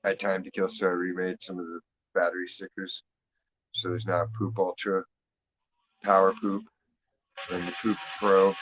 I had time to kill, so I remade some of the battery stickers. So there's now Poop Ultra, Power Poop, and the Poop Pro.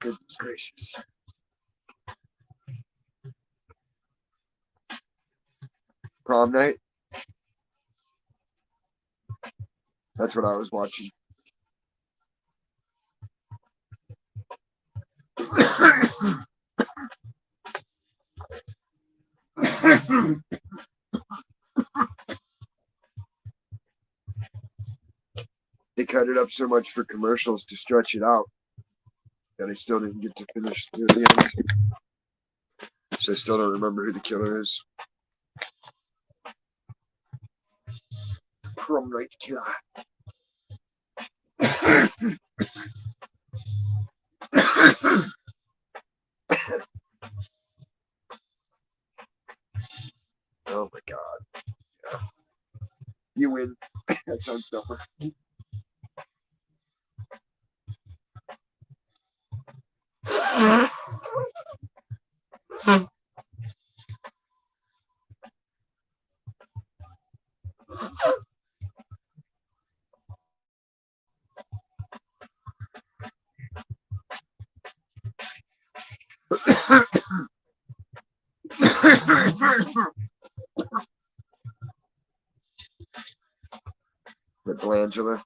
Goodness gracious. Prom night? That's what I was watching. They cut it up so much for commercials to stretch it out that I still didn't get to finish near the end. So I still don't remember who the killer is. Prom night killer. Oh my god. Yeah. You win. That sounds dumber. Michelangelo.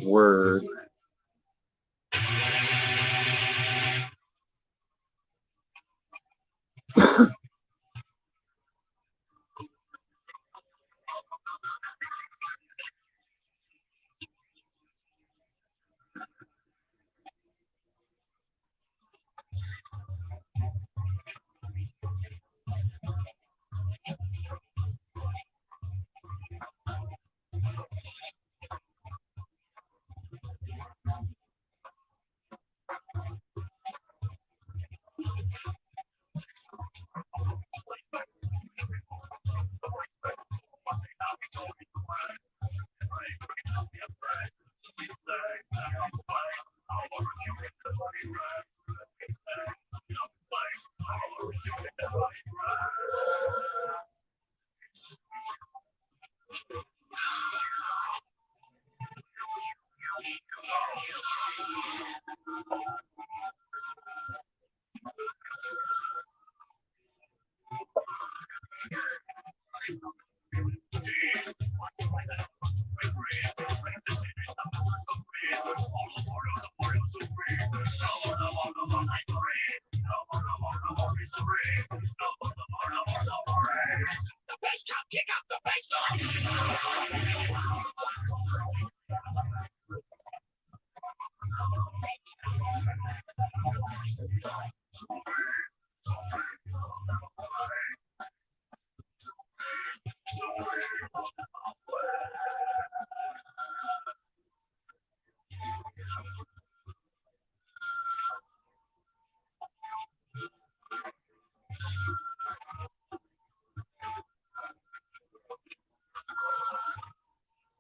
Word.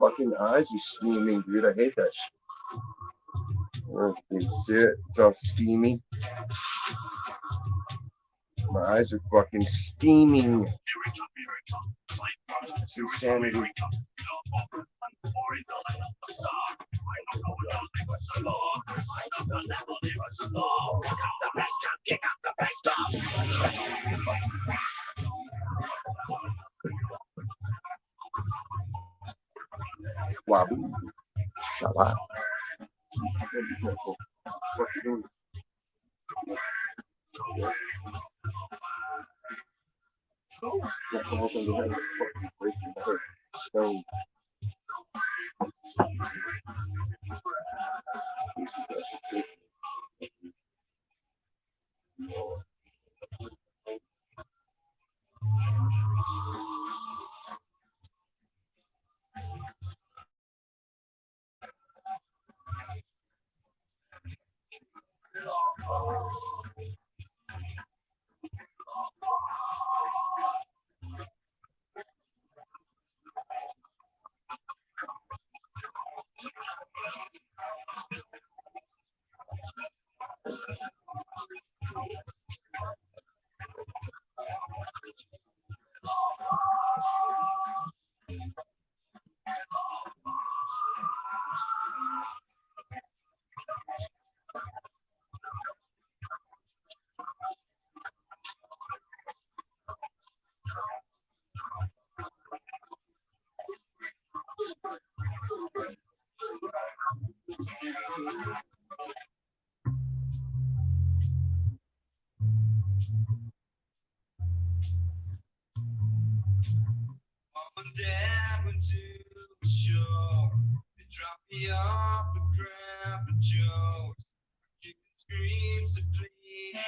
Fucking eyes are steaming, dude. I hate that shit. Oh, you see it? It's all steamy. My eyes are fucking steaming. It's insanity. Waboo. Shabbat. What you doing? Stone. Down to the shore, they drop me off the ground for jokes, kicking screams of glee.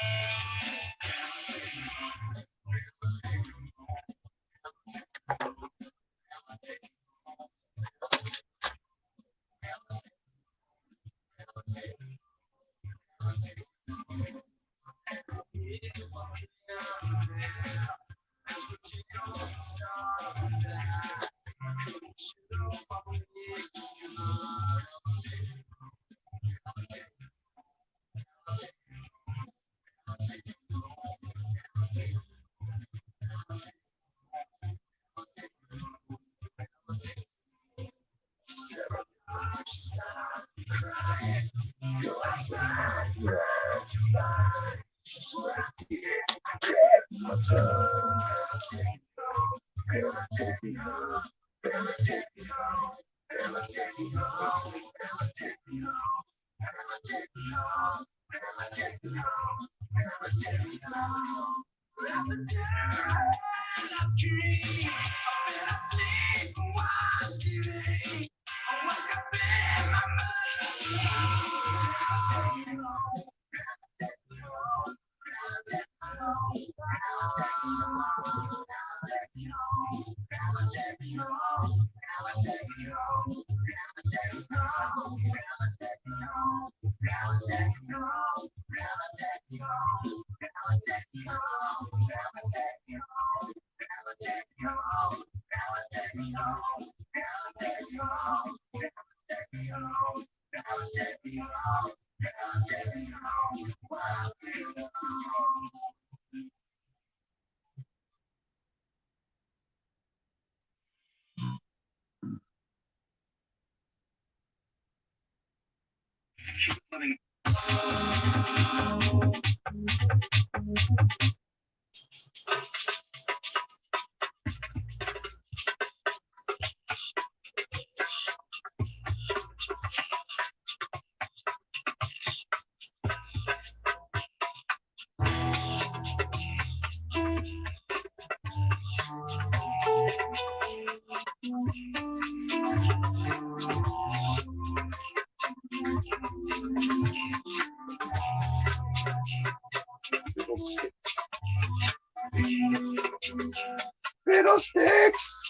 sticks.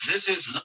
This is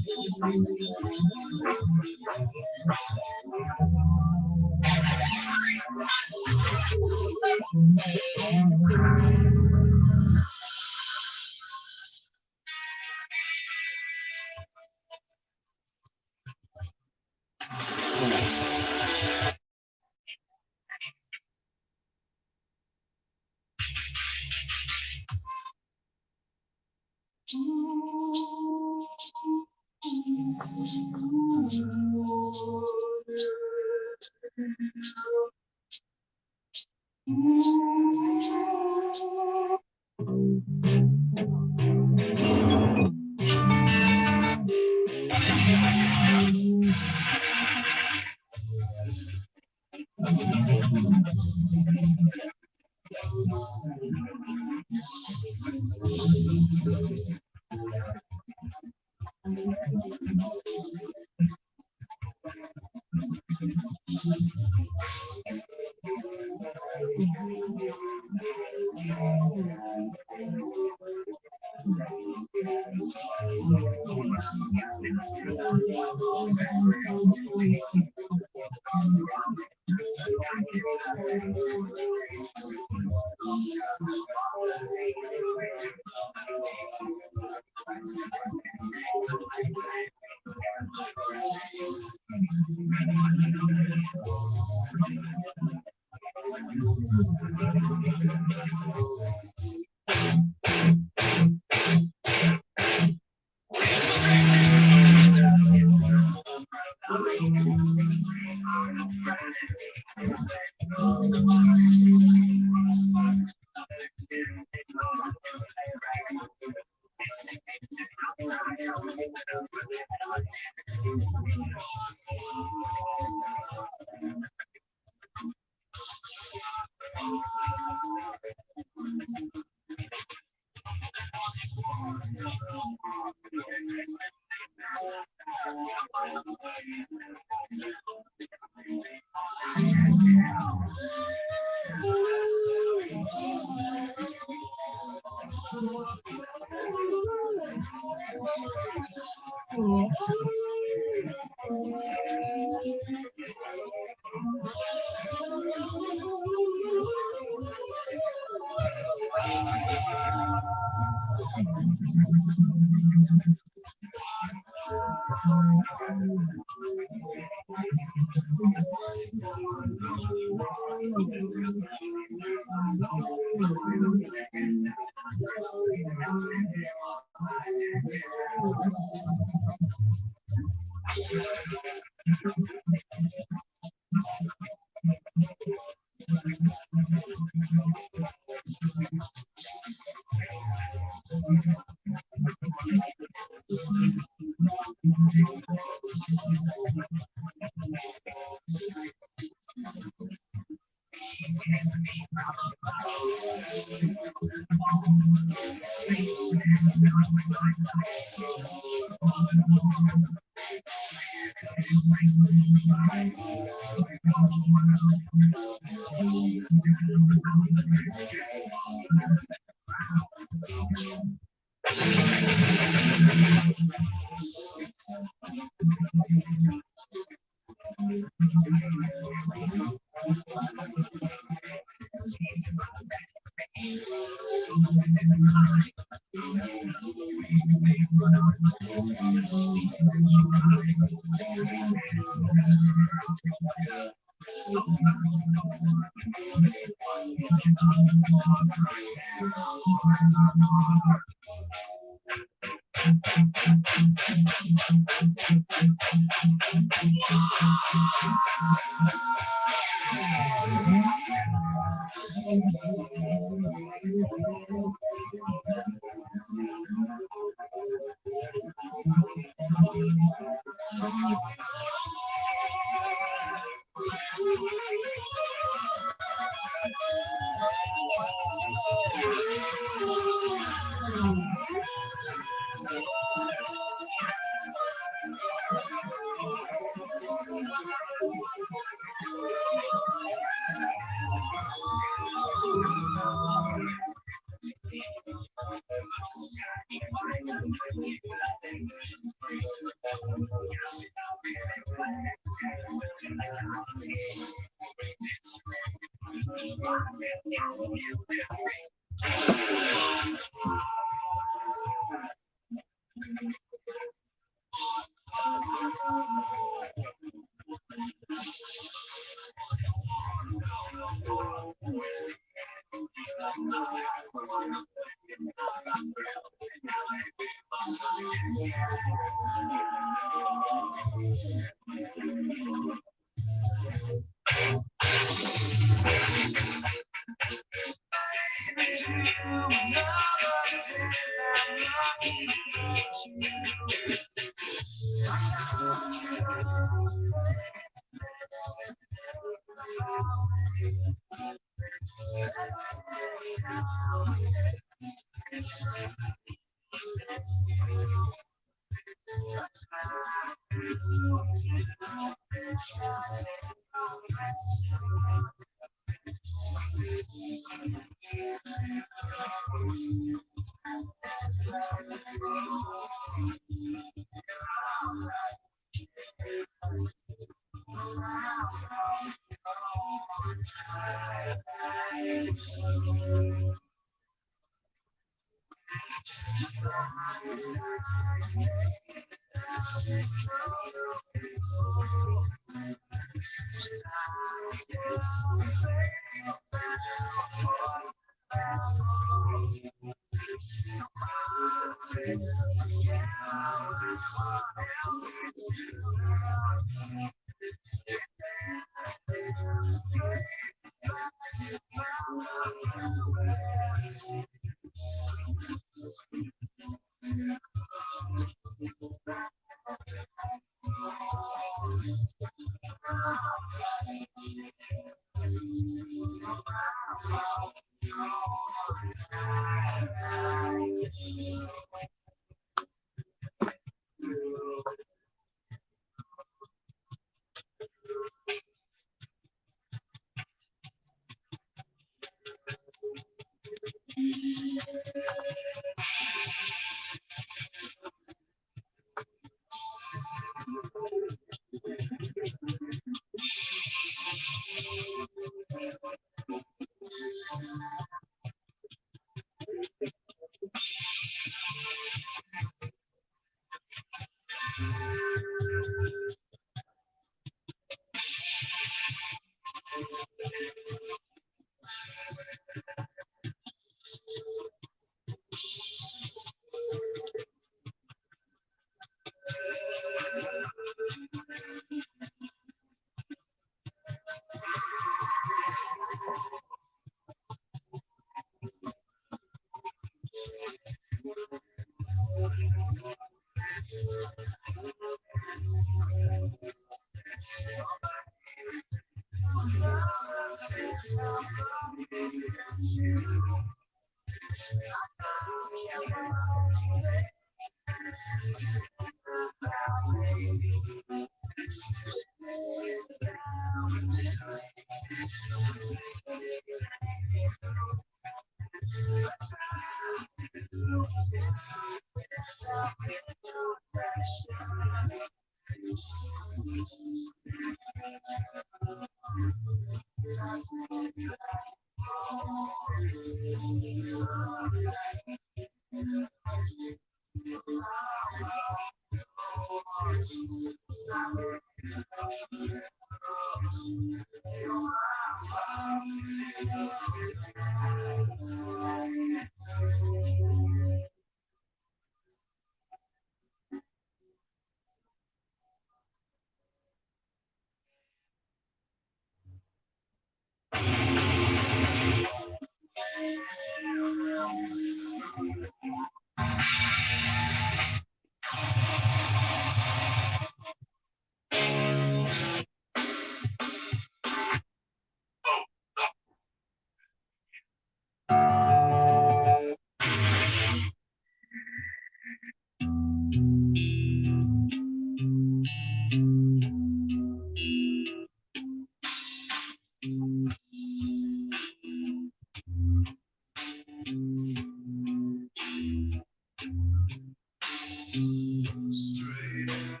Straight and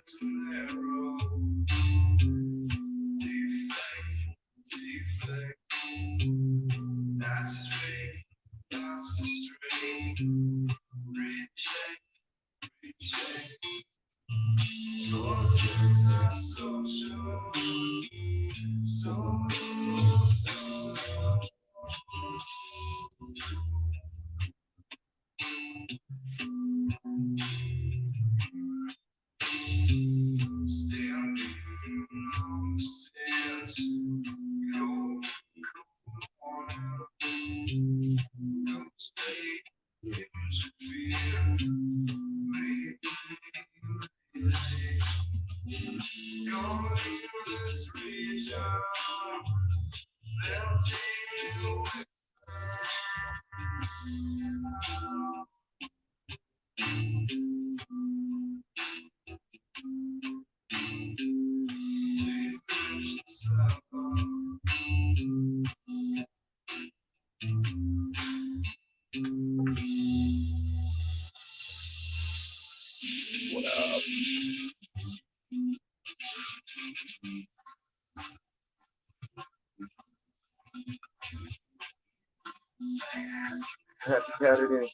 narrow, deflect, not straight, not so straight, reject, reject, cortex and social, social. Standing on the stairs, no corner, no state, interfere, make your ears reach out, they'll take you with Happy Saturday.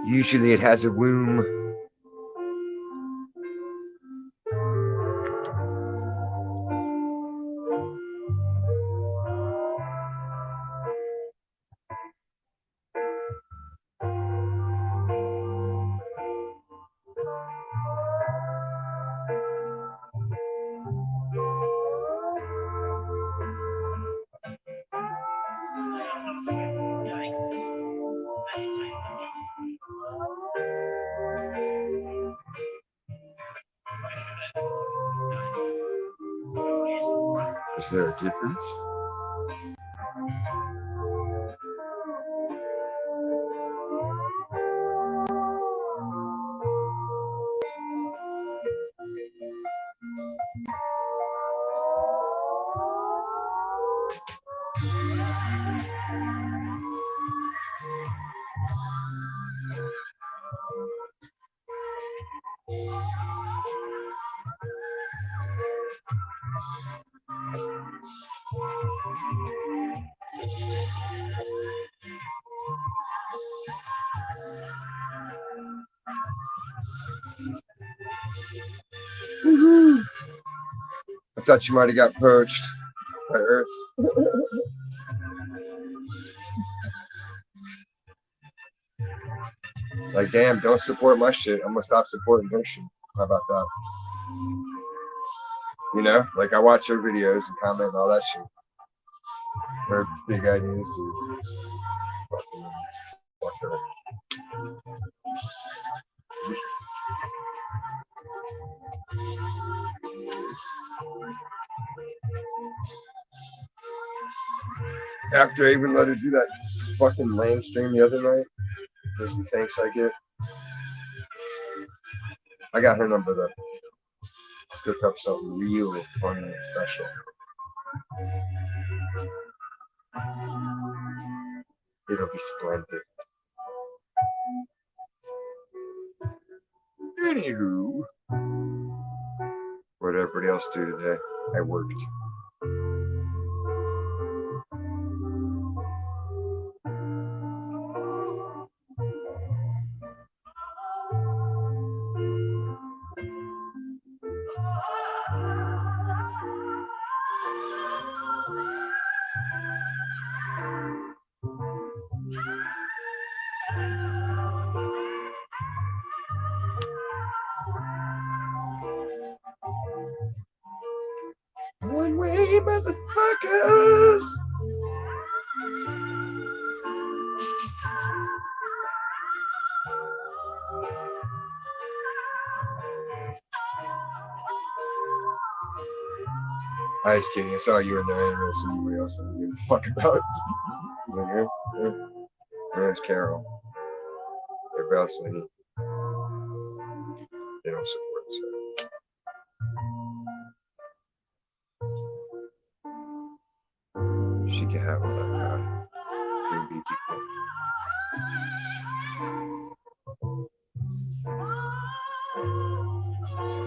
Usually it has a womb. Is there a difference? Woohoo! I thought you might have got poached by Earth. Like, damn, don't support my shit. I'm gonna stop supporting their shit. How about that? You know, like I watch their videos and comment and all that shit. Their big ideas to fucking fuck her. After I even let her do that fucking lame stream the other night, there's the thanks I get. I got her number though. Cook up something real fun and special. It'll be splendid. Anywho, what did everybody else do today? I worked. One way, motherfuckers. I was kidding. I saw you in there anyway, so anybody else I don't give a fuck about. He's like, yeah. There's Carol. Everybody else, they don't support. So she can have all that power.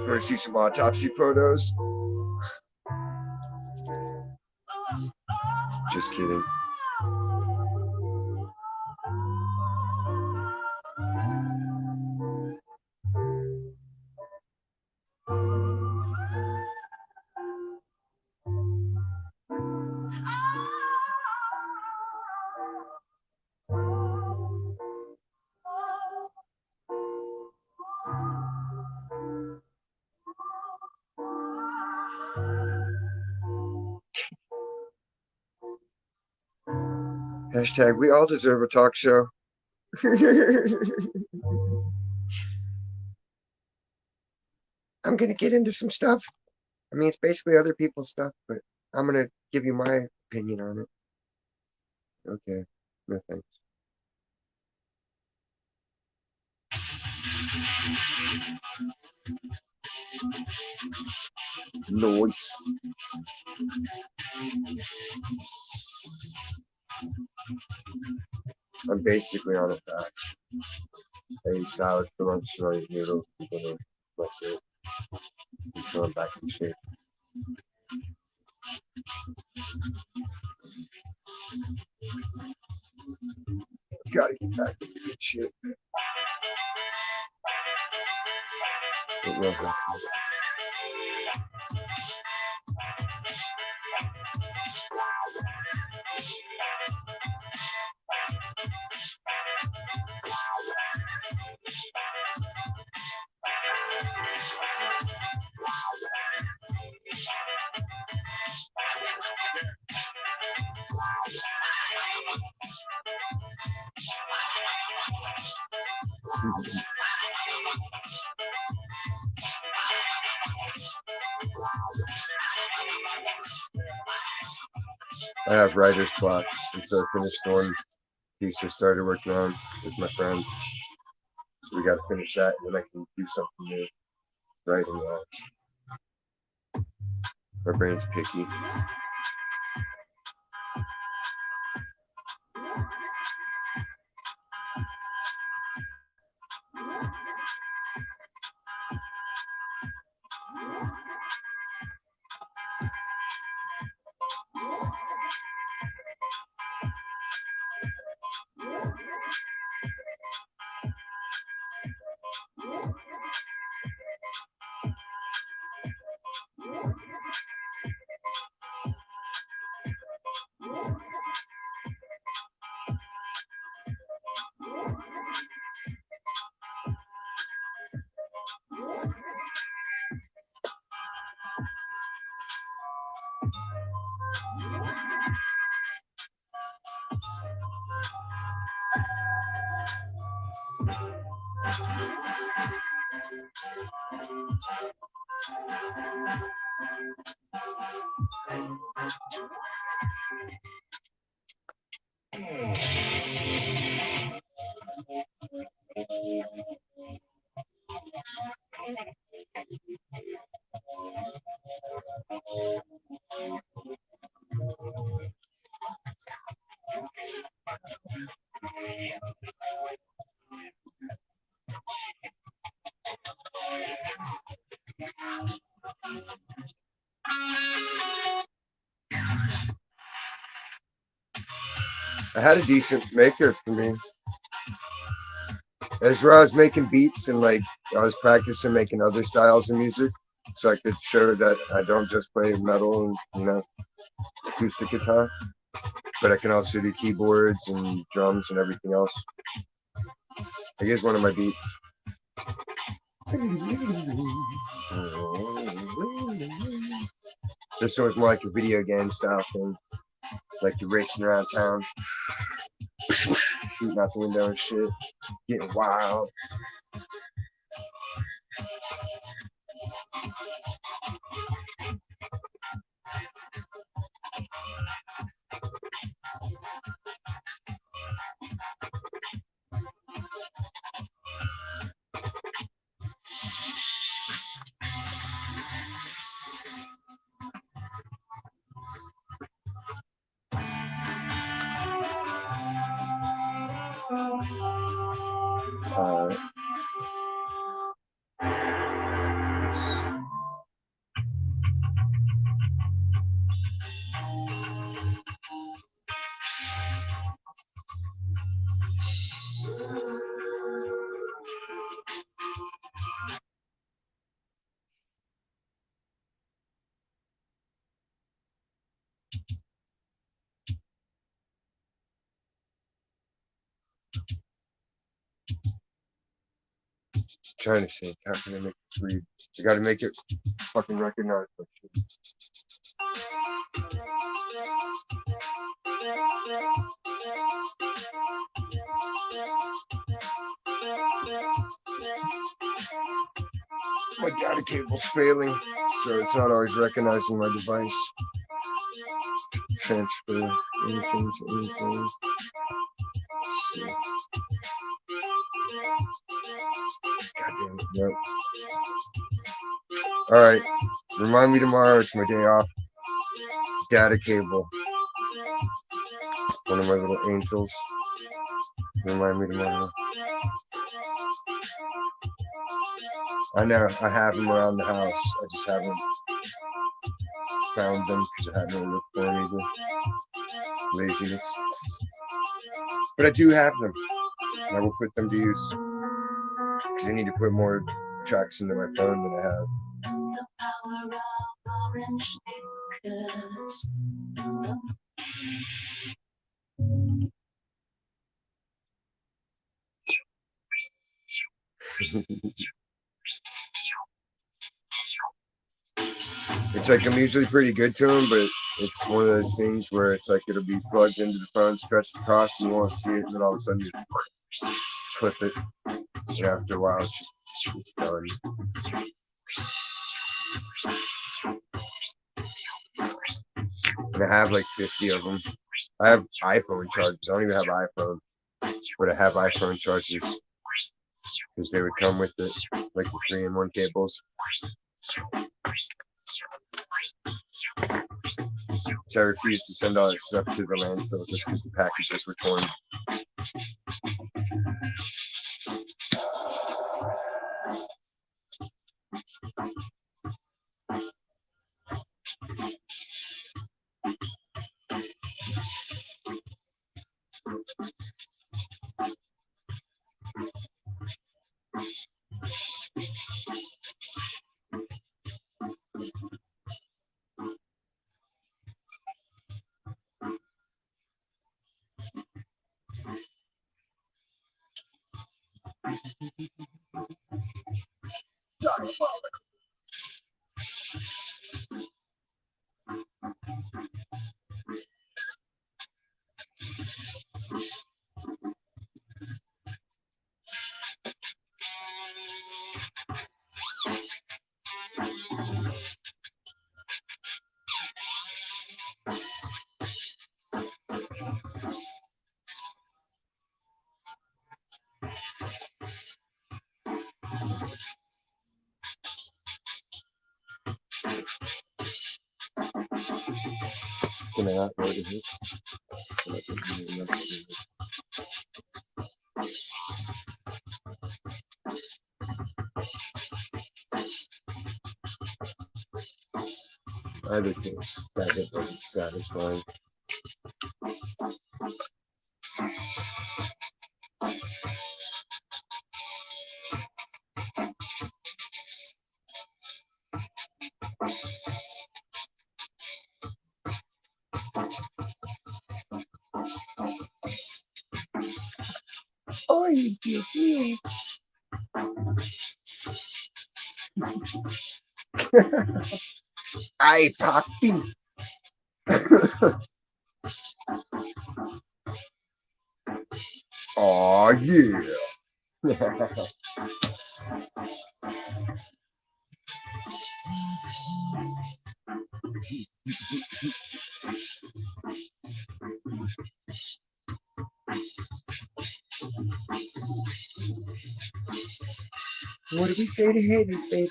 Want to see some autopsy photos? Just kidding. Hashtag we all deserve a talk show. I'm going to get into some stuff. I mean, it's basically other people's stuff, but I'm going to give you my opinion on it. Okay. No thanks. Noise. I'm basically on a fast. I eat salad for lunch and I eat noodles for dinner. That's it. Until I'm back in shape. Gotta get back into good shit. It will happen. I have writer's block until I finish the one piece I started working on with my friend. So we got to finish that, and then I can do something new. Writing that. My brain's picky. I had a decent maker for me. As where I was making beats and like I was practicing making other styles of music, so I could show that I don't just play metal and acoustic guitar, but I can also do keyboards and drums and everything else. Like here's one of my beats. This one's more like a video game style thing, like you're racing around town, shooting out the window and shit, getting wild. Uh, trying to think, how can I make it read? I gotta make it fucking recognize that shit. My data cable's failing, so it's not always recognizing my device. Transfer anything to anything. God damn it, yep. Alright, remind me tomorrow, it's my day off. Data cable. One of my little angels. Remind me tomorrow. I know, I have them around the house. I just haven't found them because I haven't looked for them either. Laziness. But I do have them. And I will put them to use. Because I need to put more tracks into my phone that I have. The power of orange fingers. It's like I'm usually pretty good to them, but it's one of those things where it's like it'll be plugged into the phone, stretched across, and you won't see it, and then all of a sudden you clip it, and after a while it's done. And I have like 50 of them. I have iPhone chargers. I don't even have iPhone, but I have iPhone chargers because they would come with it, like the 3-in-1 cables. So I refused to send all that stuff to the landfill just because the packages were torn. Can I not go to it? Either case, that hit wasn't satisfying. Ay, Dios mío. Ay, papi. Oh, yeah. What do we say to haters, baby?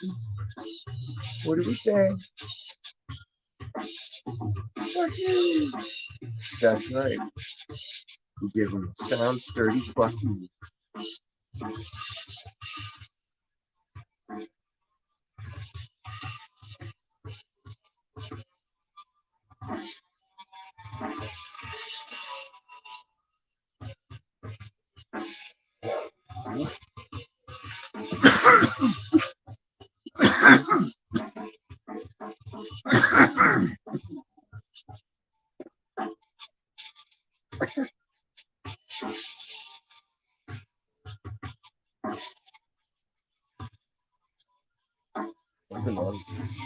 What do we say? Fuck you. That's right. We give them a sound, sturdy fuck you. Nothing wrong with this.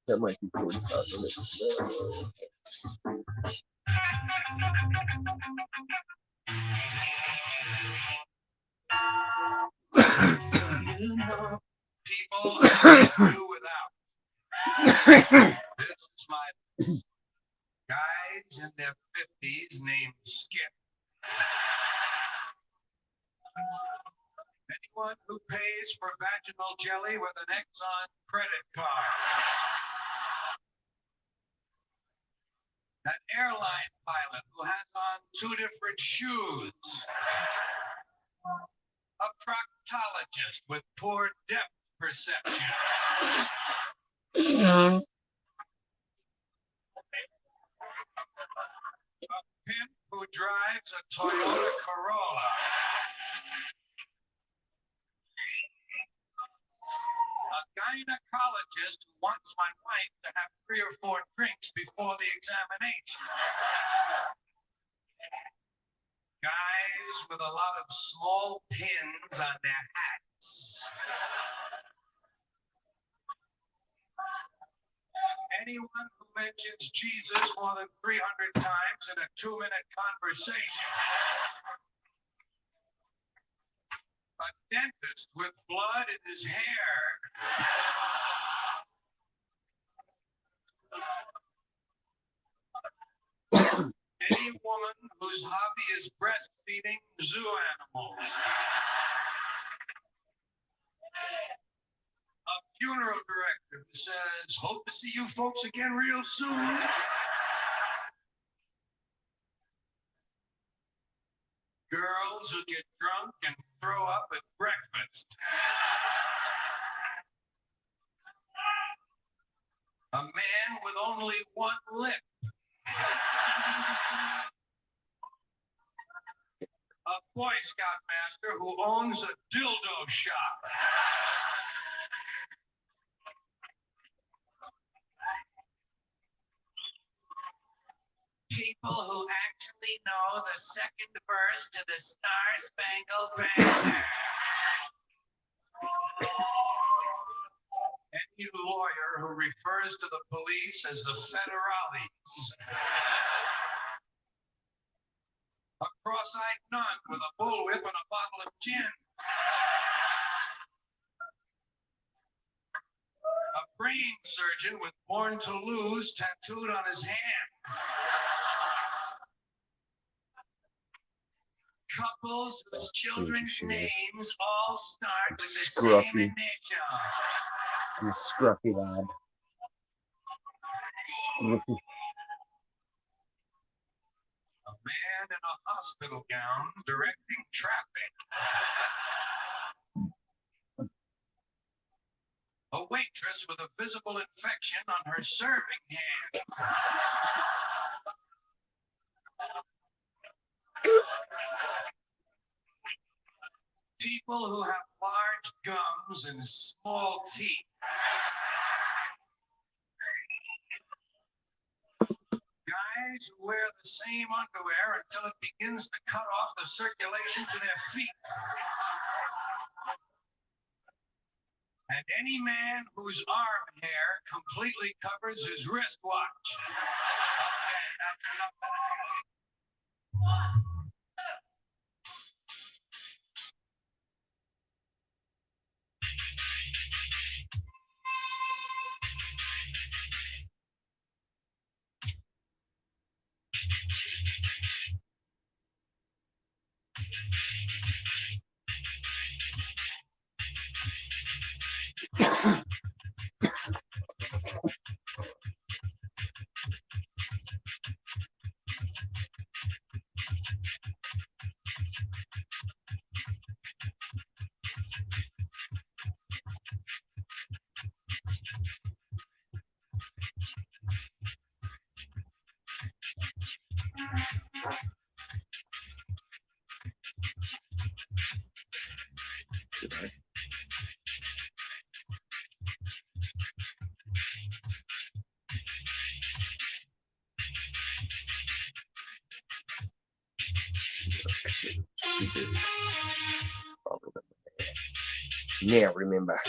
That might be 45 minutes. You know, people can't do without. This is my guys in their 50s named Skip. Anyone who pays for vaginal jelly with an Exxon credit card. An airline pilot who has on two different shoes. A proctologist with poor depth perception. A pimp who drives a Toyota Corolla. A gynecologist who wants my wife to have 3 or 4 drinks before the examination. Guys with a lot of small pins on their hats. Anyone who mentions Jesus more than 300 times in a 2-minute conversation. A dentist with blood in his hair. Any woman whose hobby is breastfeeding zoo animals. A funeral director who says, hope to see you folks again real soon. Girls who get drunk and throw up at breakfast. A man with only one lip. A Boy Scout master who owns a dildo shop. People who actually know the second verse to the Star Spangled Banner. Any lawyer who refers to the police as the federales. A cross-eyed nun with a bullwhip and a bottle of gin. A brain surgeon with Born to Lose tattooed on his hands. Couples whose children's names all start with the same initial. You scruffy lad. Scruffy. A man in a hospital gown directing traffic. A waitress with a visible infection on her serving hand. People who have large gums and small teeth. Guys who wear the same underwear until it begins to cut off the circulation to their feet. And any man whose arm hair completely covers his wristwatch. Okay, that's enough. Now remember.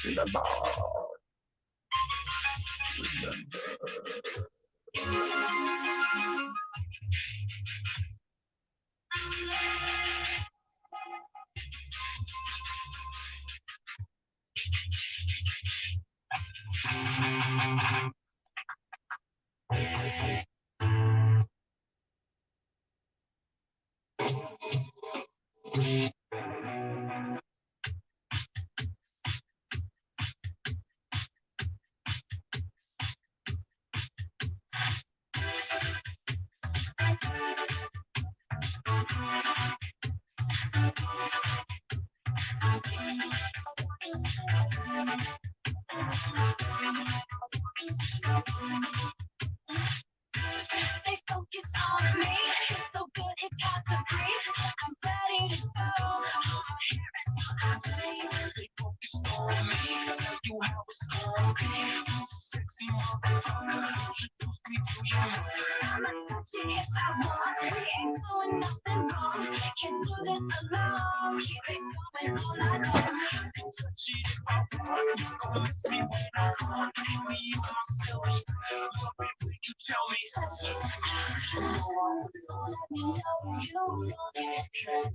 Remember. Stay focused on me. It's so good, it's hard to breathe. I'm ready to go. Hold my hair until I bleed. Stay focused on me. Tell you how it's gonna be. Sexy motherfucker, introduce me to your mother. I'ma touch it if I want. Ain't doing nothing wrong. Can't do this alone. Keep it going all night long. I can touch it if I want. You gon' miss me when I'm gone. Me, you are silly. Love it when you tell me. Touch it. Let me know you want it. 'Cause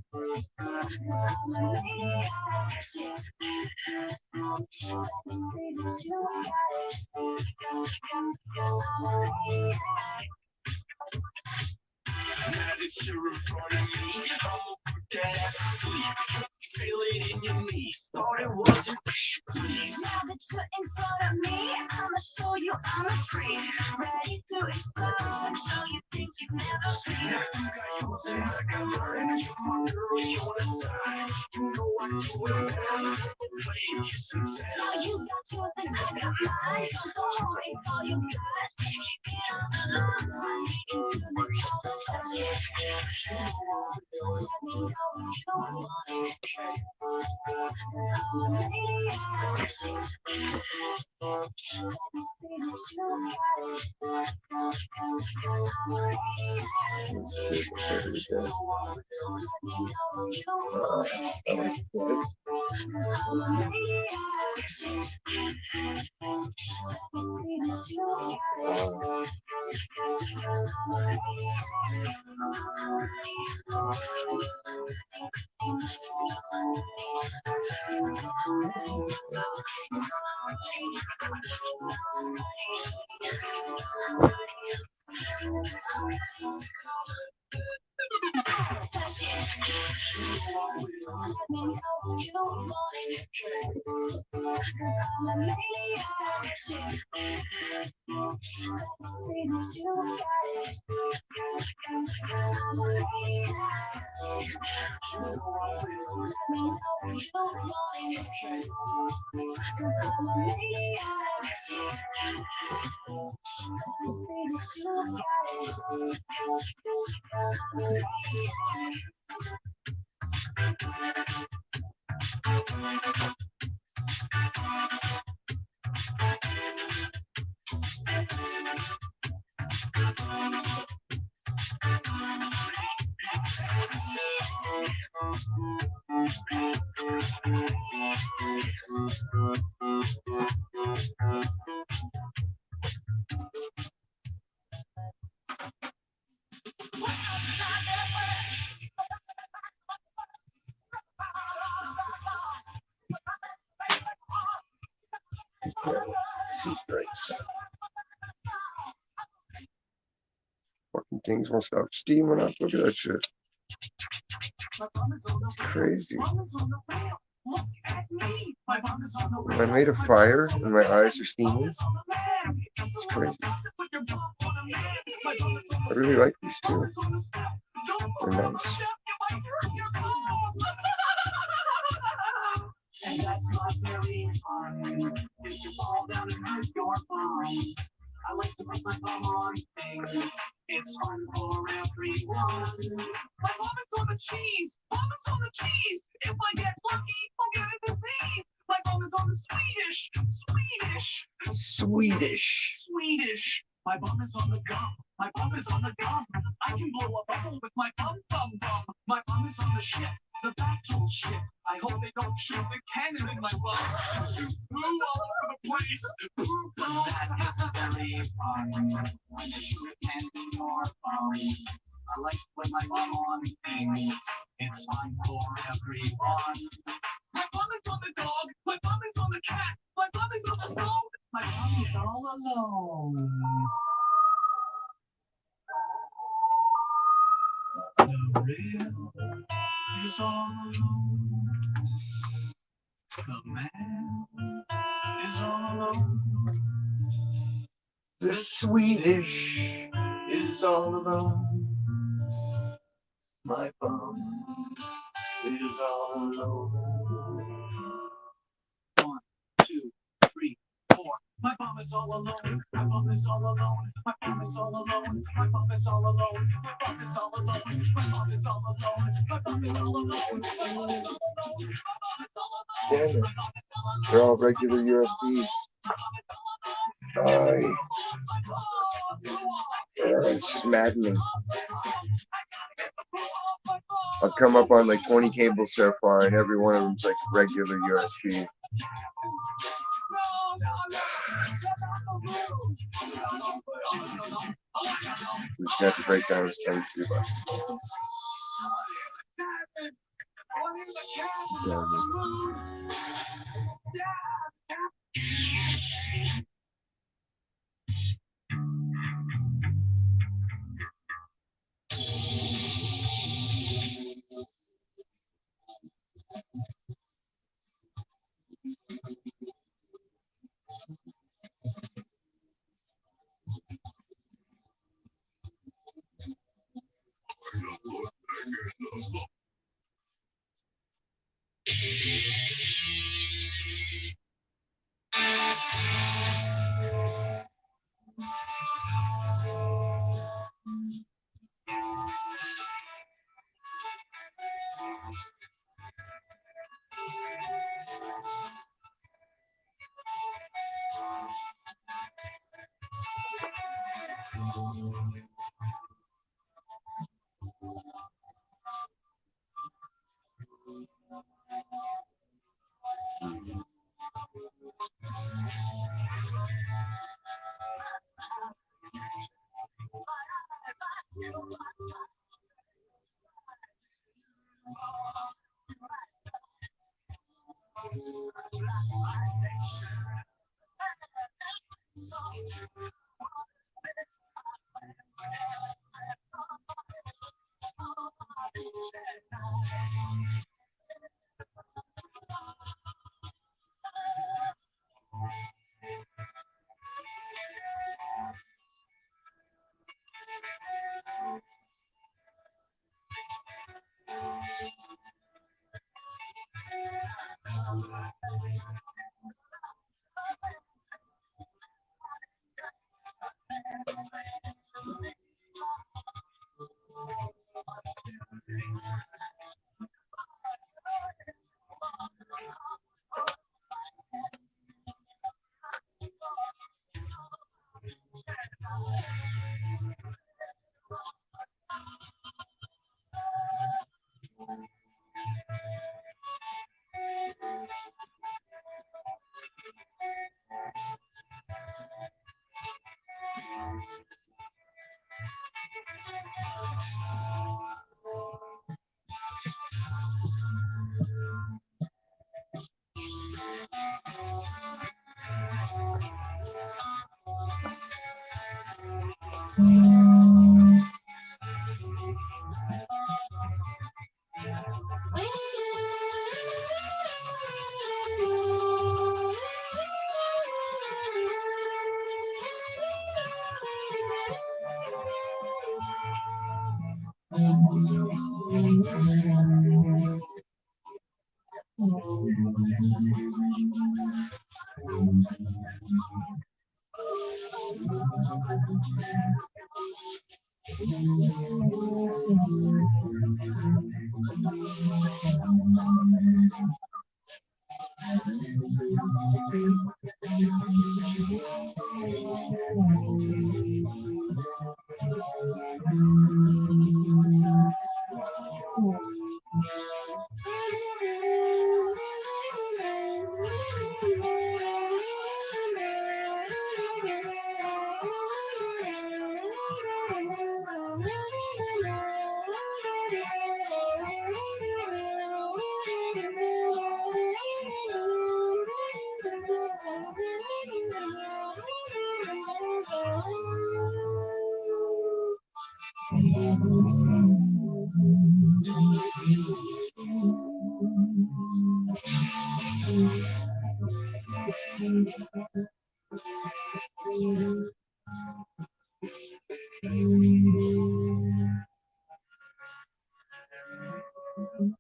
I'm a maniac. Shit. Let me see that you got it. I'm a maniac. Now that you're in front of me, I'ma put that ass to sleep. Feel it in your knees. Thought it wasn't, please. Now that you're in front of me, I'ma show you I'm a freak. Ready to explode, show you things you've never seen. You got yours and I got mine. You're my girl, you on the side. You know I do it well. Play it, kiss and tell. Now you got yours and I got mine. Go home and all you got. Keep it on the line. We can do this all the time. Touch it. Let me know you want it. 'Cause I'm a maniac. Let me see that you got it. 'Cause I'm a maniac. Shit, there we go. Let me know you want it. I like that. 'Cause I'm a maniac. Let me see that you got it. Touch it. Let me know you want it. 'Cause I'm a maniac. Shit. Let me see that you got it. 'Cause I'm a maniac. Let me know you want it. 'Cause I'm a maniac. Shit. Let me see that you got it. 'Cause I'm a maniac. She's nice. Fucking things won't stop steaming up. Look at that shit. Crazy. When I made a fire and my eyes are steaming, it's crazy. I really like these two. They're nice. And that's not very fun. If you fall down and hurt your bum. I like to put my bum on things. It's fun for everyone. My bum is on the cheese. Bum is on the cheese. If I get lucky, I'll get a disease. My bum is on the Swedish. Swedish. Swedish. Swedish. My bum is on the gum. My bum is on the gum. I can blow a bubble with my bum. My bum is on the ship. The battle ship. I hope they don't shoot the cannon in my bum. Blew all over the place. That is very fun. When they shoot a cannon in your bum. I like to put my bum on things. It's fun for everyone. My bum is on the dog. My bum is on the cat. My bum is on the phone. My bum is all alone. The real is all alone. The man is all alone. The Swedish Is all alone. My bum is all alone. 1, 2, 3, 4. My mom is all alone. My mom is all alone. My mom is all alone. My mom is all alone. My mom is all alone. My mom is all alone. My mom is all alone. My mom is all alone. Damn it. They're all regular USBs. It's just maddening. I've come up on like 20 cables so far, and every one of them's like regular USB. We just have to break down this thing $3. And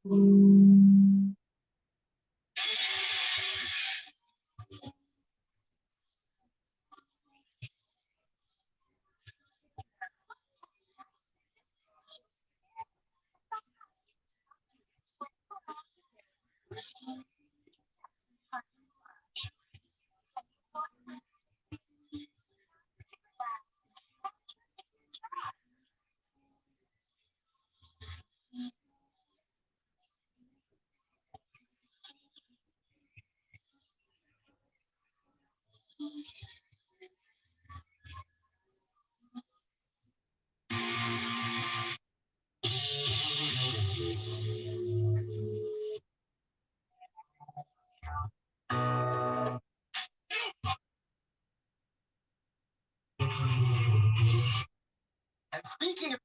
speaking of,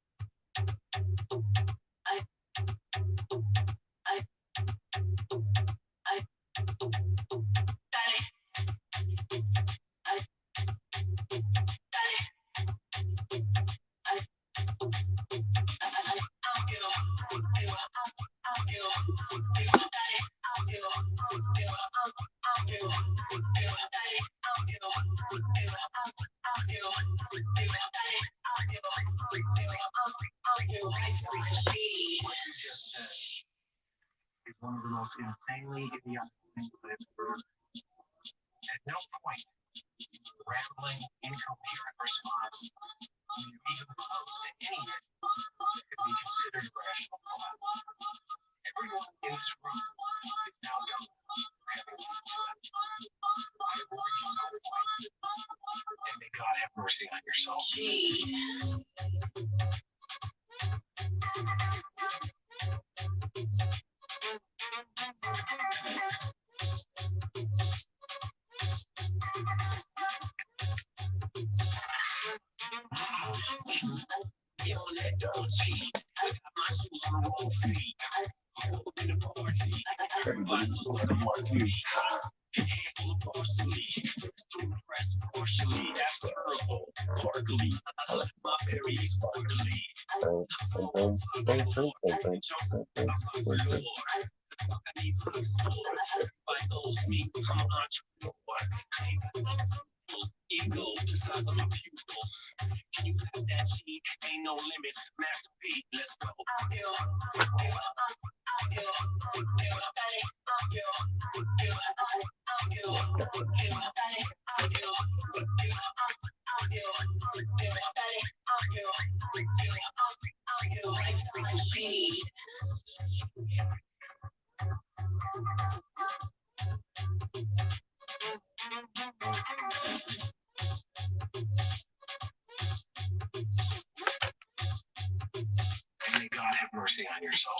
I, I, I, dale, I, dale, I, is one of the most insanely idiotic things that I've ever heard. At no point, rambling, incoherent response, even close to anything that could be considered rational thought. Everyone in this room is now dumb for having listened to it. I worry you otherwise, and may God have mercy on your soul. Don't cheat. I got my shoes on the wrong feet. In the party. Everybody look at me. Handful of parsley. To impress partially. That's terrible. Sparkly. My berries sparkly. I need to explore. Everybody knows me. I'm an entrepreneur. Ego, the size of my pupils. Can you pass that cheek? Ain't no limits. Master P, let's go. And may God have mercy on your soul.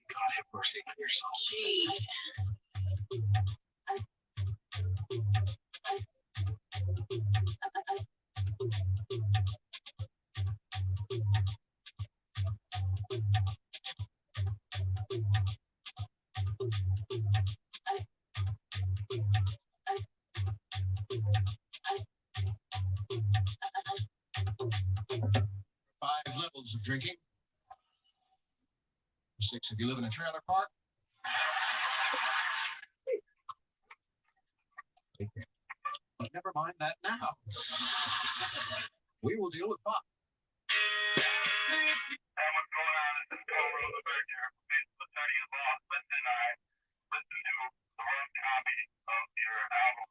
God have mercy on your soul. 5 levels of drinking. 6 if you live in a trailer park. But never mind that now. We will deal with 5. Hey, what's going on? This is Paul Rosa back here. Basically, the study is lost. Listen, I listened to the rough copy of your album.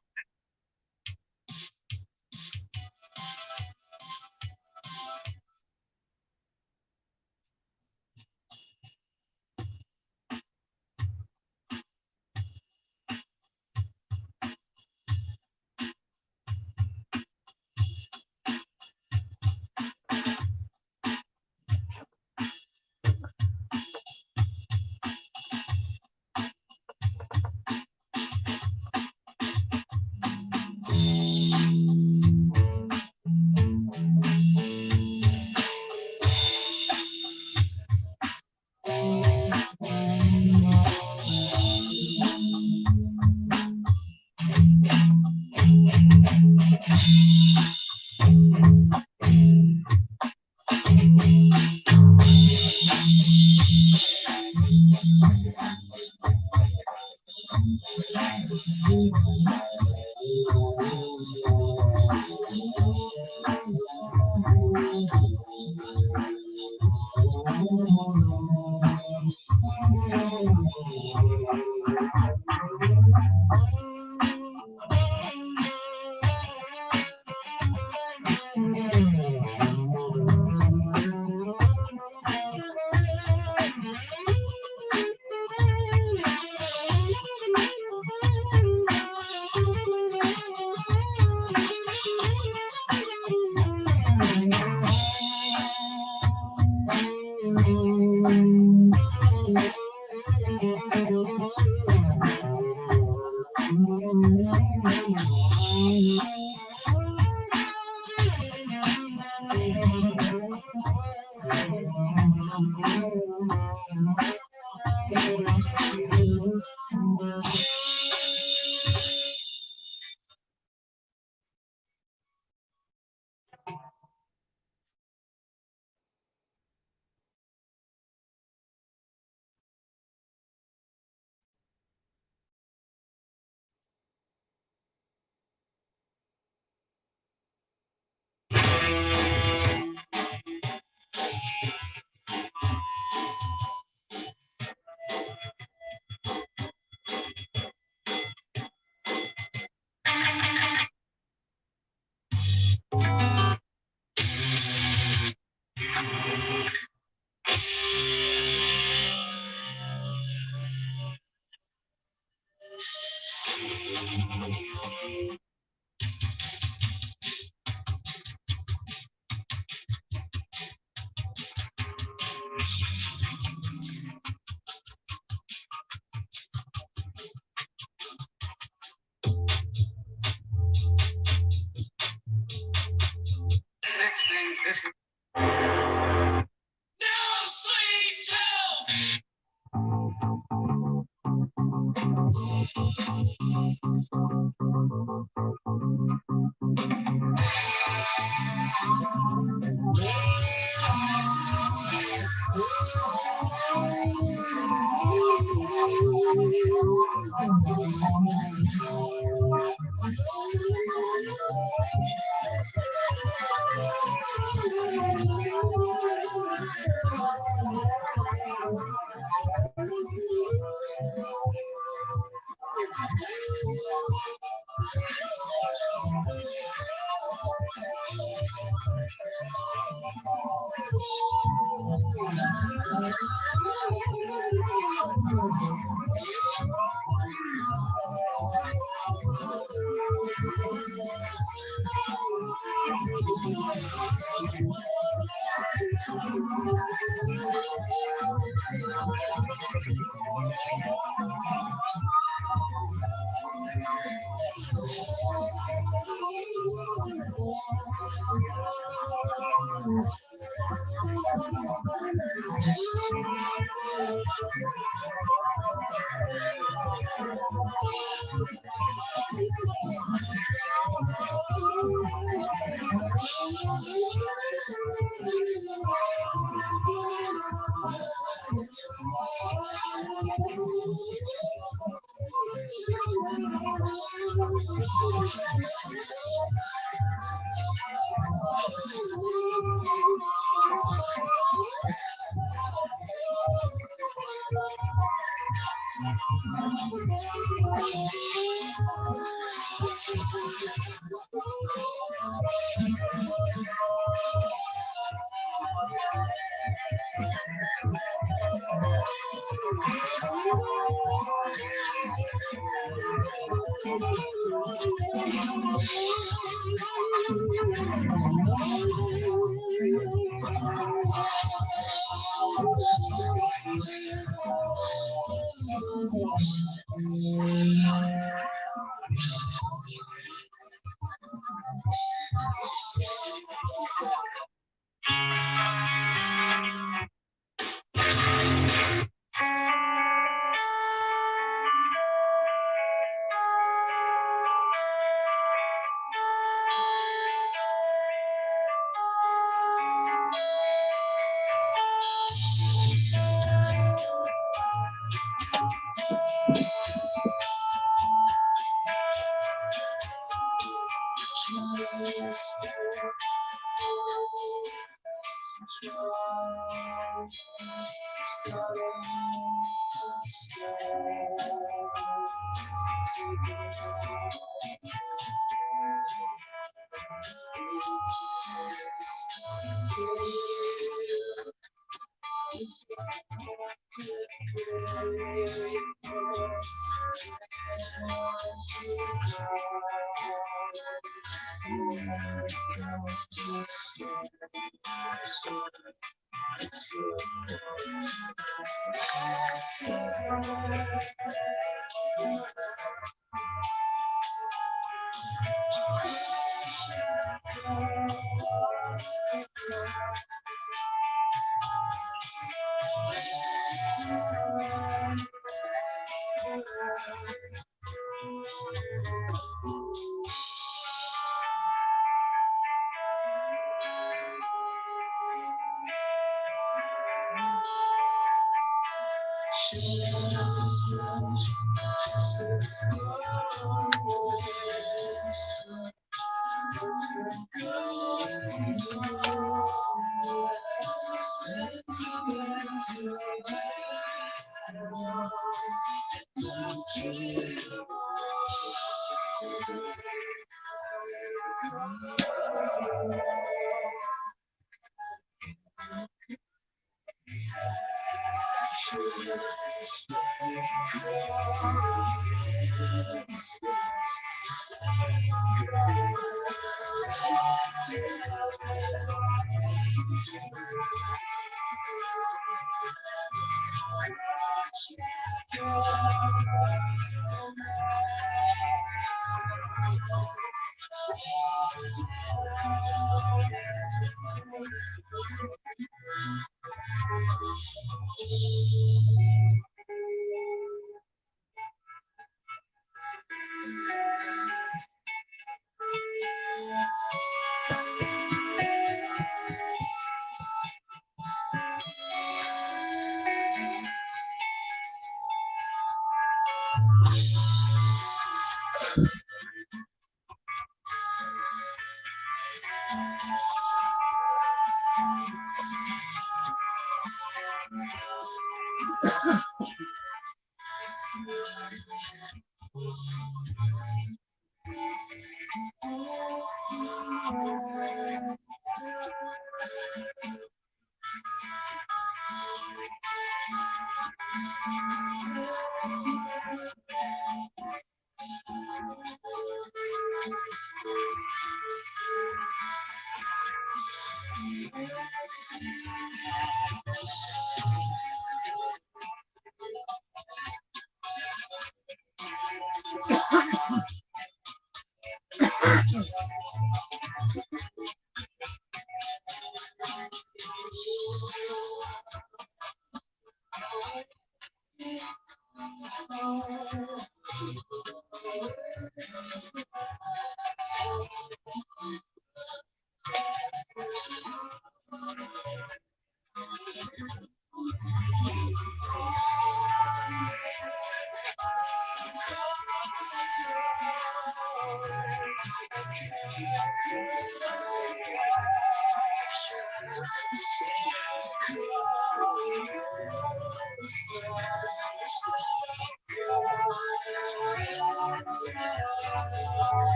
Next thing is no sleep till.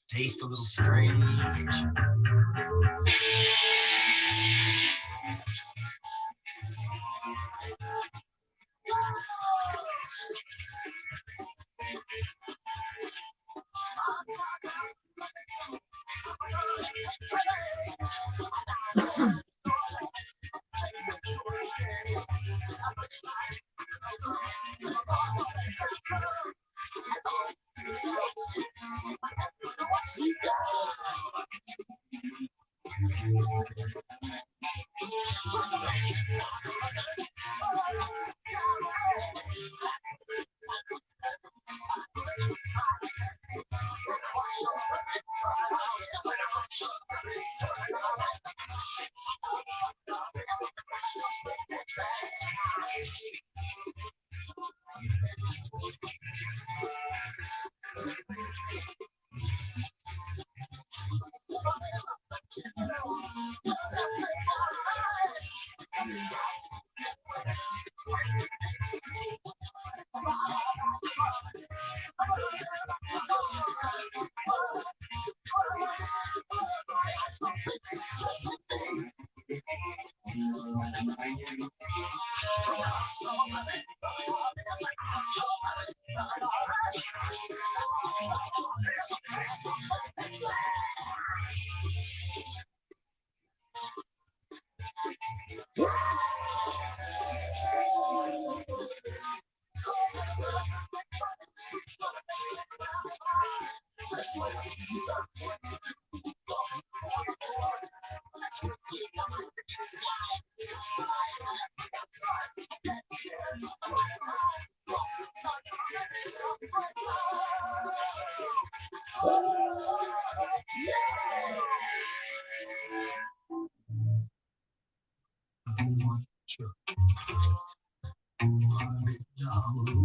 Taste a little strange.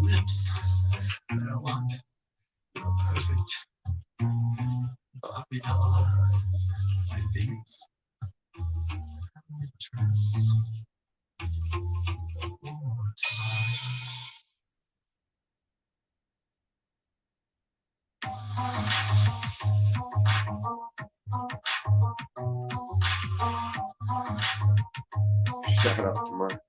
Lips that I want, perfect. Puppy dogs, my things, dress. Shout out to Mark.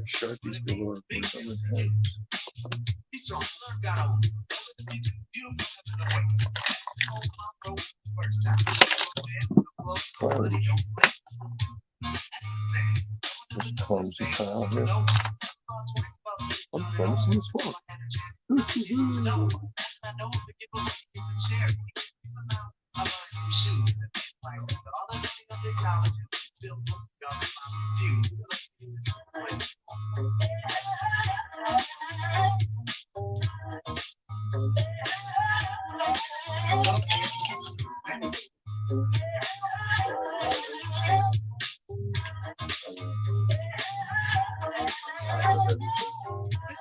Sharpies galore. Just clumsy pile here. I'm clumsy as fuck.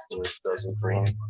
It doesn't belong.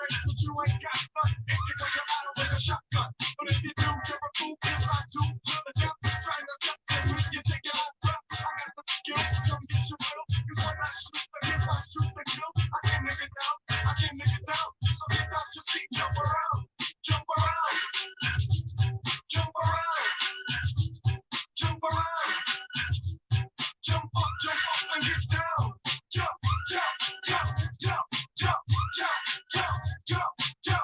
but you ain't got none. If you come out with a shotgun, but if you do, you're a fool. If I do to the death, trying to step to me, you take your last breath. I got the skills, come get your will. Cause when I shoot the kill, I shoot the kill. I can nigga down, I can nigga down. So get out your seat, jump around, jump around, jump around, jump around. Jump up and get down. Jump, jump, jump, jump, jump, jump, jump, jump,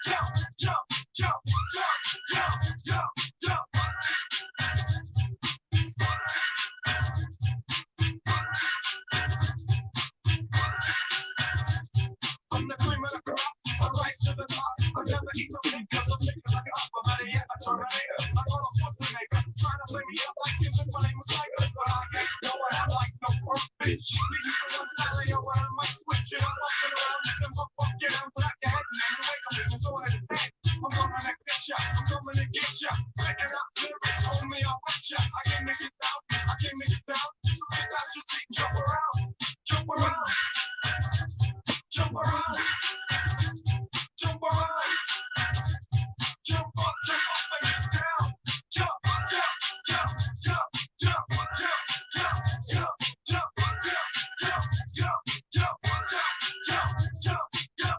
jump, jump, jump, jump, jump, jump, jump, I'm the cream of the crop. I rise to the top. I never eat something because I'm thinking like an upper better yet, a Terminator. I got a Schwarzenegger. Trying to play me up like this and my name was Tiger. But I ain't no one I like no work, bitch. These are the ones that lay around my switch. And I'm walking around with them fuck you down. Black your head and away from me. I'm doing it again. I'm coming to get ya. I'm coming to get ya. Taking up lyrics, homie, I'll bet ya. I can't make it down. I can't make it down. So get out your seat, jump around. Jump around. Jump around. Jump around. Jump up and get down. Jump, jump, jump, jump, jump, jump, jump, jump, jump, jump, jump, jump, jump, jump, jump.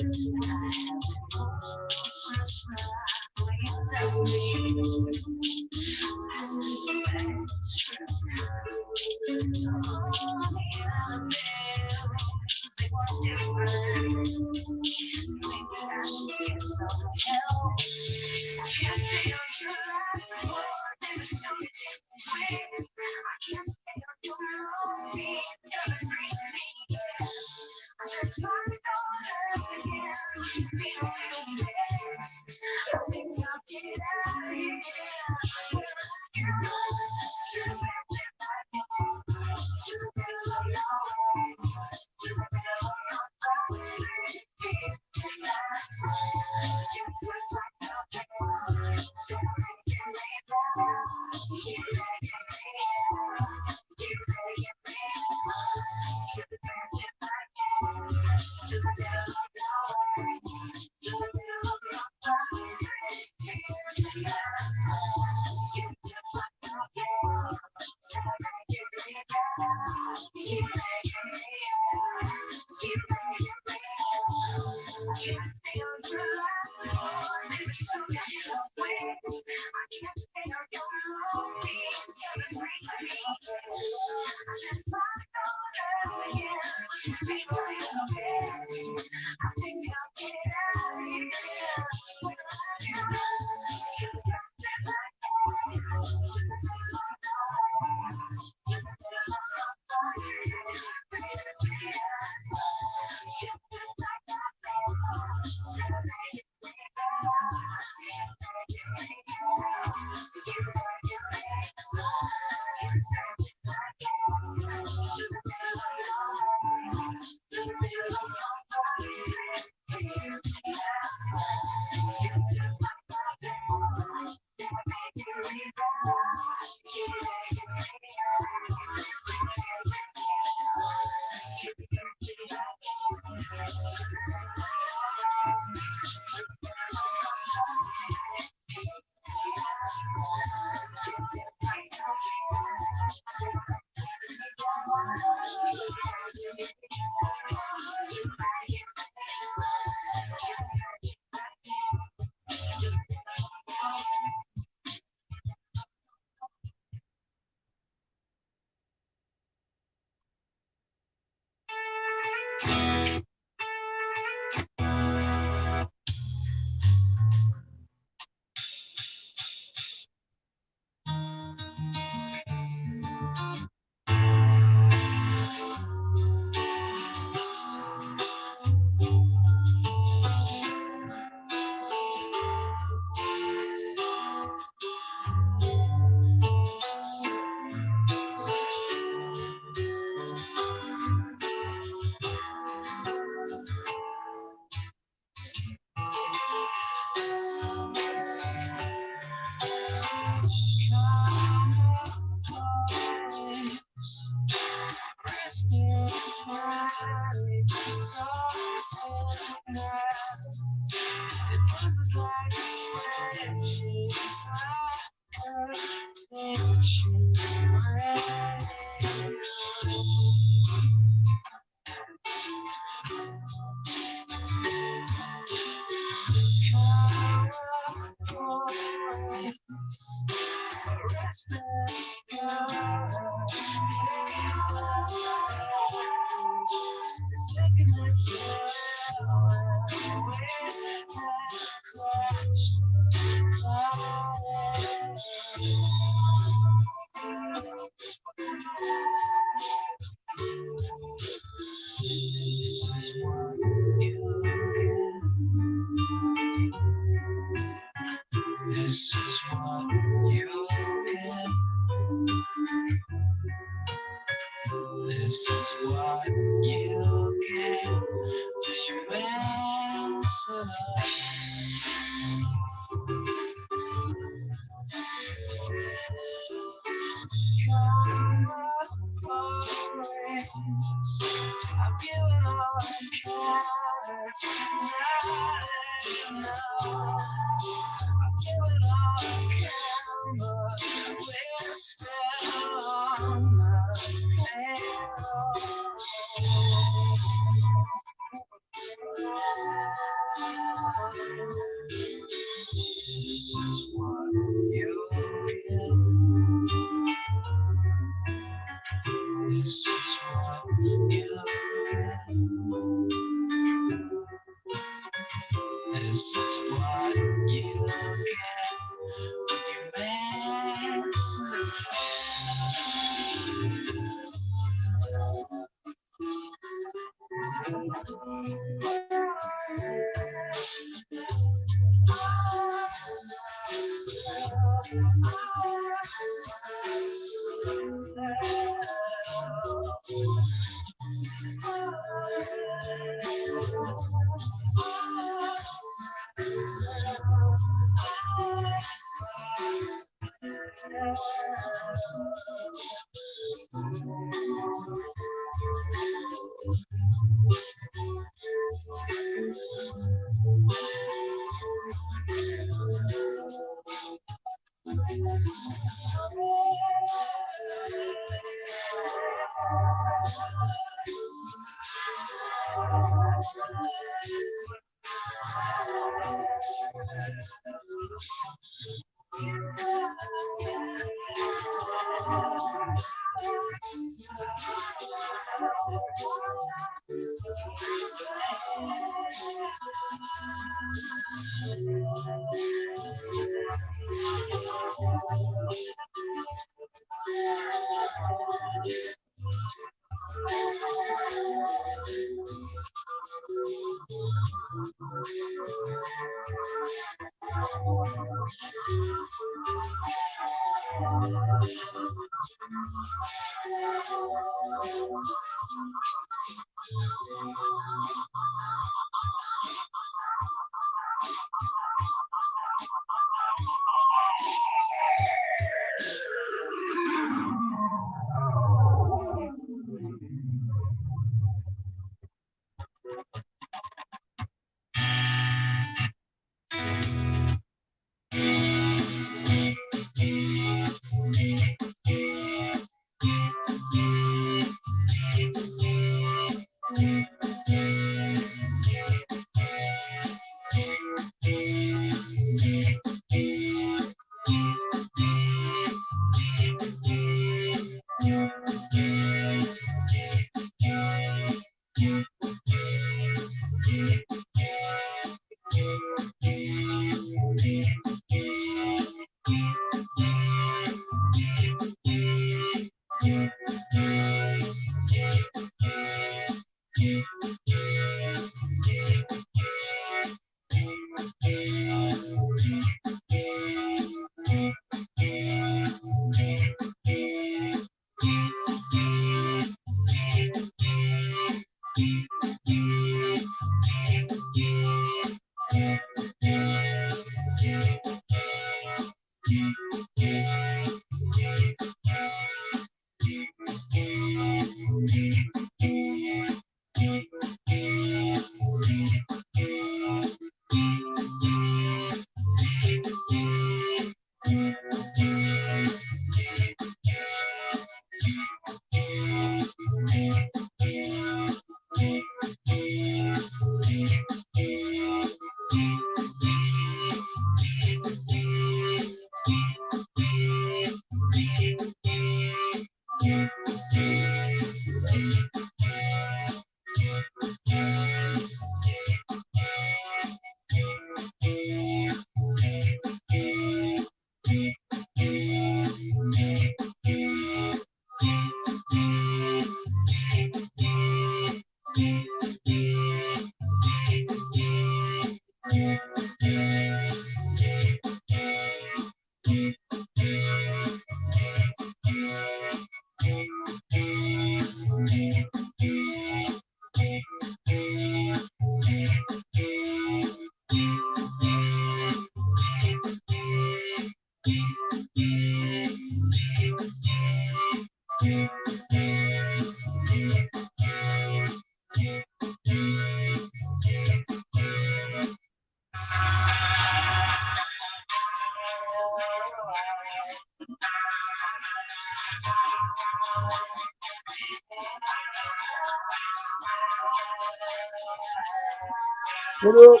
What up?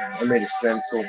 I made a stencil.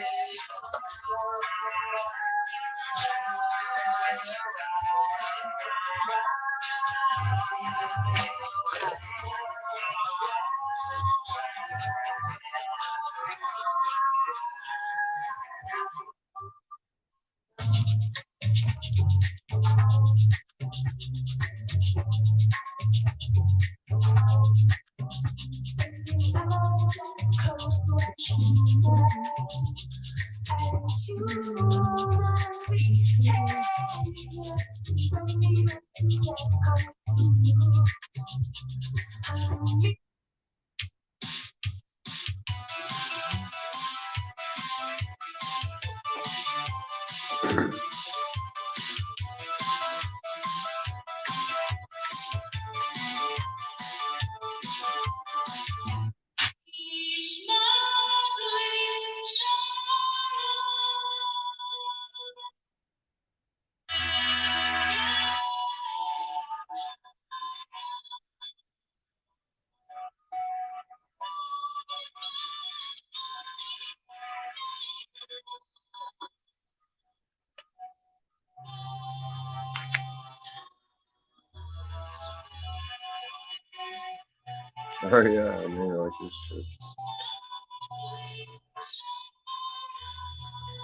Oh yeah, I mean like this shit.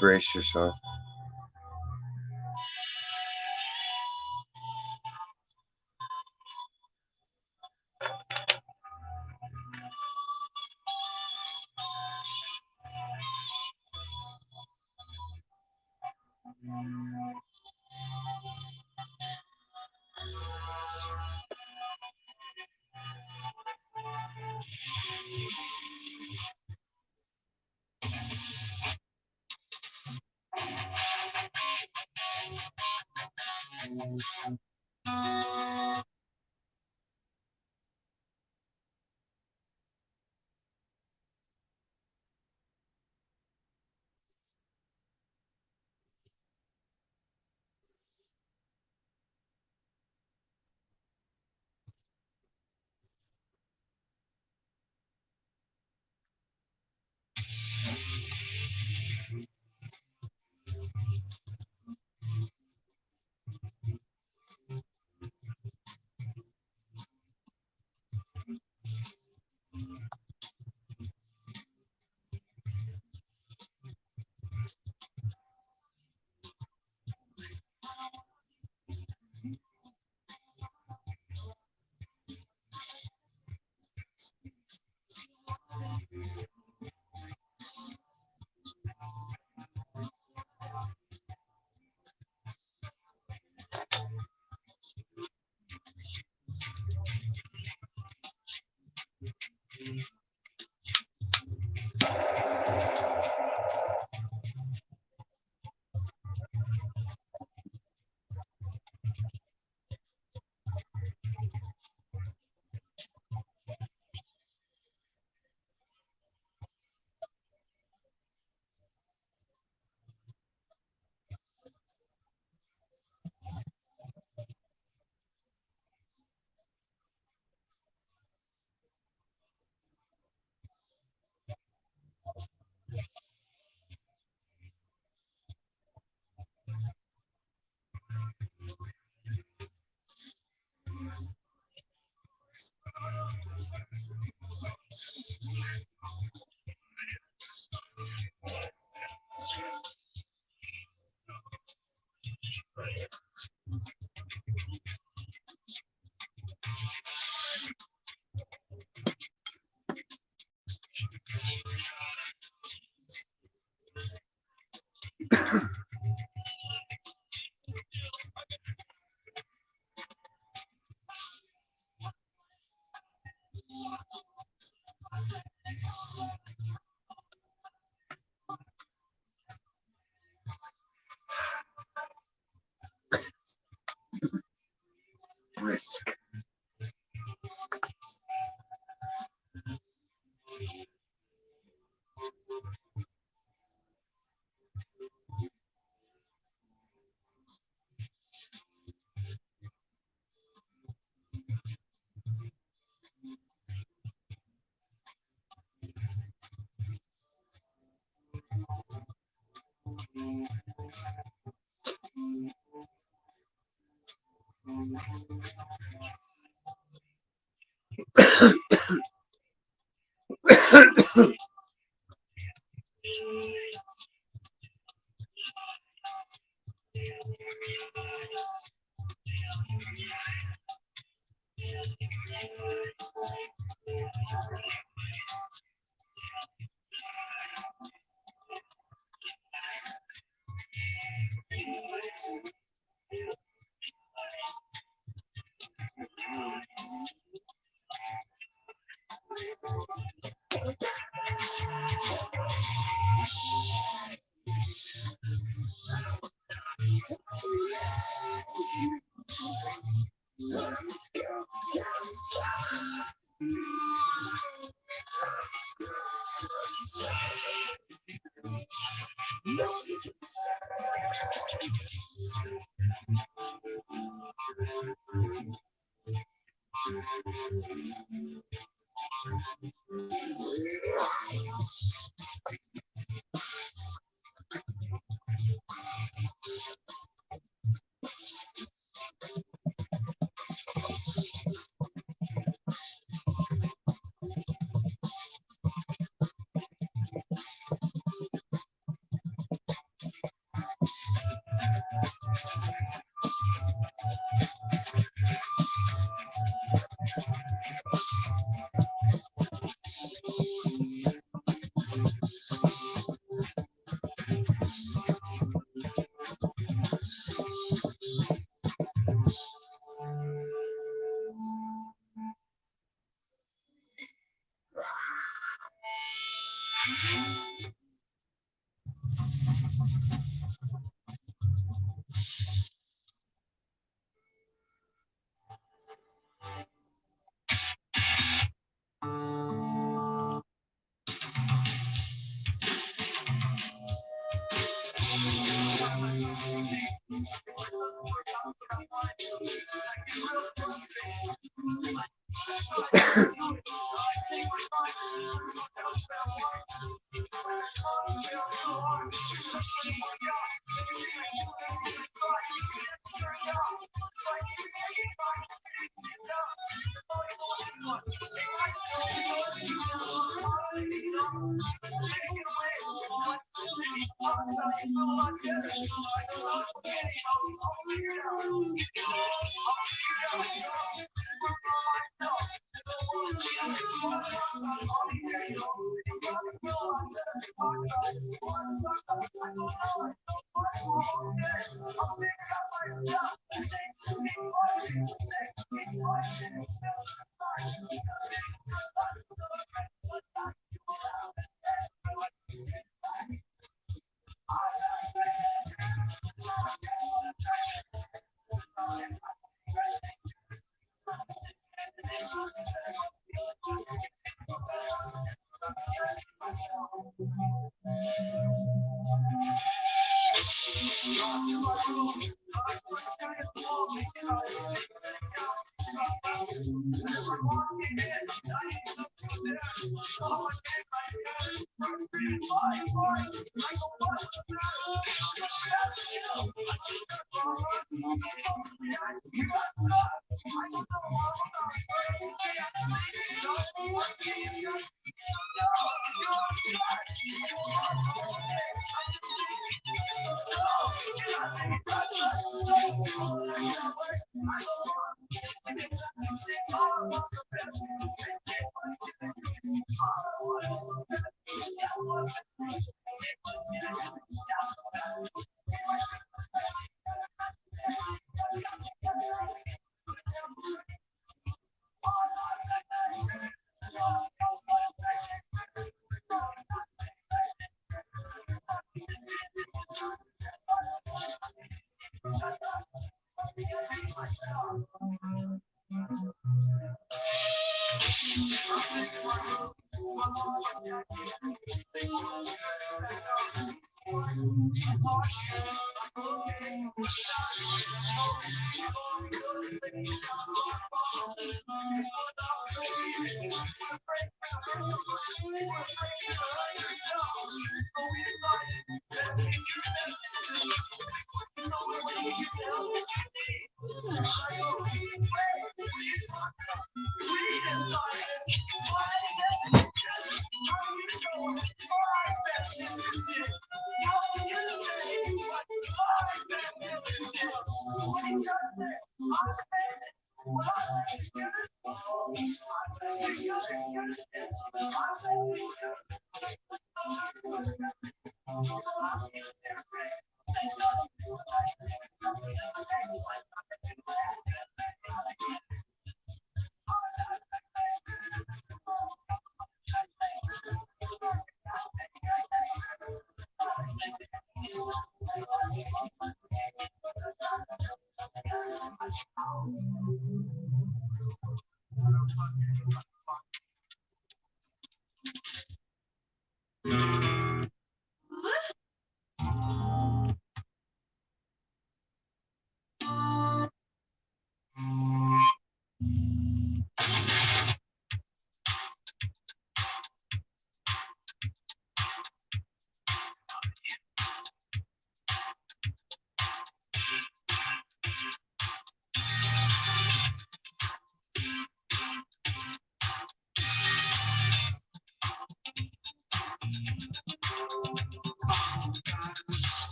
Brace yourself. Risk.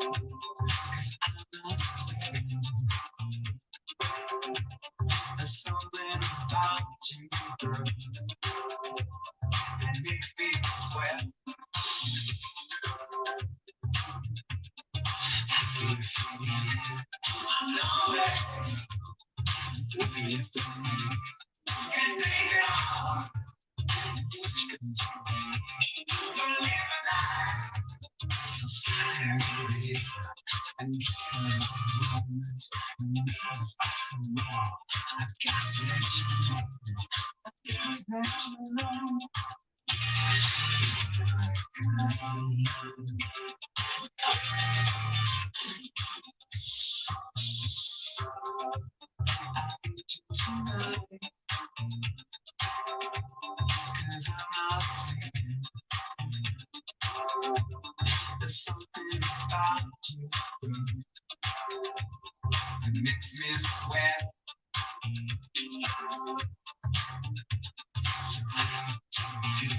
'Cause I'm not sleeping. There's something about you, girl, that makes me sweat. If I'm lonely, if you can't take it all, what you can do? Don't live a life so scary and give me a moment when it's possible. I've got to let you know, got to let you know. Tonight, 'cause I'm not sleeping. There's something about you that makes me sweat. So I feel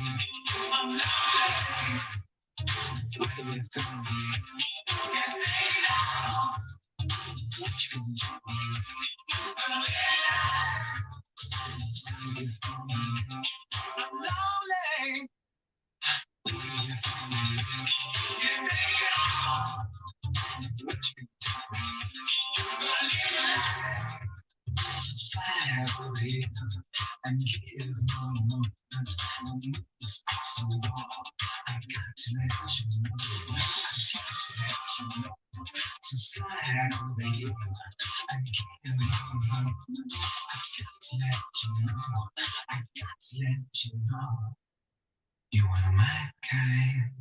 I'm not what do you think? Can't take it out. What you can do? I'm lonely. What do you think? Can't take it out. What you can do? Sadly, and give a moment when it's possible. I've got to let you know. I've got to let you know. So sadly, and give a moment. I've got to let you know. I've got to let you know. You are my kind.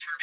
Turn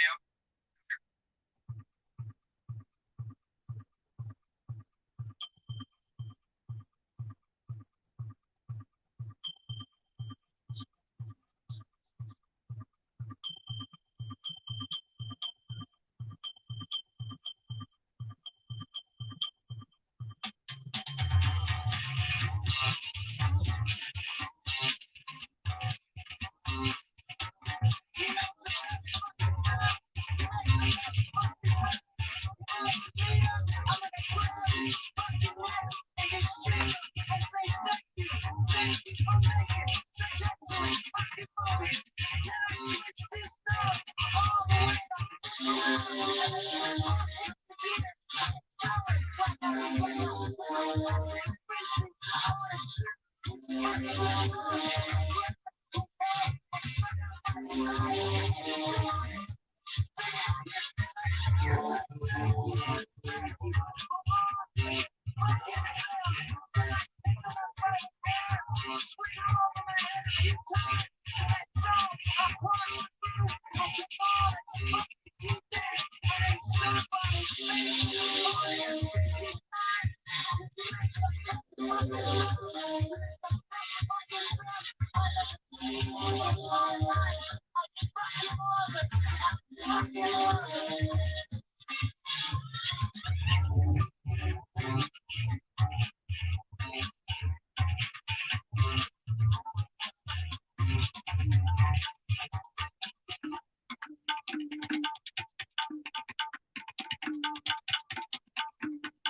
me up.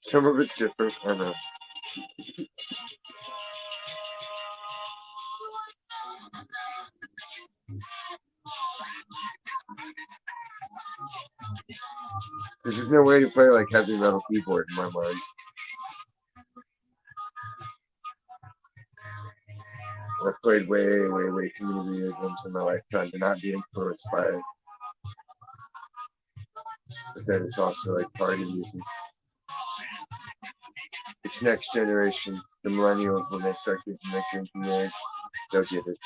Some of it's different, I know. There's just no way to play like heavy metal keyboard in my mind. I've played way too many video games in my lifetime to not be influenced by it. But then it's also like party music. It's next generation. The millennials, when they start getting their drinking age, they'll get it.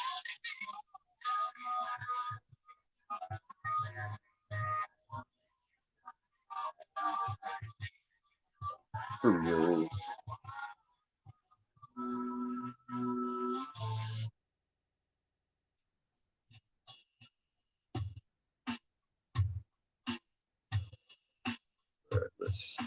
Who knows? Let's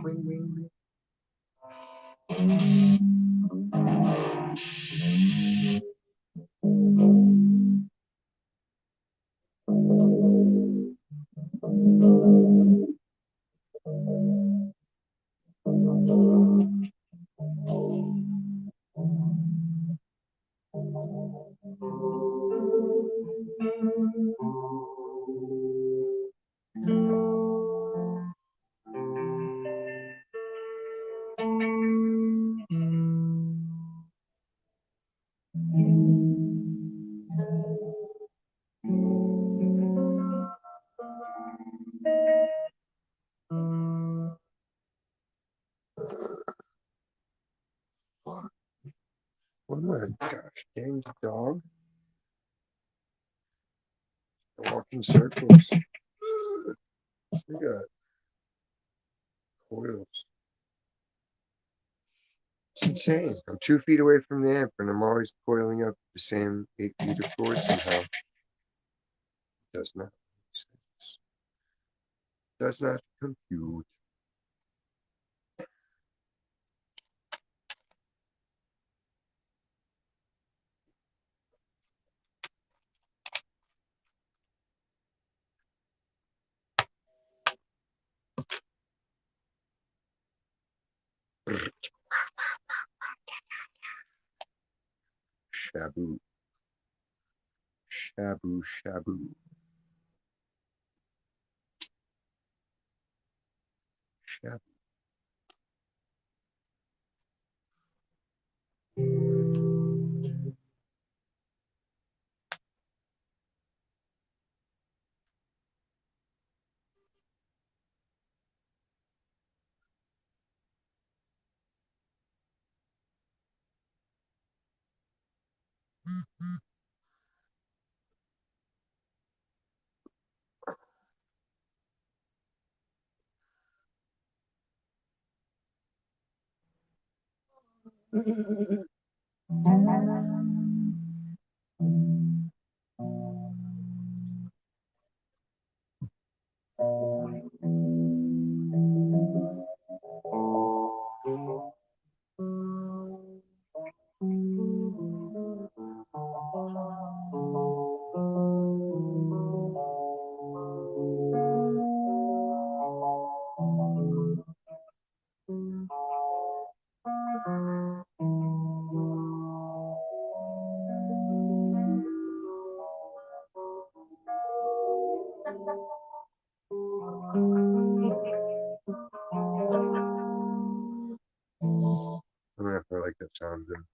Wing, wing. What am I? Gosh dang dog. I walk in circles. We got coils. It's insane. I'm 2 feet away from the amp and I'm always coiling up the same 8 feet of cord somehow. Does not make sense. Does not compute. Shabu. Shabu shabu. Shabu. percussive sounds in.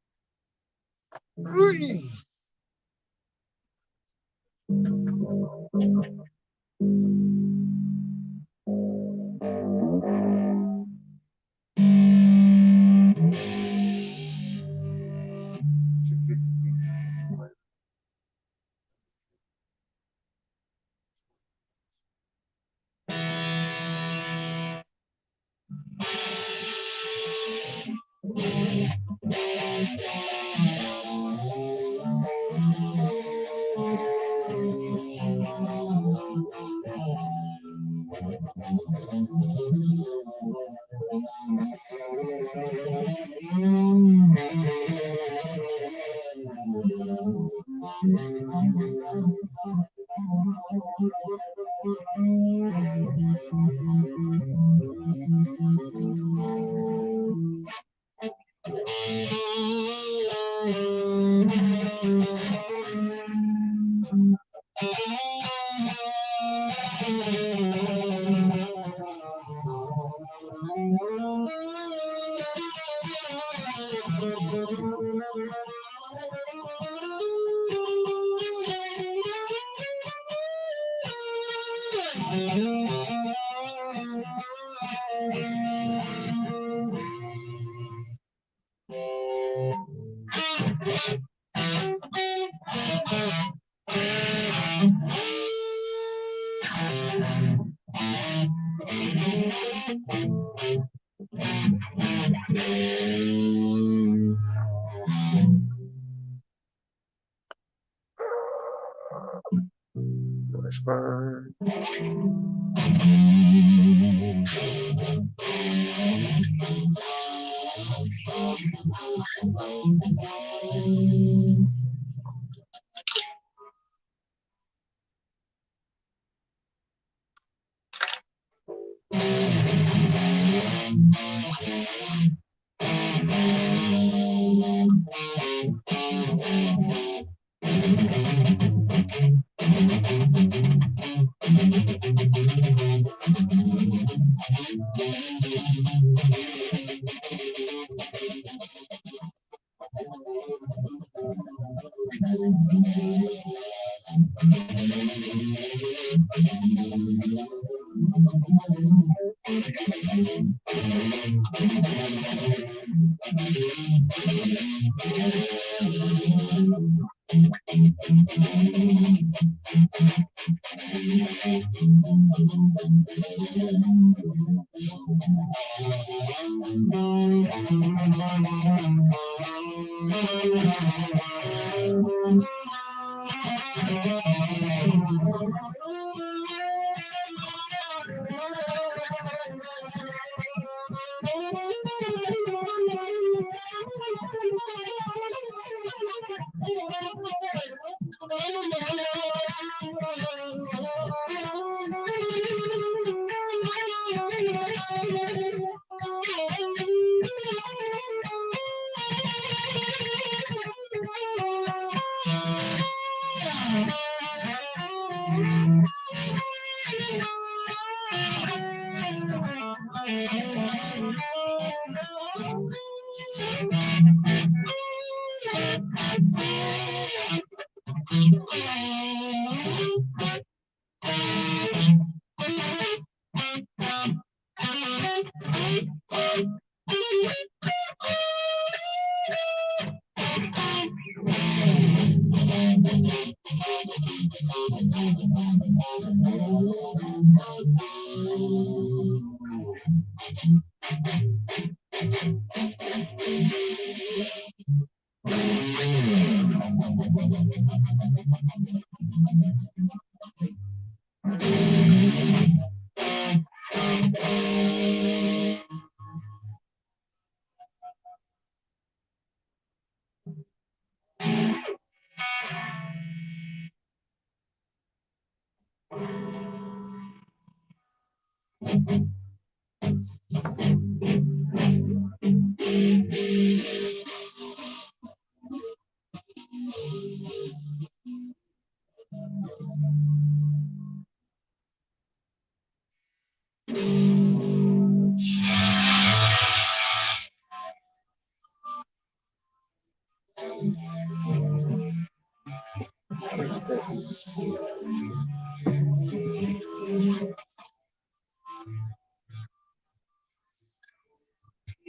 Nice one.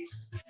Yes.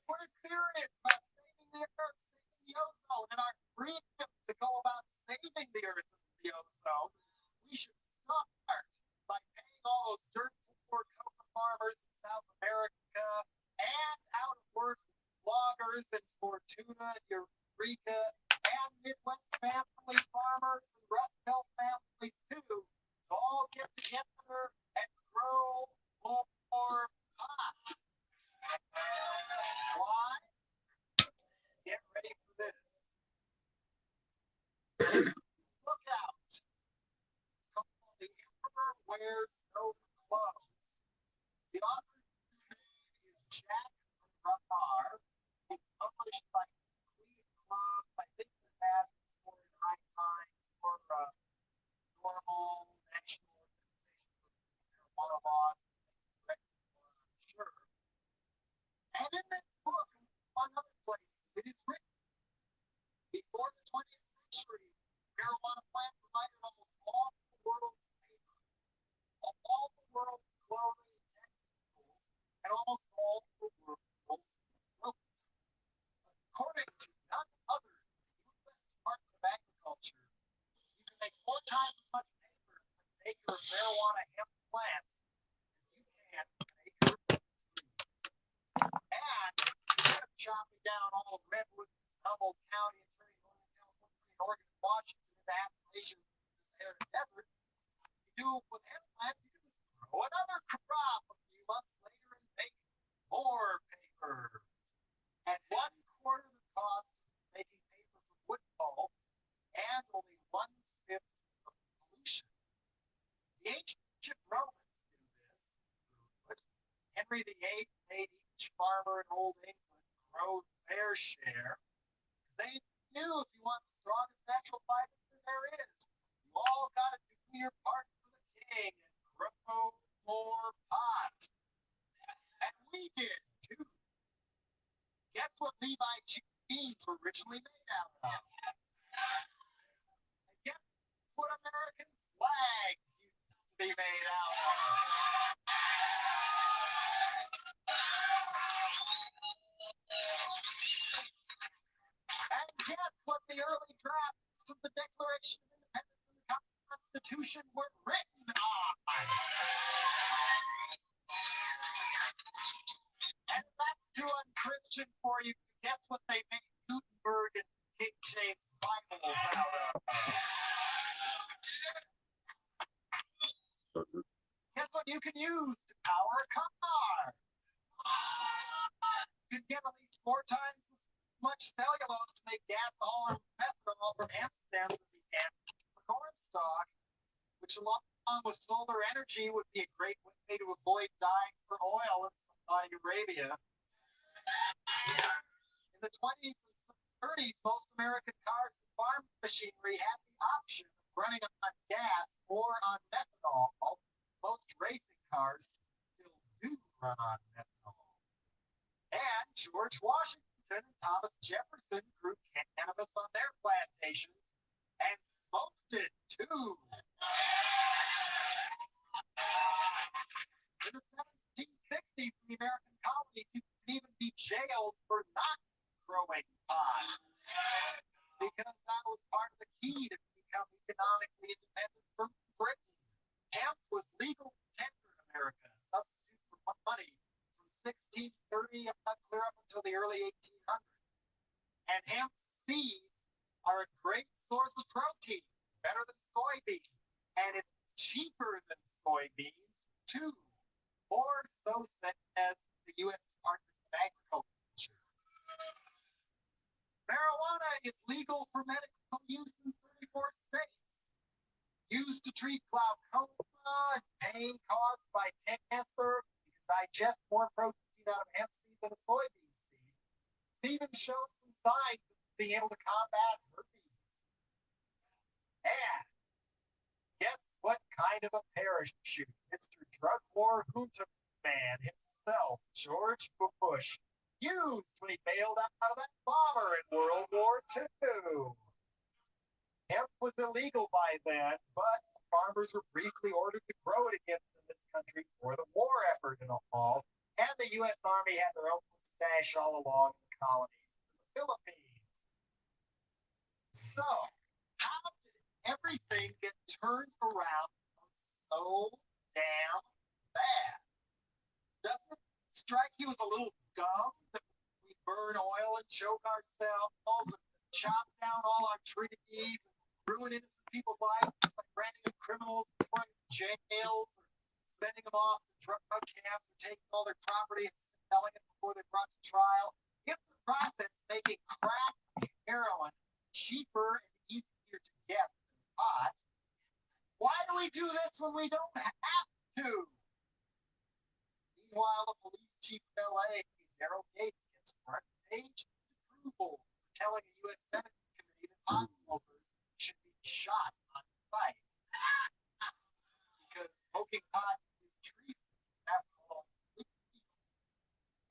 We're serious about saving the earth, saving the ozone, and our freedom to go about saving the earth and the ozone. We should start by paying all those dirt poor coca farmers in South America and out of work loggers in Fortuna and Eureka and Midwest family farmers and Rust Belt families too to all get together and grow more pot. Why? Get ready for this. Look out. It's called The Emperor Wears No Clothes. The author's name is Jack Rapar. It's published by Queen Club. I think that is for High Times for normal national organization for marijuana laws. I'm sure. And in this book, among other places, it is written before the 20th century, marijuana plants provided almost all the world's paper, all the world's clothing and textiles, and almost all the world's rope. According to none other than the U.S. Department of Agriculture, you can make 4 times as much paper with an acre of marijuana hemp plants as you can with an acre of trees. And instead of chopping down all of Redwood, Humboldt County, and turning Northern California and Oregon and Washington into Appalachian Sahara Desert, you do it with hemp plants, you can just grow another crop a few months later and make more paper. At 1/4 the cost of making paper from wood pulp and only 1/5 of the pollution. The ancient Romans knew this, but Henry VIII made each farmer in Old England grow their share. They knew if you want the strongest natural fiber there is, you all got to do your part for the king and grow more pot. And we did too. Guess what Levi jeans were originally made out of? And guess what American flags used to be made out of? And guess what the early drafts of the Declaration of Independence and the Constitution were written on? And that's too unchristian for you. Guess what they made Gutenberg and King James Bibles out of? Guess what you can use to power a car? You can get at least 4 times as much cellulose to make gasoline or methanol from hemp stems as you can for cornstalk, which along with solar energy would be a great way to avoid dying for oil in Saudi Arabia. In the 20s and 30s, most American cars and farm machinery had the option of running on gas or on methanol. Most racing cars still do run on methanol. And George Washington and Thomas Jefferson grew cannabis on their plantations and smoked it too. In the 1760s, in the American colonies, you could even be jailed for not growing pot, because that was part of the key to become economically independent until the early 1800s. And hemp seeds are a great source of protein, better than soybeans. And it's cheaper than soybeans, too. Or so says the U.S. Department of Agriculture. Marijuana is legal for medical use in 34 states. Used to treat glaucoma and pain caused by cancer. You can digest more protein out of hemp seed than a soybean seed. It's even shown some signs of being able to combat herpes. And guess what kind of a parachute Mr. Drug War Junta Man himself, George Bush, used when he bailed out of that bomber in World War II. Hemp was illegal by then, but farmers were briefly ordered to grow it again in this country for the war effort and all. And the U.S. Army had their own stash all along in the colonies in the Philippines. So, how did everything get turned around so damn bad? Doesn't it strike you as a little dumb that we burn oil and choke ourselves and chop down all our trees and ruin innocent people's lives by branding them criminals and throwing them in jails or sending them off to drug camps or taking all their property and selling it before they're brought to trial? In the process, making crack and heroin cheaper and easier to get than pot. Why do we do this when we don't have to? Meanwhile, the police chief of LA, Daryl Gates, gets front page approval for telling a U.S. Senate committee that pot smokers should be shot on sight. Because smoking pot is treason. After all, it's legal.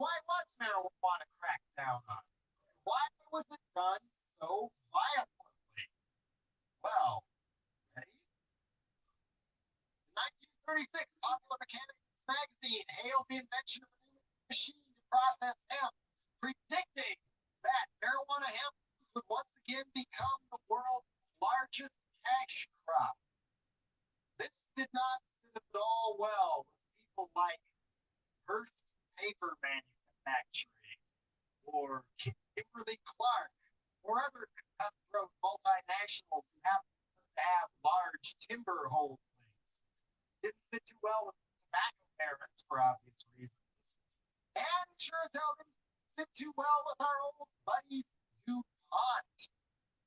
Why was marijuana cracked down on? Why was it done so violently? Well, ready? In 1936, Popular Mechanics magazine hailed the invention of a new machine to process hemp, predicting that marijuana hemp would once again become the world's largest cash crop. This did not sit at all well with people like Hearst Paper Manufacturing or Kimberly Clark or other cutthroat multinationals who happen to have large timber holdings. Didn't sit too well with tobacco barons for obvious reasons. And it sure as hell didn't sit too well with our old buddies DuPont.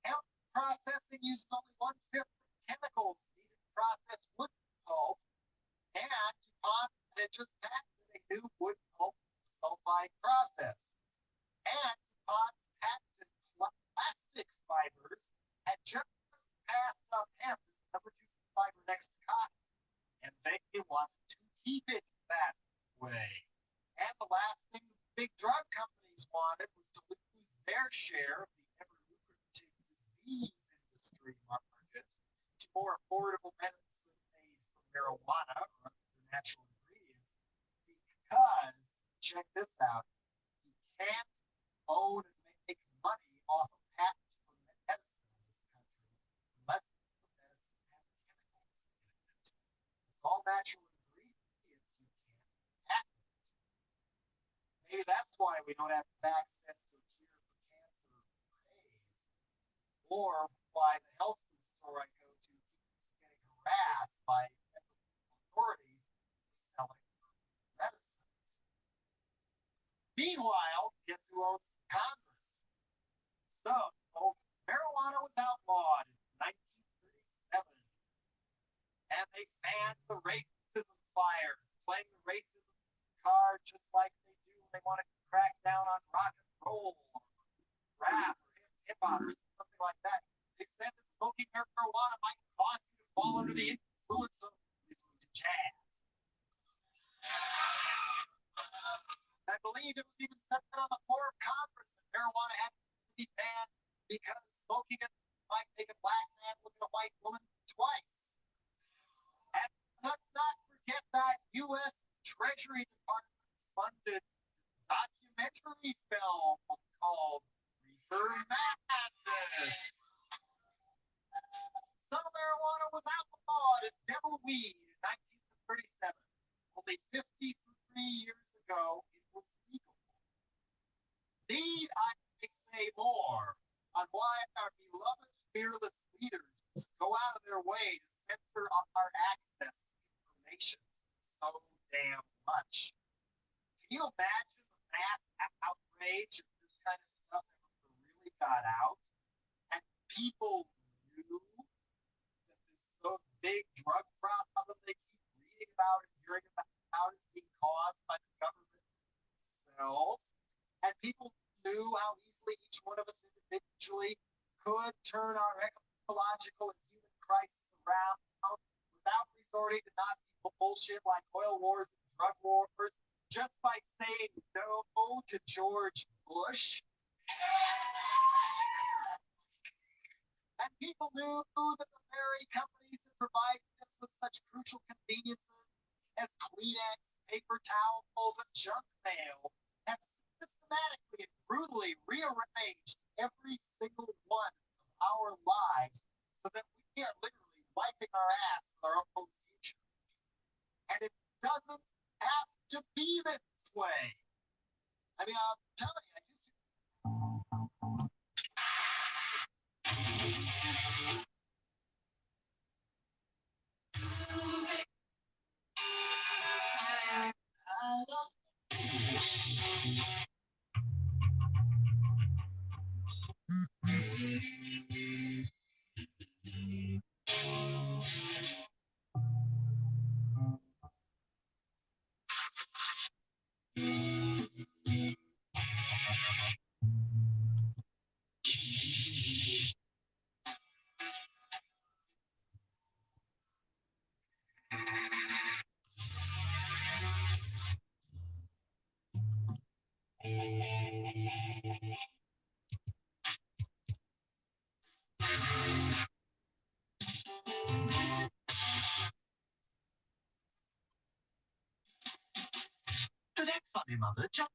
Hemp processing uses only 1/5 of the chemicals needed to process wood pulp, and DuPont had just patented a new wood pulp sulfide process. And DuPont's patented plastic fibers had just passed up hemp as the number 2 fiber next to cotton. And they wanted to keep it that way. And the last thing the big drug companies wanted was to lose their share of the ever-lucrative disease industry market to more affordable medicine made from marijuana or other natural ingredients. Because, check this out, you can't own and make money off of patents for medicine in this country unless the medicine has chemicals in it. It's all natural ingredients, you can't patent it. Maybe that's why we don't have access to a cure for cancer or AIDS, or why the health food store I go to keeps getting harassed by federal authorities for selling medicines. Meanwhile, guess who owns Congress? So, marijuana was outlawed in 1937, and they fanned the racism fires, playing the racism card just like they do when they want to crack down on rock and roll, or rap, or hip hop, or something like that. They said that smoking marijuana might cause you to fall under the influence of listening to jazz. I believe it was even said on the floor of Congress that marijuana had to be banned because smoking it might make a black man look at a white woman twice. And let's not forget that U.S. Treasury Department funded documentary film called Reefer Madness. Some marijuana was outlawed as devil weed in 1937. Only 53 years ago, it was legal. imagine the mass outrage if this kind of stuff ever really got out and people knew that this so big drug problem they keep reading about and hearing about is being caused by the government themselves, and people knew how easily each one of us individually could turn our ecological and human crisis around without resorting to Nazi bullshit like oil wars and drug wars, just by saying no to George Bush. And people knew that the very companies that provided us with such crucial conveniences as Kleenex, paper towels, and junk mail have systematically and brutally rearranged every single one of our lives so that we are literally wiping our ass with our own future. And it doesn't have to be this way. I mean, I'm telling you, I lost. The next funny mother just.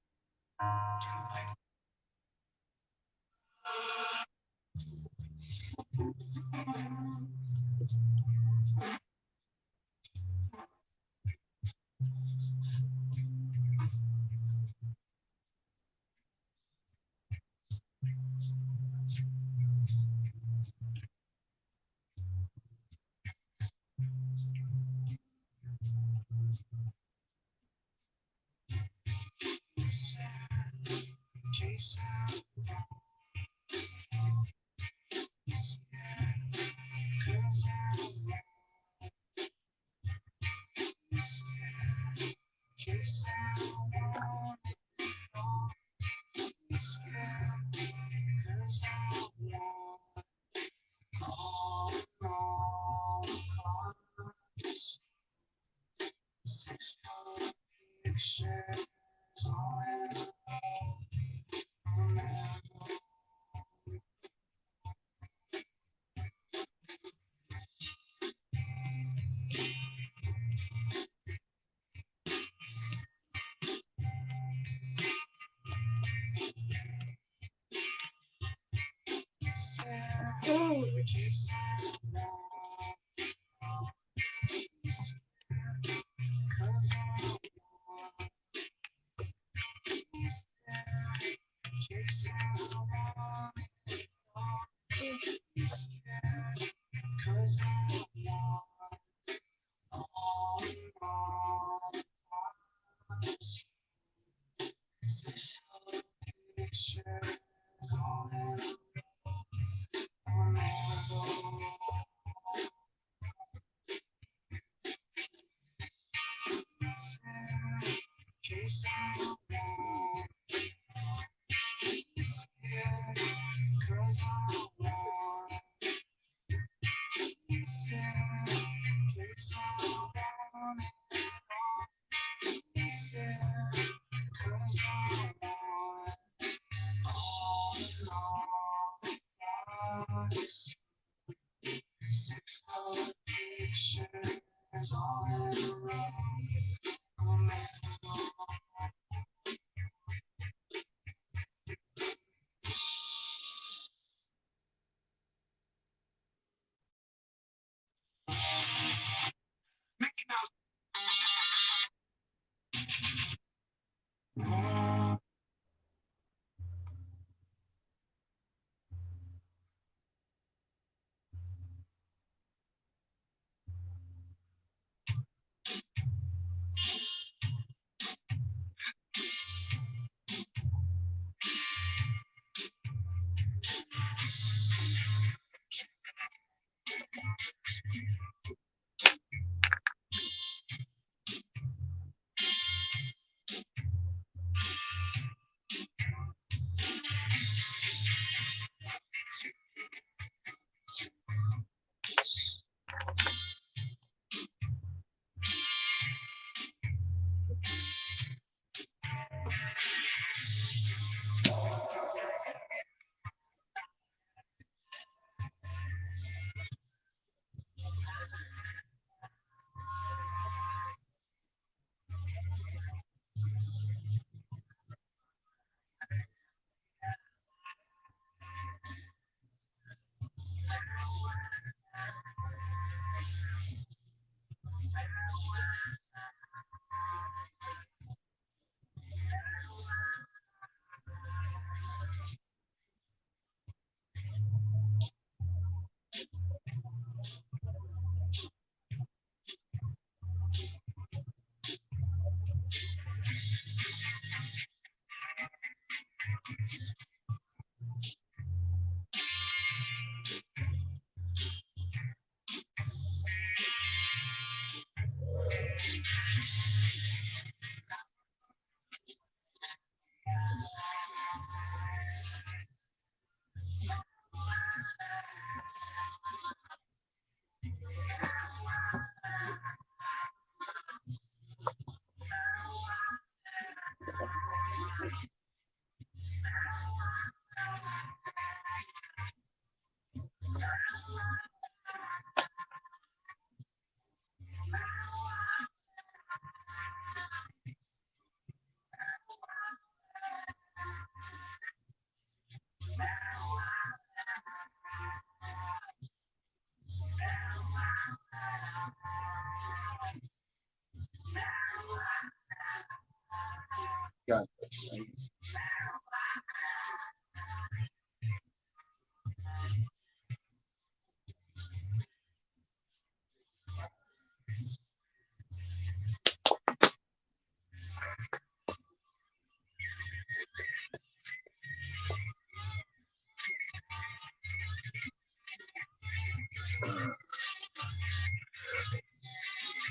God, that's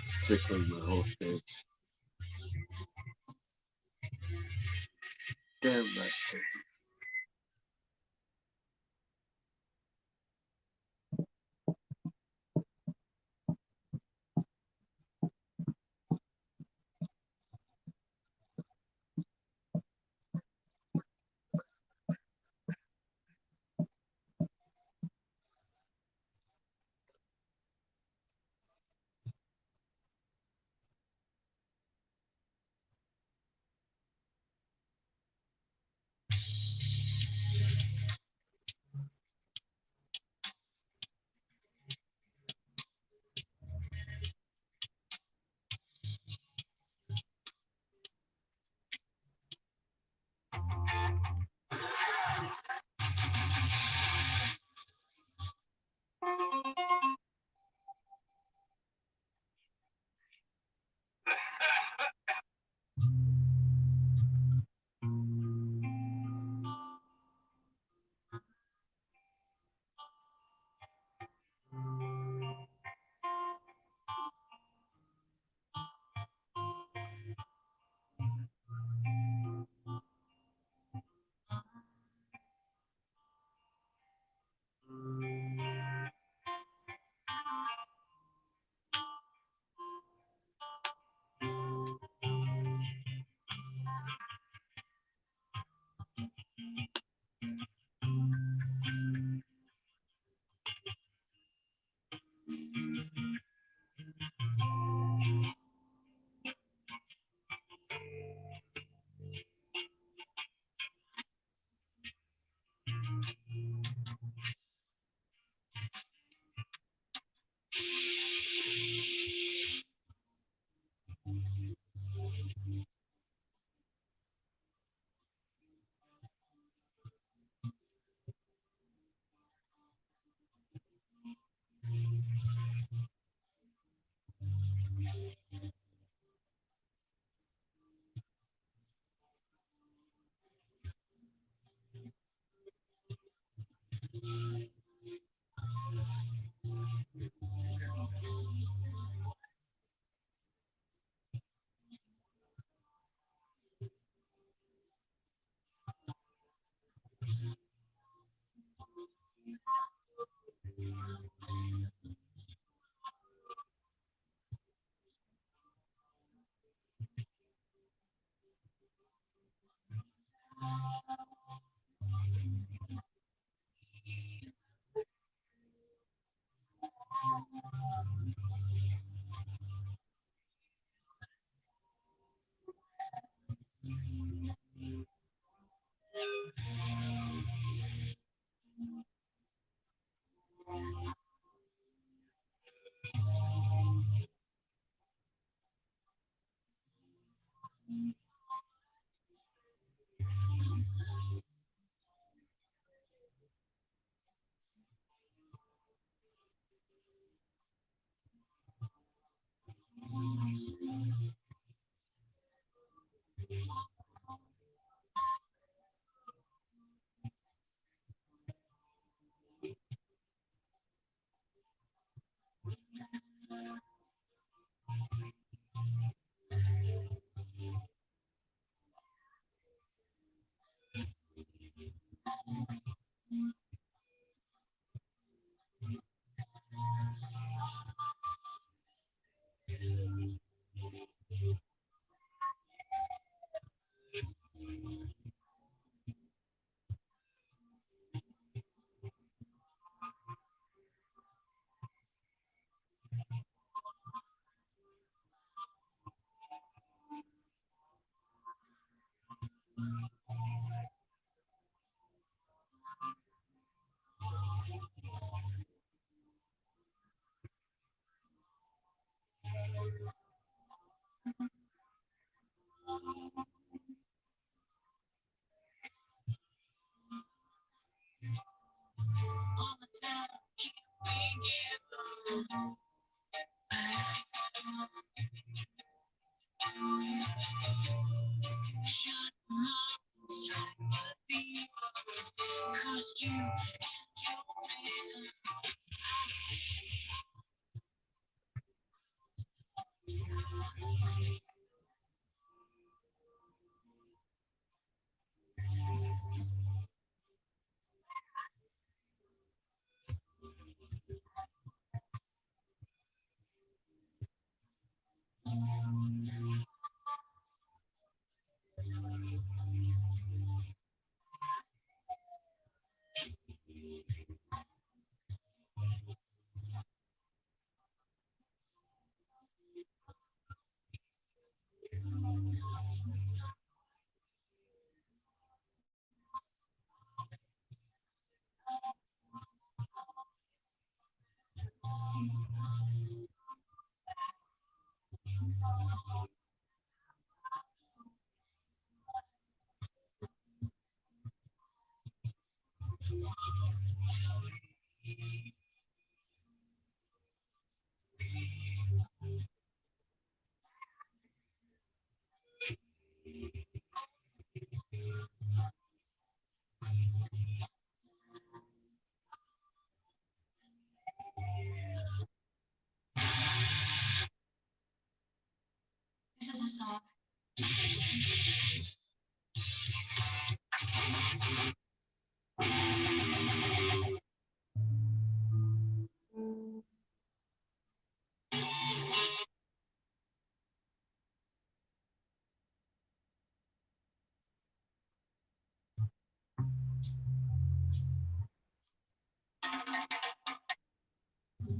it's tickling my whole face. Damn that.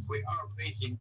We are waiting.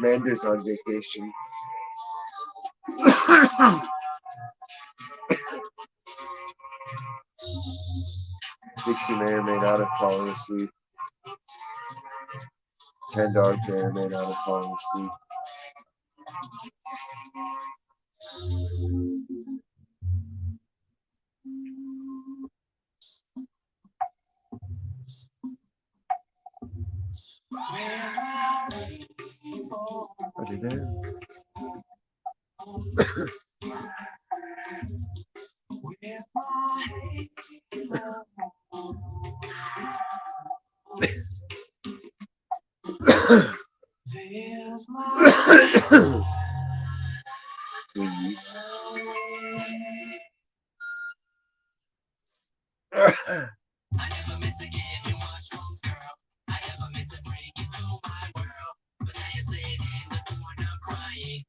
Amanda's on vacation. Dixie may or may not have fallen asleep. Ken Dog may or may not have fallen asleep. Are they there? Please. I never meant to give you mushrooms, girl. I never meant to bring you to my world. But now you're sitting in the corner crying.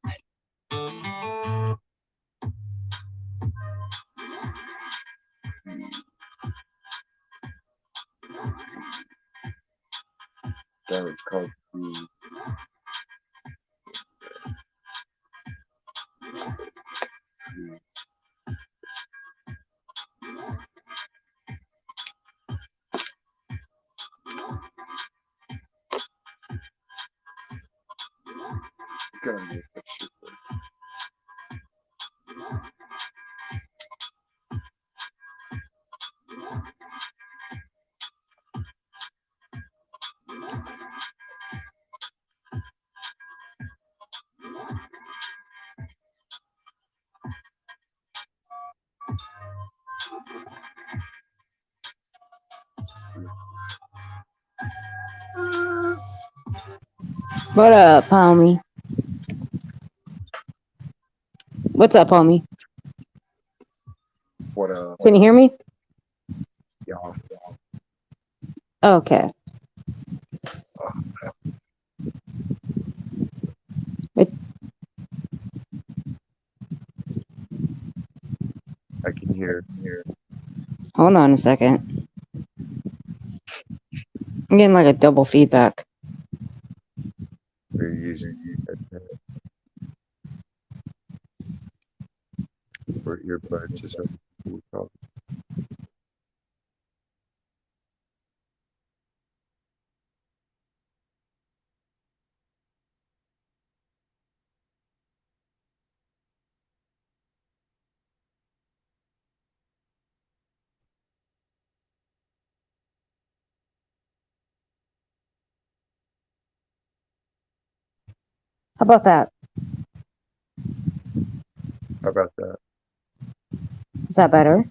That was called food. Gotta make that shit work. What up, homie? What's up, homie? What Can you hear me? yeah. Okay. It, I can hear. hold on a second. I'm getting like a double feedback. We're using or earbuds or something. We call it. How about that? How about that? Is that better?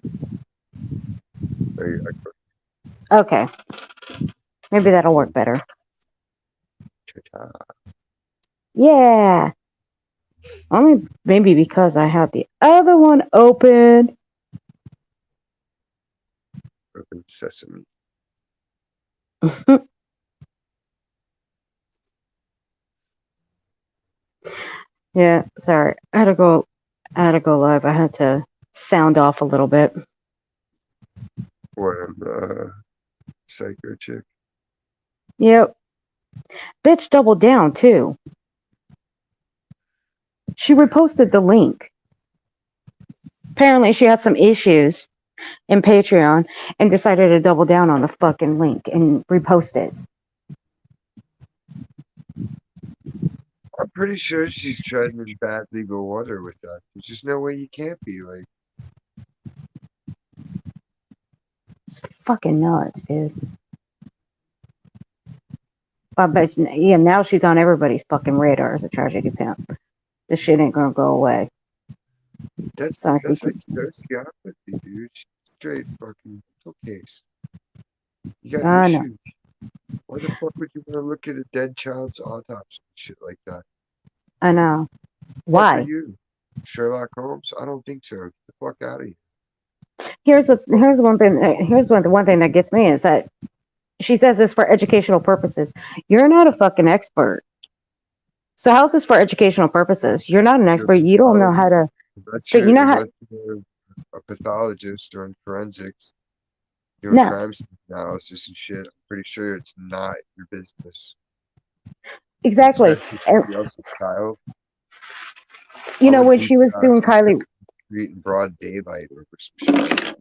Okay. Maybe that'll work better. Cha-cha. Yeah. Only maybe because I had the other one open. Open sesame. Yeah, sorry. I had to go live. I had to sound off a little bit. What psycho chick? Yep. Bitch doubled down too. She reposted the link. Apparently she had some issues in Patreon and decided to double down on the fucking link and repost it. I'm pretty sure she's treading in bad legal water with that. There's just no way you can't be like. It's fucking nuts, dude. But yeah, now she's on everybody's fucking radar as a tragedy pimp. This shit ain't gonna go away. That's So like sociopathy, dude. She's straight fucking mental case. You got I know. issues. Why the fuck would you want to look at a dead child's autopsy and shit like that? I know. Fuck are Why? you? Sherlock Holmes? I don't think so. Get the fuck out of here. Here's one thing. Here's the one thing that gets me is that she says this for educational purposes. You're not a fucking expert. So how's this for educational purposes? You're not an You're a expert. You don't know how to. Unless You you're, know how? unless you're a pathologist or in forensics doing No. crime scene analysis and shit, I'm pretty sure it's not your business. Exactly. especially And somebody else's child. you I know would when beat she was the ass doing off Kylie, the street in broad daylight over some shit like that.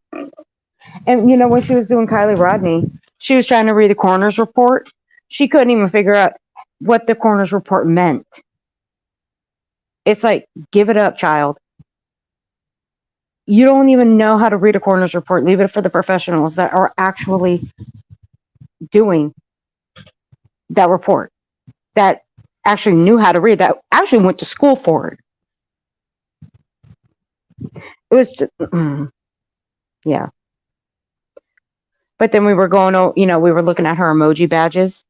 and you know when she was doing Kylie Rodney, she was trying to read the coroner's report. She couldn't even figure out what the coroner's report meant. It's like, give it up, child. You don't even know how to read a coroner's report. Leave it for the professionals that are actually doing that report, that actually knew how to read, that actually went to school for it. It was just, yeah. But then we were going, we were looking at her emoji badges.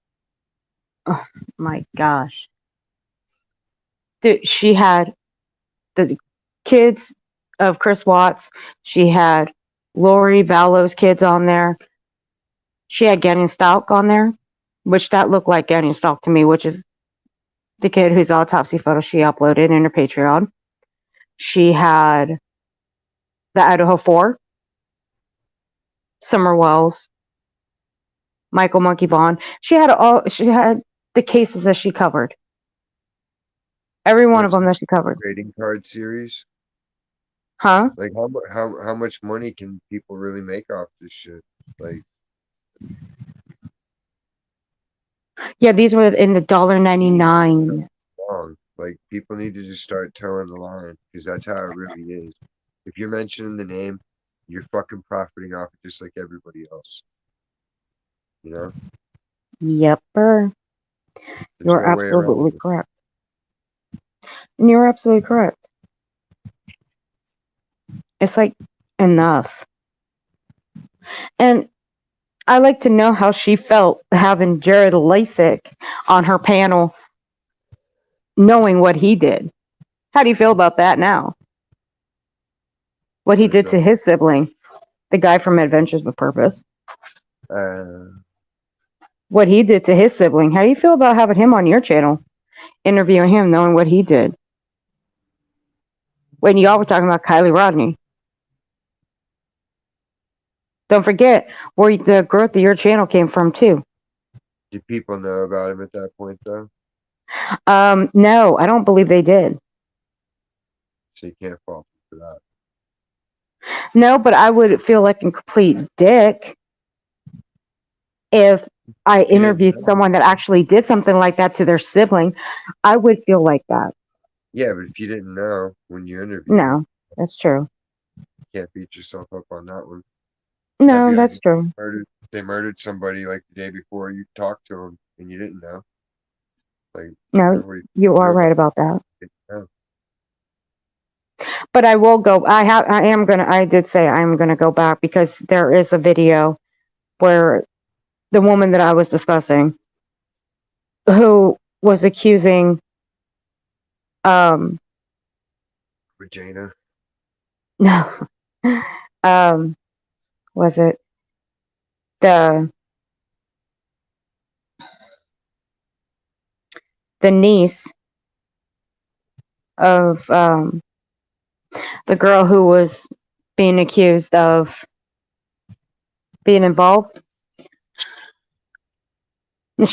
Oh my gosh. Dude, she had the kids of Chris Watts. She had Lori Vallow's kids on there. She had Gannon Stalk on there, which that looked like Gannon Stalk to me, which is the kid whose autopsy photo she uploaded in her Patreon. She had the Idaho Four, Summer Wells, Michael Monkey Vaughn. She had all. She had the cases that she covered. Every one of What's them the that she covered. trading card series? Huh? Like how much money can people really make off this shit? Like Yeah, these were in the $1.99. long. Like people need to just start towing the line because that's how it really is. If you're mentioning the name, you're fucking profiting off it just like everybody else. You know, Yepper. there's You're no way around absolutely it. correct. And you're absolutely correct. It's like enough. And I like to know how she felt having Jared Lasik on her panel, knowing what he did. How do you feel about that now? What he What is did that? to his sibling, the guy from Adventures with Purpose. Uh, What he did to his sibling. How do you feel about having him on your channel, interviewing him, knowing what he did? When y'all were talking about Kylie Rodney. Don't forget where the growth of your channel came from too. did people know about him at that point though? No, I don't believe they did. So you can't fault him for that. No, but I would feel like a complete dick if I You didn't interviewed know. someone that actually did something like that to their sibling. I would feel like that. Yeah, but if you didn't know when you interviewed him, No, that's true. you can't beat yourself up on that one. That'd No, be like that's if true. they murdered somebody like the day before you talked to them and you didn't know. Like, No, what do you you do are right about about that. it? No. But I will go. I did say I'm gonna go back because there is a video where the woman that I was discussing, who was accusing, um, Regina, no, um, was it the niece of the girl who was being accused of being involved. Her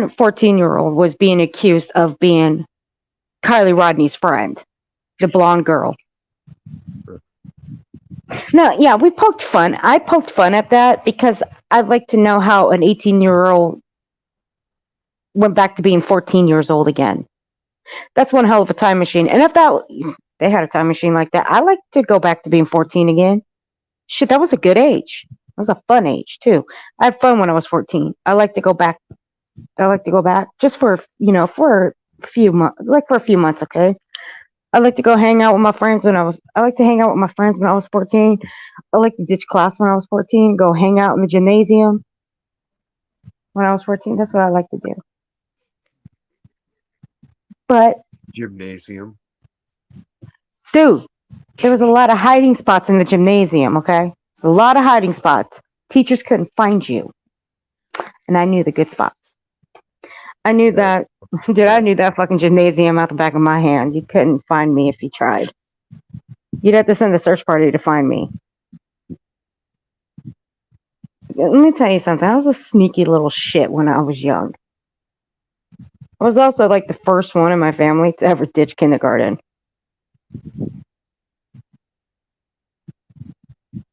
14-year-old was being accused of being Kylie Rodney's friend, the blonde girl. No, yeah, we poked fun. I poked fun at that because I'd like to know how an 18-year-old went back to being 14 years old again. That's one hell of a time machine. And if they had a time machine like that, I like to go back to being 14 again. Shit, that was a good age. That was a fun age too. I had fun when I was 14. I like to go back. I like to go back just for for a few months, like for a few months. Okay. I like to go hang out with my friends when I was. I like to hang out with my friends when I was 14. I like to ditch class when I was 14. Go hang out in the gymnasium when I was 14. That's what I like to do. But gymnasium. dude, there was a lot of hiding spots in the gymnasium. Okay, there's a lot of hiding spots. Teachers couldn't find you, and I knew the good spots. I knew Yeah, that. Dude, I knew that fucking gymnasium out the back of my hand. You couldn't find me if you tried. You'd have to send a search party to find me. Let me tell you something. I was a sneaky little shit when I was young. I was also like the first one in my family to ever ditch kindergarten.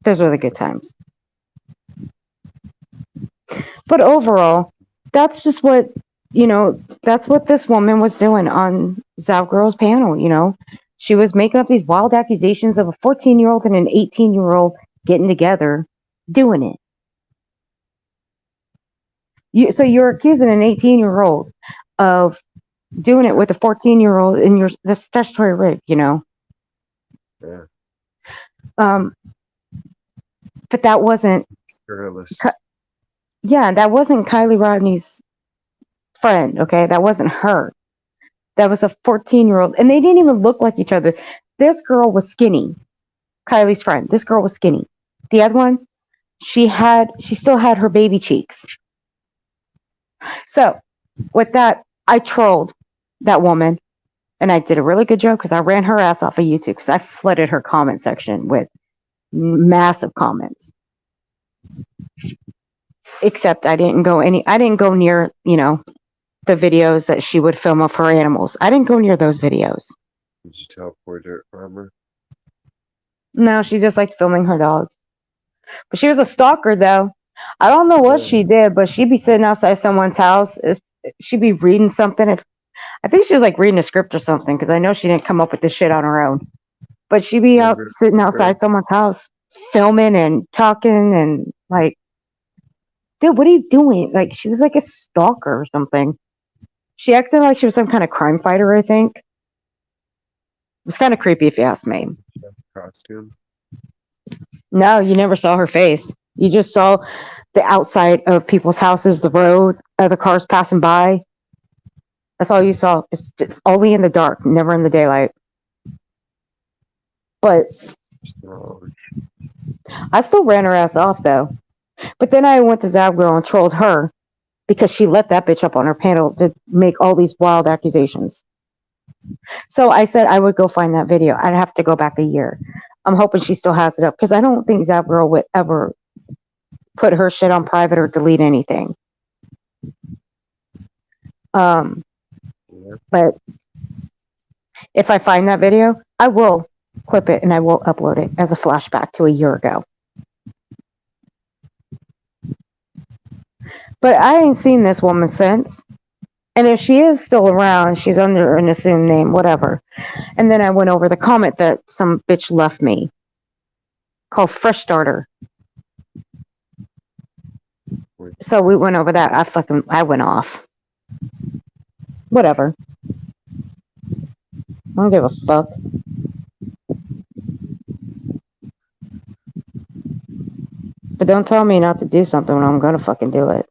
Those were the good times. But overall, that's just what, that's what this woman was doing on Girl's panel. She was making up these wild accusations of a 14-year-old and an 18-year-old getting together, doing it. So you're accusing an 18-year-old of doing it with a 14-year-old, and the statutory rape. Yeah. Um, but that wasn't. Scurrilous. Yeah, that wasn't Kylie Rodney's friend. Okay, that wasn't her. That was a 14-year-old, and they didn't even look like each other. This girl was skinny. Kylie's friend. This girl was skinny. The other one, she still had her baby cheeks. So, with that, I trolled that woman, and I did a really good job because I ran her ass off of YouTube because I flooded her comment section with massive comments. Except I didn't go near, the videos that she would film of her animals. I didn't go near those videos. Did you teleport her farmer? No, she just liked filming her dogs. But she was a stalker, though. I don't know what she did, but she'd be sitting outside someone's house. She'd be reading something. I think she was like reading a script or something, because I know she didn't come up with this shit on her own. But she'd be out sitting outside someone's house, filming and talking, and like, dude, what are you doing? Like, she was like a stalker or something. She acted like she was some kind of crime fighter, I think. It was kind of creepy if you ask me. Costume? No, you never saw her face. You just saw the outside of people's houses, the road, other cars passing by. That's all you saw. It's only in the dark, never in the daylight. But I still ran her ass off, though. But then I went to Girl and trolled her because she let that bitch up on her panel to make all these wild accusations. So I said I would go find that video. I'd have to go back a year. I'm hoping she still has it up because I don't think Girl would ever put her shit on private or delete anything. But if I find that video, I will clip it and I will upload it as a flashback to a year ago. But I ain't seen this woman since. And if she is still around, she's under an assumed name, whatever. And then I went over the comment that some bitch left me called Fresh Starter. So we went over that. I went off. Whatever. I don't give a fuck. But don't tell me not to do something when I'm gonna fucking do it.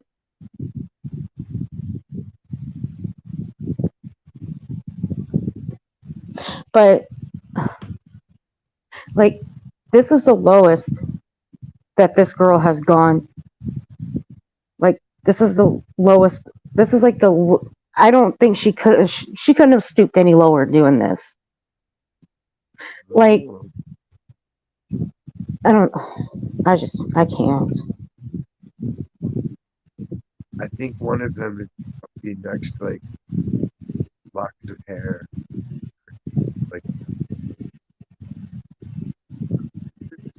But, like, this is the lowest that this girl has gone. Like, this is the lowest. This is like I don't think she couldn't have stooped any lower doing this. Like, I can't. I think one of them would be next, like, locks of hair. Like,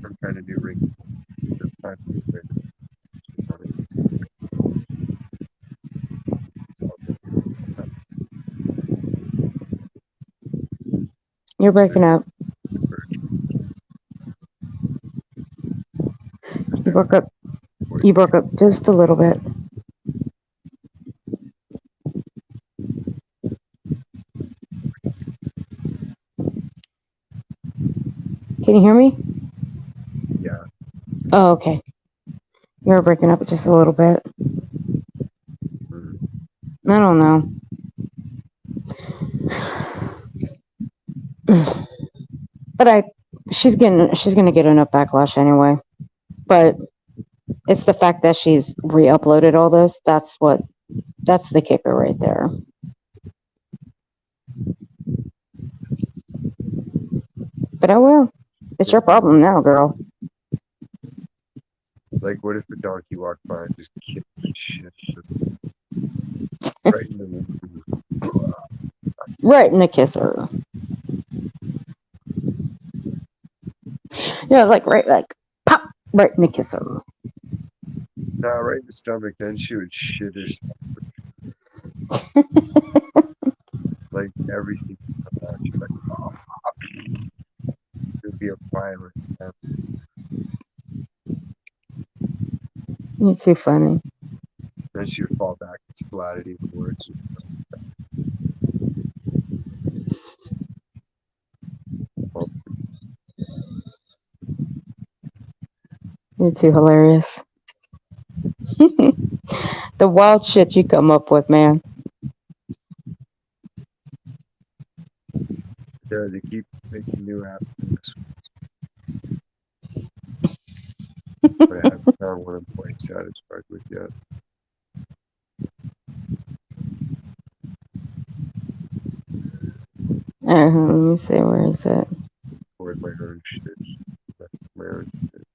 some kind of new ring. You're breaking up. You broke up. You broke up just a little bit. Can you hear me? Yeah. Oh, okay. You're breaking up just a little bit. I don't know. But she's gonna get enough backlash anyway. But it's the fact that she's re-uploaded all this. That's the kicker right there. But oh well. It's your problem now, girl. Like, what if a donkey walked by and just kicked the shit right in the room? Right in the kisser. Yeah, like right, like pop, right in the kisser. Nah, right in the stomach. Then she would shit herself. Like everything would come out. She's like, it would be a violent. You're too funny. Then she would fall back and splatted even worse. Well, You're too hilarious. The wild shit you come up with, man. yeah, they keep making new apps in this, but I haven't found one I'm quite satisfied with yet. Let me see, where is it? Record my own shit. My own shit.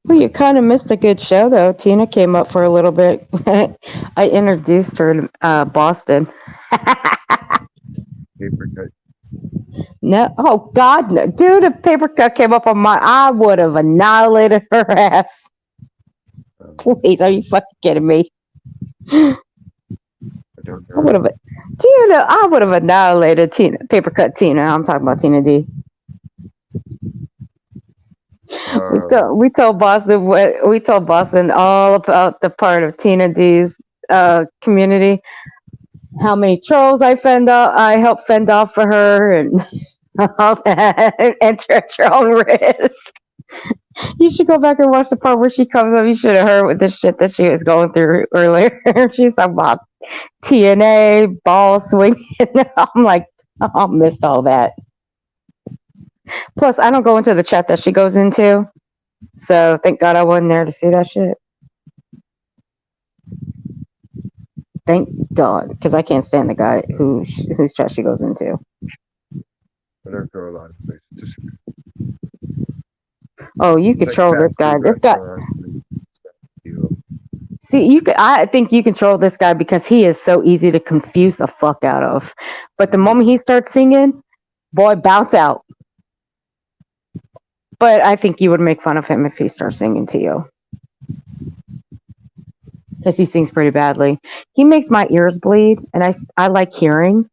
Well, you kind of missed a good show, though. Tina came up for a little bit. I introduced her to Boston. Paper cut. No, oh God, no. Dude, if Paper Cut came up on my, I would have annihilated her ass. Please, are you fucking kidding me? I I don't would know. have. Do you know? I would have annihilated Tina, Paper Cut Tina. I'm talking about Tina D. We told Boston what we told Boston all about the part of Tina D's community. How many trolls I helped fend off for her, and all that, and at your own risk. You should go back and watch the part where she comes up. You should have heard with the shit that she was going through earlier. She's talking about TNA, ball swinging. I'm like, oh, I missed all that. Plus, I don't go into the chat that she goes into. So thank God I wasn't there to see that shit. Thank God, because I can't stand the guy whose chat she goes into. I don't go a lot of places. Just, Oh, you it's like control this fast guy. food This guy. restaurants. And stuff, deal. See, you. I think you control this guy because he is so easy to confuse the fuck out of. But the moment he starts singing, boy, bounce out. But I think you would make fun of him if he starts singing to you, because he sings pretty badly. He makes my ears bleed, and I like hearing.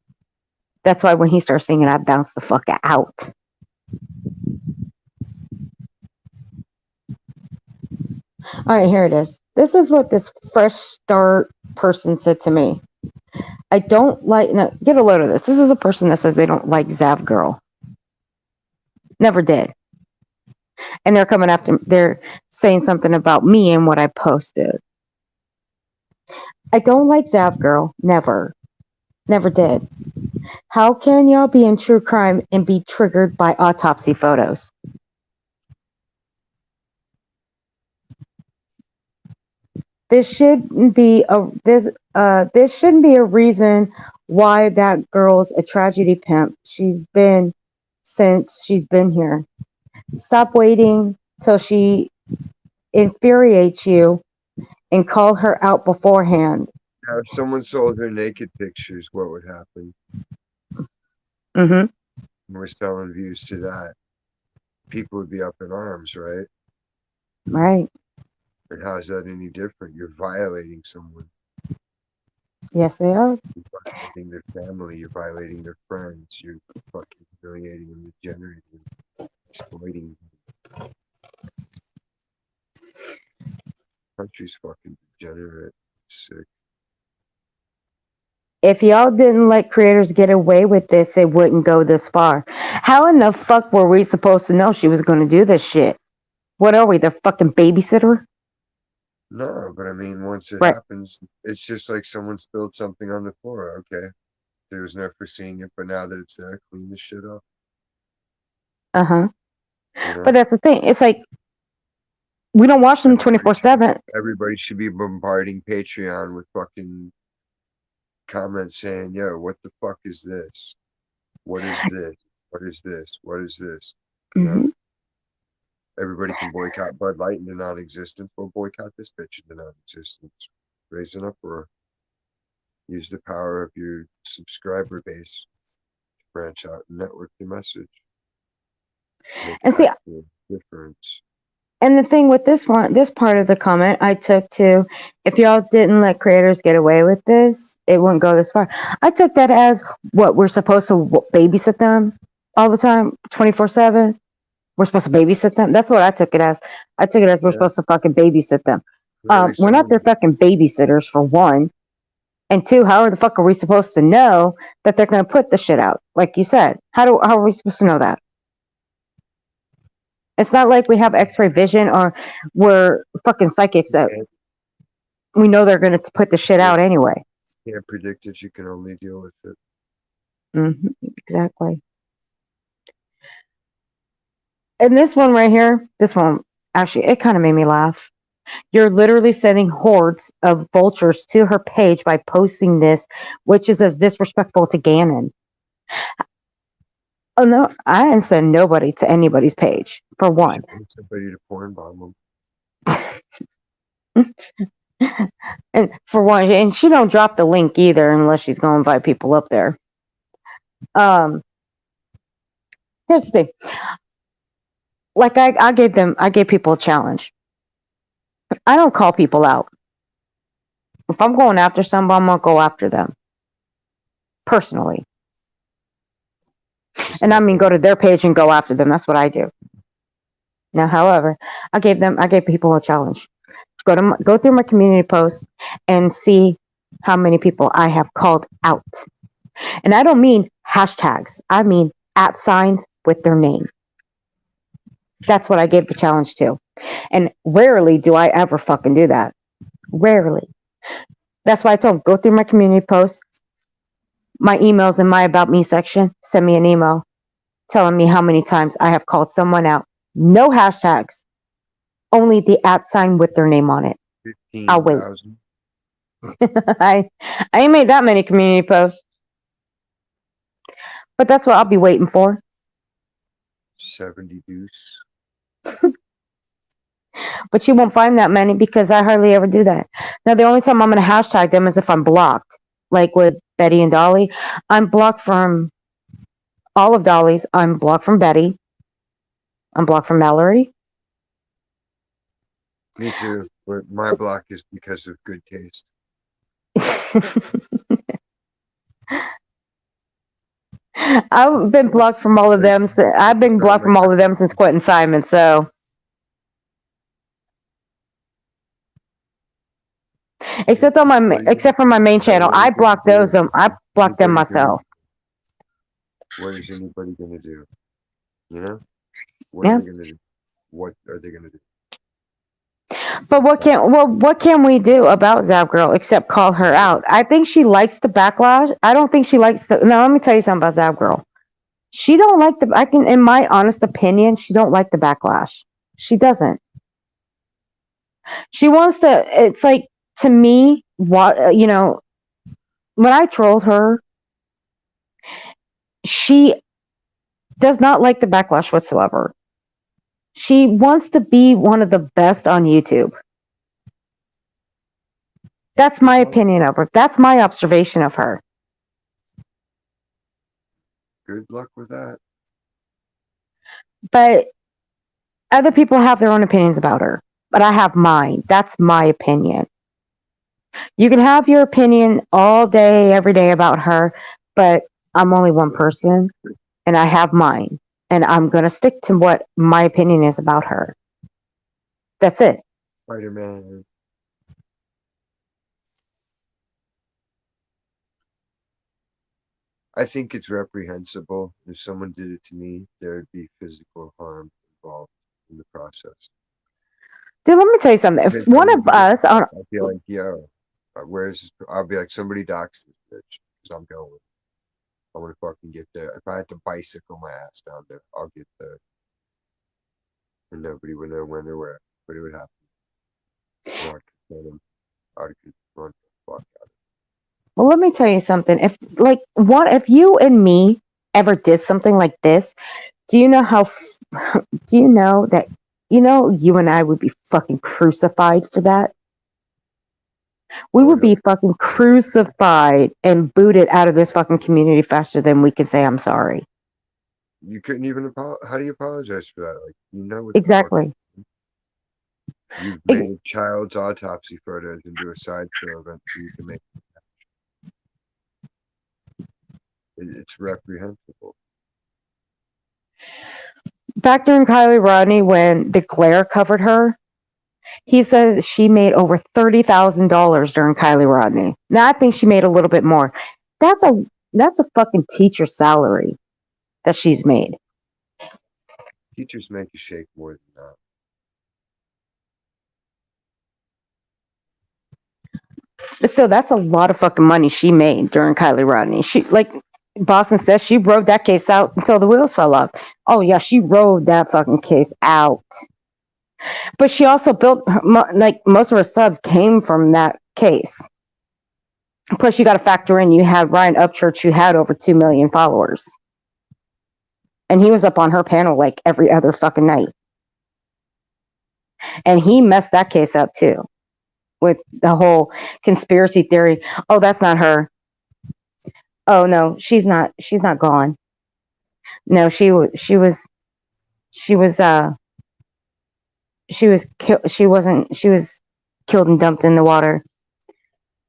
That's why when he starts singing, I bounce the fuck out. All right, here it is. This is what this fresh start person said to me. I don't like. No, get a load of this. This is a person that says they don't like Zav Girl. Never did. And they're coming after. They're saying something about me and what I posted. I don't like Zav Girl. Never. Never did. How can y'all be in true crime and be triggered by autopsy photos? This shouldn't be a this shouldn't be a reason why that girl's a tragedy pimp. She's been since she's been here. Stop waiting till she infuriates you and call her out beforehand. Now, if someone sold her naked pictures, what would happen? Mm-hmm. And we're selling views to that. People would be up in arms, right? Right. And how is that any different? You're violating someone. Yes, they are. You're violating their family. You're violating their friends. You're fucking humiliating them, degenerating them, exploiting them. Country's fucking degenerate. Sick. If y'all didn't let creators get away with this, it wouldn't go this far. How in the fuck were we supposed to know she was going to do this shit? What are we, the fucking babysitter? No, but I mean, once it Right. happens, it's just like someone spilled something on the floor. Okay. There was no foreseeing it, but now that it's there, clean the shit up. Uh huh. You But know? that's the thing. It's like we don't watch them Everybody should be 24/7. everybody should be bombarding Patreon with fucking comments saying, yo, what the fuck is this? What is this? What is this? What is this? You know? Hmm. Everybody can boycott Bud Light into non-existence. We'll boycott this bitch into non-existence. Raise an uproar. Use the power of your subscriber base to branch out and network your message. Make And see, actual difference. and the thing with this one, this part of the comment I took to, if y'all didn't let creators get away with this, it wouldn't go this far. I took that as what we're supposed to babysit them all the time, 24/7. We're supposed to babysit them. That's what I took it as. I took it as we're Yeah, supposed to fucking babysit them. clearly We're not someone their fucking babysitters for one, and two. How the fuck are we supposed to know that they're going to put the shit out? Like you said, how are we supposed to know that? It's not like we have X-ray vision or we're fucking psychics that can't, we know they're going to put the shit can't out anyway. can't predict it. You can only deal with it. Hmm. Exactly. And this one right here, this one actually, it kind of made me laugh. You're literally sending hordes of vultures to her page by posting this, which is as disrespectful to Ganon. Oh no, I didn't send nobody to anybody's page for You one. should pay somebody to porn bomb them. And for one, and she don't drop the link either unless she's going to invite people up there. Um, Here's the thing. Like I gave people a challenge. I don't call people out. If I'm going after somebody, I'm gonna go after them personally. Just And I not mean, them. go to their page and go after them. That's what I do. Now, however, I gave people a challenge. Go through my community posts and see how many people I have called out. And I don't mean hashtags. I mean at signs with their name. That's what I gave the challenge to. And rarely do I ever fucking do that. Rarely. That's why I told them, go through my community posts, my emails in my About Me section, send me an email telling me how many times I have called someone out. No hashtags, only the at sign with their name on it. I'll wait. 15,000. I ain't made that many community posts, but that's what I'll be waiting for. 70 deuce. But you won't find that many because I hardly ever do that. Now, the only time I'm going to hashtag them is if I'm blocked, like with Betty and Dolly. I'm blocked from all of Dolly's. I'm blocked from Betty. I'm blocked from Mallory. Me too. But my block is because of good taste. I've been blocked from all of Like, them. I've been start blocked my from all of them since Quentin Simon. So, except on except for my main channel, I blocked those. I blocked them myself. What is anybody gonna do? You know? What Yeah. are they gonna do? What are they gonna do? But what can we do about Zap Girl except call her out? I think she likes the backlash. I don't think she likes the. Now let me tell you something about Zap Girl. She don't like the. I can, in my honest opinion, she don't like the backlash. She doesn't. She wants to. It's like to me, what you know. When I trolled her, she does not like the backlash whatsoever. She wants to be one of the best on YouTube. That's my opinion of her. That's my observation of her. Good luck with that. But other people have their own opinions about her. But I have mine. That's my opinion. You can have your opinion all day, every day about her, but I'm only one person and I have mine. And I'm going to stick to what my opinion is about her. That's it. Spider-Man. I think it's reprehensible. If someone did it to me, there would be physical harm involved in the process. Dude, let me tell you something. If If one someone of did it, us, I'd be like, yo, where's this? I'll be like, somebody docks this bitch because I'm going. I want to fucking get there. If I had to bicycle my ass down there, I'll get there. And nobody would know when or where, but it would happen. And I'd confront him. I'd confront the fuck out of well, let me tell you something. If you and me ever did something like this, do you know how, do you know that you and I would be fucking crucified for that. We I would would be hope fucking crucified and booted out of this fucking community faster than we can say I'm sorry. you couldn't even how do you apologize for that? Like, you know what the fuck Exactly. you've Ex- made child's autopsy photos into a sideshow event so you can make it's reprehensible. Back during Kylie Rodney, when the glare covered her, he said she made over $30,000 during Kylie Rodney. Now I think she made a little bit more. That's a that's a fucking teacher salary that she's made. Teachers make you shake more than So that's a lot of fucking money she made during Kylie Rodney. She like Boston says she rode that case out until the wheels fell off. Oh yeah, she rode that fucking case out. But she also built like most of her subs came from that case. Plus, you got to factor in you had Ryan Upchurch, who had over 2 million followers, and he was up on her panel like every other fucking night, and he messed that case up too with the whole conspiracy theory. Oh, that's not her. Oh no, she's not. She's not gone. No, she was she was she wasn't she was killed and dumped in the water.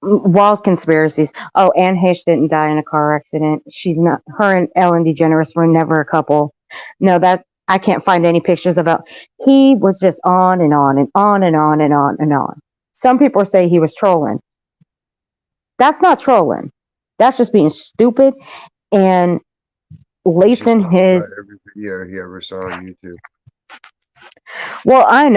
Wild conspiracies. Oh, Anne Heche didn't die in a car accident. She's not. Her and Ellen DeGeneres were never a couple. No, that I can't find any pictures about. He was just on and on and on and on and on and on. Some people say he was trolling. That's not trolling. That's just being stupid and He's just lacing talking about his. every video he ever saw on YouTube. Well, I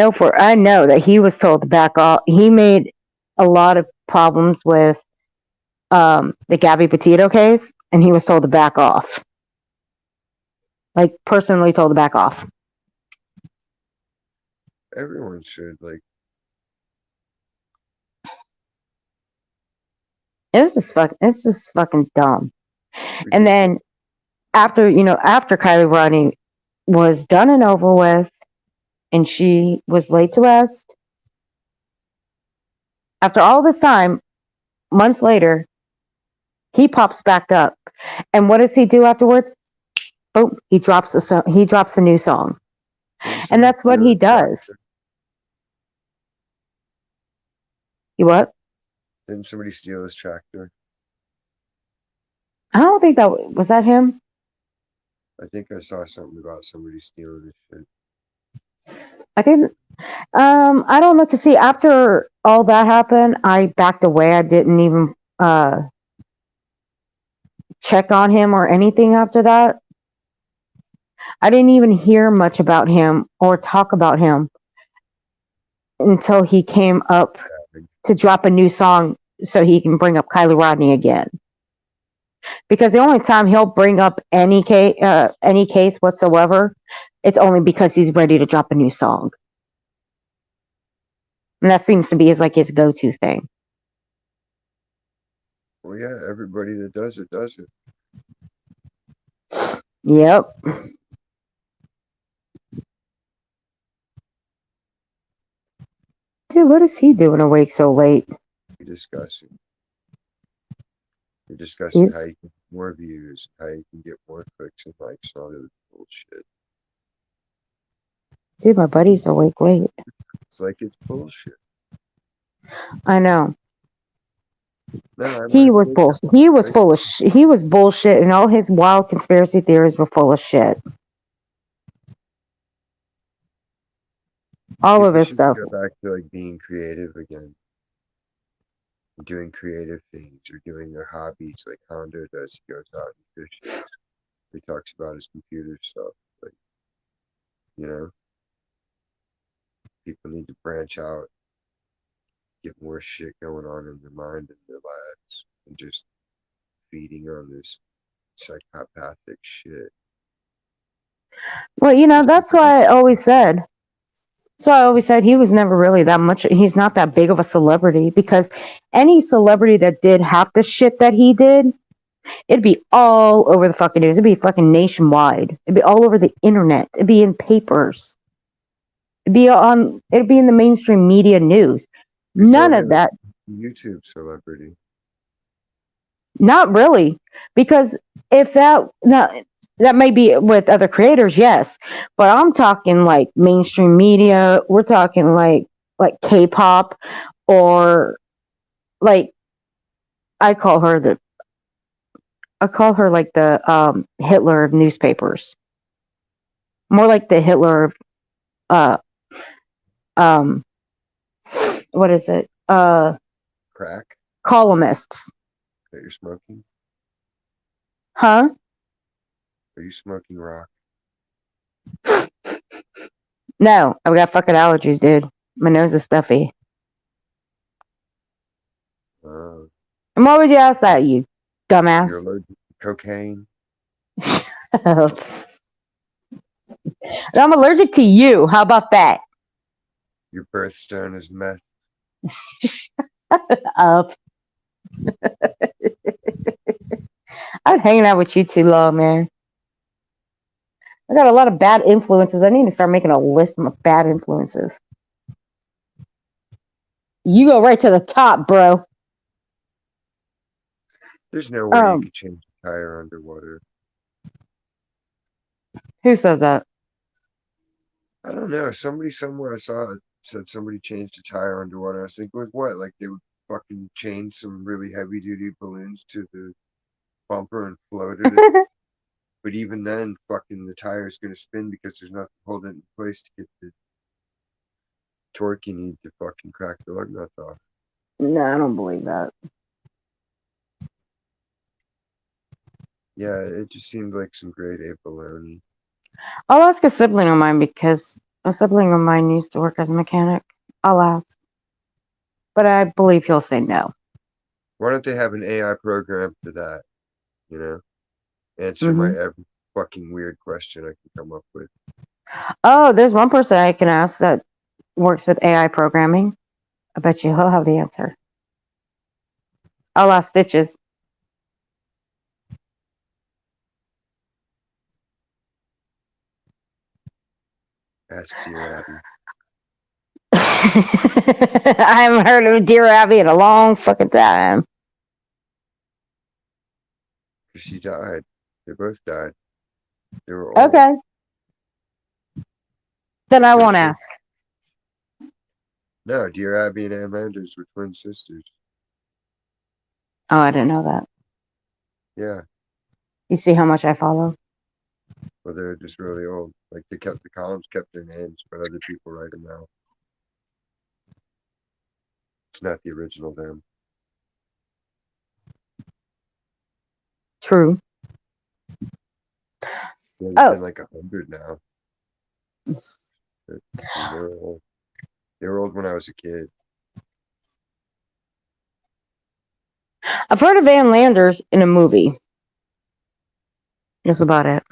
know that he was told to back off. He made a lot of problems with the Gabby Petito case, and he was told to back off. Like personally told to back off. Everyone should like. It's just fucking dumb. And Ridiculous. then after Kylie Rodney was done and over with, and she was laid to rest. After all this time, months later, he pops back up, and what does he do afterwards? Boom! He drops he drops a new song, Didn't and somebody that's what steal he his does. tractor? You what? Didn't somebody steal his tractor? I don't think that was that him. I think I saw something about somebody stealing his shit. I think I don't know to see after all that happened, I backed away. I didn't even check on him or anything after that. I didn't even hear much about him or talk about him until he came up to drop a new song so he can bring up Kylie Rodney again. Because the only time he'll bring up any case whatsoever, it's only because he's ready to drop a new song. And that seems to be his go-to thing. Well, yeah, everybody that does it does it. Yep. Dude, what is he doing awake so late? You're discussing. You're discussing He's how you can get more views, how you can get more clicks and likes and all that bullshit. dude, my buddy's awake late. It's like it's bullshit. I know. No, I He might was wake bullshit. up. He was full of he was bullshit, and all his wild conspiracy theories were full of shit. All of People his should stuff. go back to like being creative again, doing creative things or doing their hobbies like Hondo does. He goes out and fishes. He talks about his computer stuff. Like, you know, people need to branch out, get more shit going on in their mind and their lives, and just feeding on this psychopathic shit. Well, Just that's because why I always said. So I always said he was never really that much. He's not that big of a celebrity because any celebrity that did half the shit that he did, it'd be all over the fucking news. It'd be fucking nationwide. It'd be all over the internet. It'd be in papers. It'd be in the mainstream media news. He's None only of like that. a YouTube celebrity. Not really, because if that now that may be with other creators, yes, but I'm talking like mainstream media. We're talking like K-pop, or like I call her the I call her like the Hitler of newspapers. More like the Hitler of uh um what is it? Crack Columnists. that you're smoking? Huh? Are you smoking rock? No, I've got fucking allergies, dude. My nose is stuffy. Uh, And why would you ask that, you you're dumbass? allergic to cocaine? And I'm allergic to you. How about that? Your birthstone is meth? Up. I'm hanging out with you too long, man. I got a lot of bad influences. I need to start making a list of bad influences. You go right to the top, bro. There's no way you Um, could change a tire underwater. who says that? I don't know. Somebody somewhere I saw it said somebody changed a tire underwater. I was thinking, with what? Like they would fucking chain some really heavy duty balloons to the bumper and floated it. But even then, fucking the tire is gonna spin because there's nothing holding it in place to get the torque you need to fucking crack the lug nuts off. No, I don't believe that. Yeah, it just seemed like some grade A baloney. I'll ask a sibling of mine because a sibling of mine used to work as a mechanic. I'll ask. But I believe he'll say no. Why don't they have an AI program for that? You know, answer my Hmm. every fucking weird question I can come up with. Oh, there's one person I can ask that works with AI programming. I bet you he'll have the answer. I'll ask Stitches. Ask Dear Abby. I haven't heard of Dear Abby in a long fucking time. Because she died. They both died. They were old. Okay, then I Could have won't saved. ask. No, Dear Abby and Ann Landers were twin sisters. Oh, I didn't know that. Yeah, You see how much I follow? well, they're just really old. Like they kept the columns, kept their names, but other people write them out. It's not the original them. True. They've Oh, been like 100 now. They were old. They were old when I was a kid. I've heard of Van Landers in a movie. That's about it.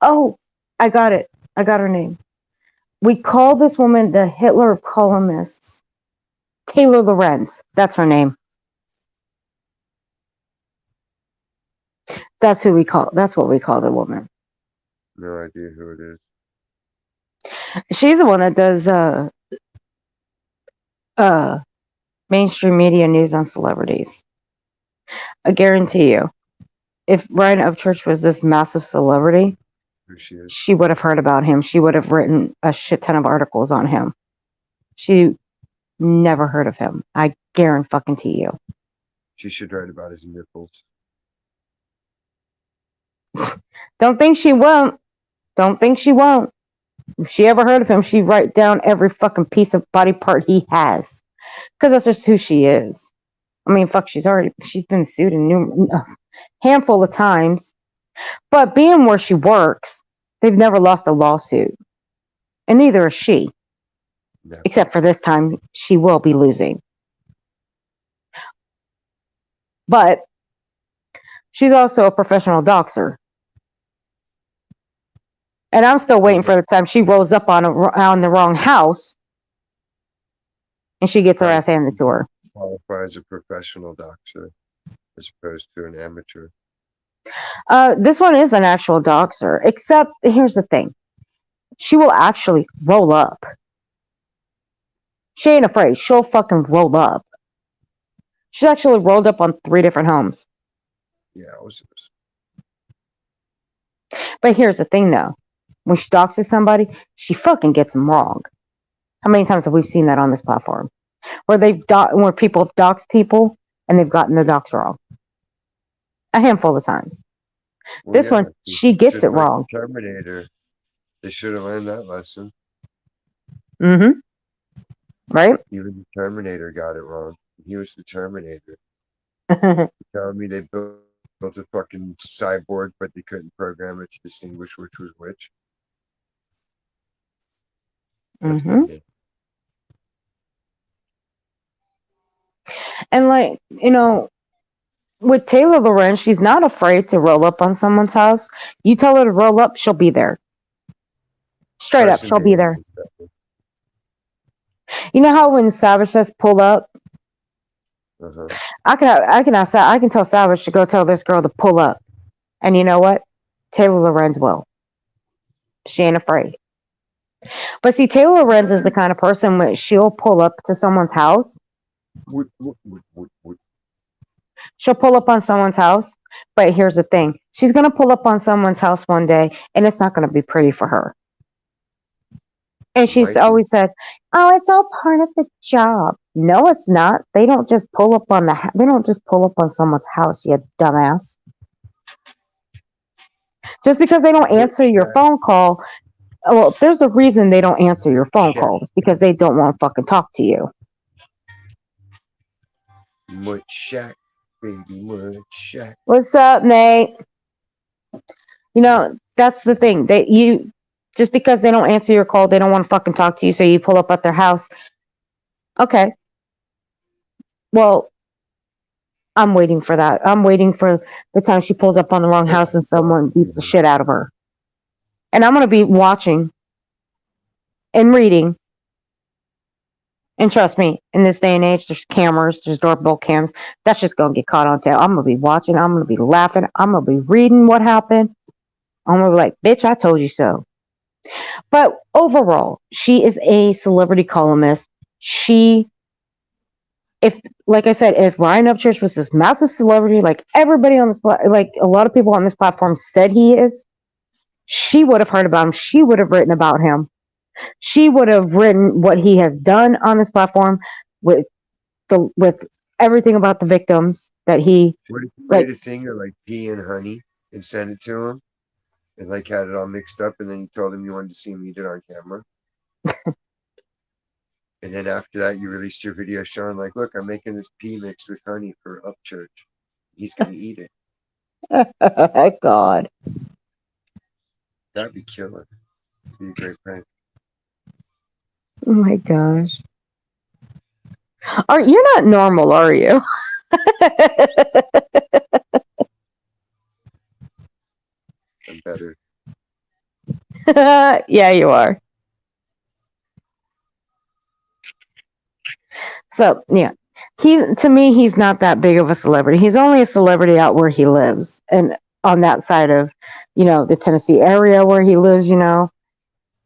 Oh, I got it. I got her name. We call this woman the Hitler of columnists. Taylor Lorenz. That's her name. That's who we call. That's what we call the woman. No idea who it is. She's the one that does uh mainstream media news on celebrities. I guarantee you, if Ryan Upchurch was this massive celebrity, Who she is. she would have heard about him. She would have written a shit ton of articles on him. She never heard of him. I guarantee you. She should write about his nipples. Don't think she won't. Don't think she won't. If she ever heard of him, she'd write down every fucking piece of body part he has. Because that's just who she is. I mean, fuck, she's been sued a handful of times. But being where she works, they've never lost a lawsuit. And neither is she. Never. Except for this time, she will be losing. But she's also a professional doxer. And I'm still waiting for the time she rolls up on the wrong house and she gets her How ass handed to her. qualify as a professional doxer as opposed to an amateur? This one is an actual doxer, except here's the thing. She will actually roll up. She ain't afraid. She'll fucking roll up. She's actually rolled up on 3 different homes. Yeah, But here's the thing though. When she doxes somebody, she fucking gets them wrong. How many times have we seen that on this platform? Where people dox people and they've gotten the dox wrong. A handful of times. well, This yeah, one, she gets it just like the wrong. Terminator. They should have learned that lesson. Mm-hmm. Right? Even the Terminator got it wrong. He was the Terminator. Telling me they built a fucking cyborg, but they couldn't program it to distinguish which was which. That's Mm-hmm. bullshit. And like, with Taylor Lorenz, she's not afraid to roll up on someone's house. You tell her to roll up, she'll be there. Straight up, Tyson she'll be Bailey there. did that. You know how when Savage says pull up, Uh-huh. I can tell Savage to go tell this girl to pull up. And you know what? Taylor Lorenz will. She ain't afraid. But see, Taylor Lorenz is the kind of person where she'll pull up to someone's house. Woot. She'll pull up on someone's house. But here's the thing. She's going to pull up on someone's house one day, and it's not going to be pretty for her. And she's Might be. always said, "Oh, it's all part of the job." No, it's not. They don't just pull up on they don't just pull up on someone's house, you dumbass. Just because they don't Much answer your Shaq. phone call, well, there's a reason they don't answer your phone Shaq. call. It's because they don't want to fucking talk to you. Much Shaq, baby, much Shaq. What's up, Nate? That's the thing. Just because they don't answer your call, they don't want to fucking talk to you, so you pull up at their house. Okay. Well, I'm waiting for that. I'm waiting for the time she pulls up on the wrong house and someone beats the shit out of her. And I'm going to be watching and reading. And trust me, in this day and age, there's cameras, there's doorbell cams. That's just going to get caught on tail. I'm going to be watching. I'm going to be laughing. I'm going to be reading what happened. I'm going to be like, bitch, I told you so. But overall, she is a celebrity columnist. Like I said, if Ryan Upchurch was this massive celebrity, like everybody on this, like a lot of people on this platform said he is, she would have heard about him. She would have written about him. She would have written what he has done on this platform with with everything about the victims that he What if you like. made a thing of like pea and honey and sent it to him and like had it all mixed up and then you told him you wanted to see him eat it on camera? And then after that, you released your video showing like, look, I'm making this pea mixed with honey for Upchurch. He's gonna eat it. God, That'd be killer. Be a great prank. oh my gosh, you're not normal, are you? I'm better. Yeah, you are. So yeah, to me, he's not that big of a celebrity. He's only a celebrity out where he lives, and on that side of, the Tennessee area where he lives.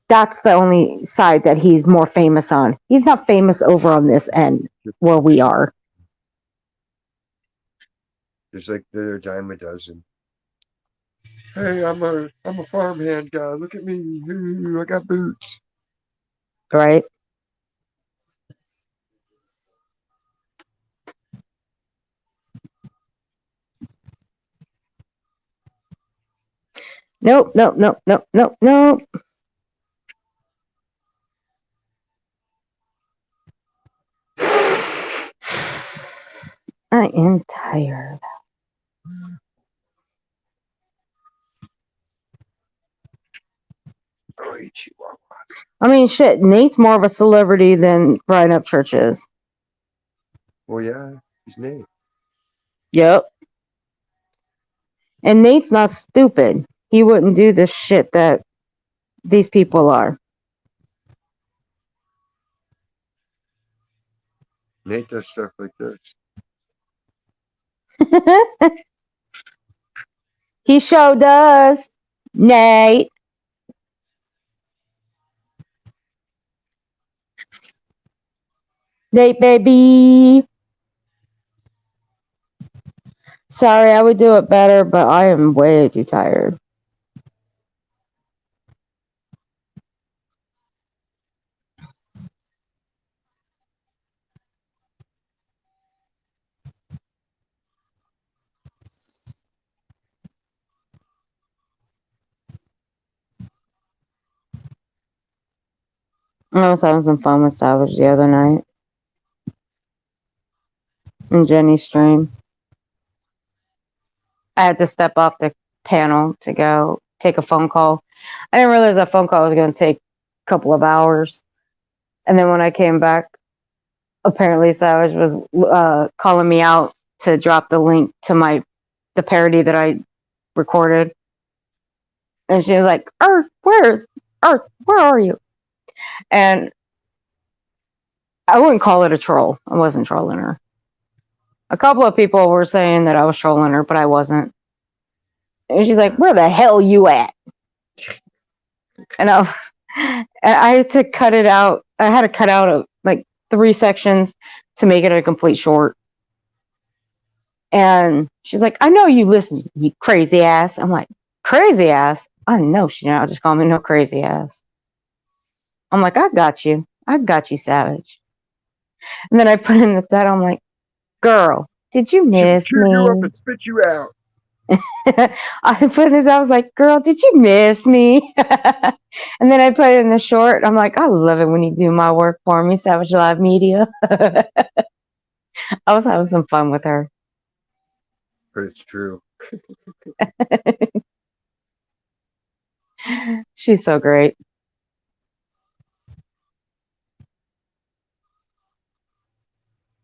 That's the only side that he's more famous on. He's not famous over on this end where we are. There's like they're a dime a dozen. Hey, I'm a farmhand guy. Look at me. Ooh, I got boots. Right? Nope, nope, nope, nope, nope, nope. I am tired. Great Chihuahua. I mean, shit, Nate's more of a celebrity than Brian Upchurch is. Well, yeah, his name. Yep. And Nate's not stupid. He wouldn't do this shit that these people are. Nate does stuff like this. He sure does. Nate. Nate, baby. Sorry, I would do it better, but I am way too tired. I was having some fun with Savage the other night in Jenny's stream. I had to step off the panel to go take a phone call. I didn't realize that phone call was going to take a couple of hours. And then when I came back, apparently Savage was calling me out to drop the link to the parody that I recorded. And she was like, Earth, where are you? And I wouldn't call it a troll. I wasn't trolling her. A couple of people were saying that I was trolling her, but I wasn't. And she's like, where the hell you at? And I had to cut it out. I had to cut out like 3 sections to make it a complete short. And she's like, I know you listen, you crazy ass. I'm like, crazy ass? I know she did not just call me no crazy ass. I'm like, I got you. Savage. And then I put in the title, I'm like, girl, did you She would miss chew you up me? and spit you out. I put this, I was like, girl, did you miss me? And then I put it in the short. I'm like, I love it when you do my work for me, Savage Live Media. I was having some fun with her. But it's true. She's so great.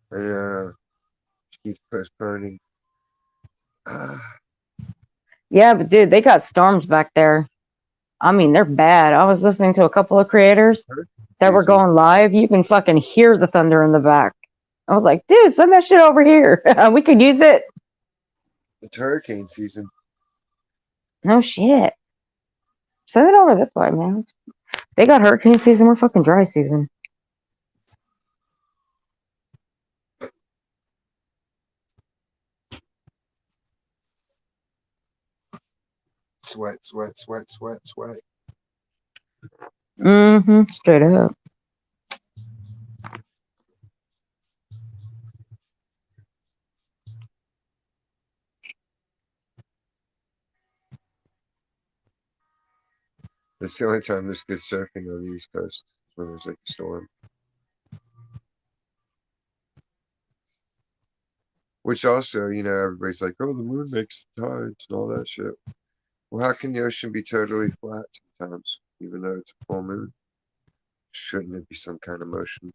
And she keeps postponing. Yeah, but dude, they got storms back there. I mean, they're bad. I was listening to a couple of creators that were Season. going live. You can fucking hear the thunder in the back. I was like, dude, send that shit over here. We could use it. It's hurricane season. No shit. Send it over this way, man. They got hurricane season. We're fucking dry season. Sweat, sweat, sweat, sweat, sweat. Mm-hmm. Straight up. That's the only time there's good surfing on the East Coast, when there's like a storm. Which also, everybody's like, oh, the moon makes the tides and all that shit. Well, how can the ocean be totally flat sometimes, even though it's a full moon? Shouldn't it be some kind of motion?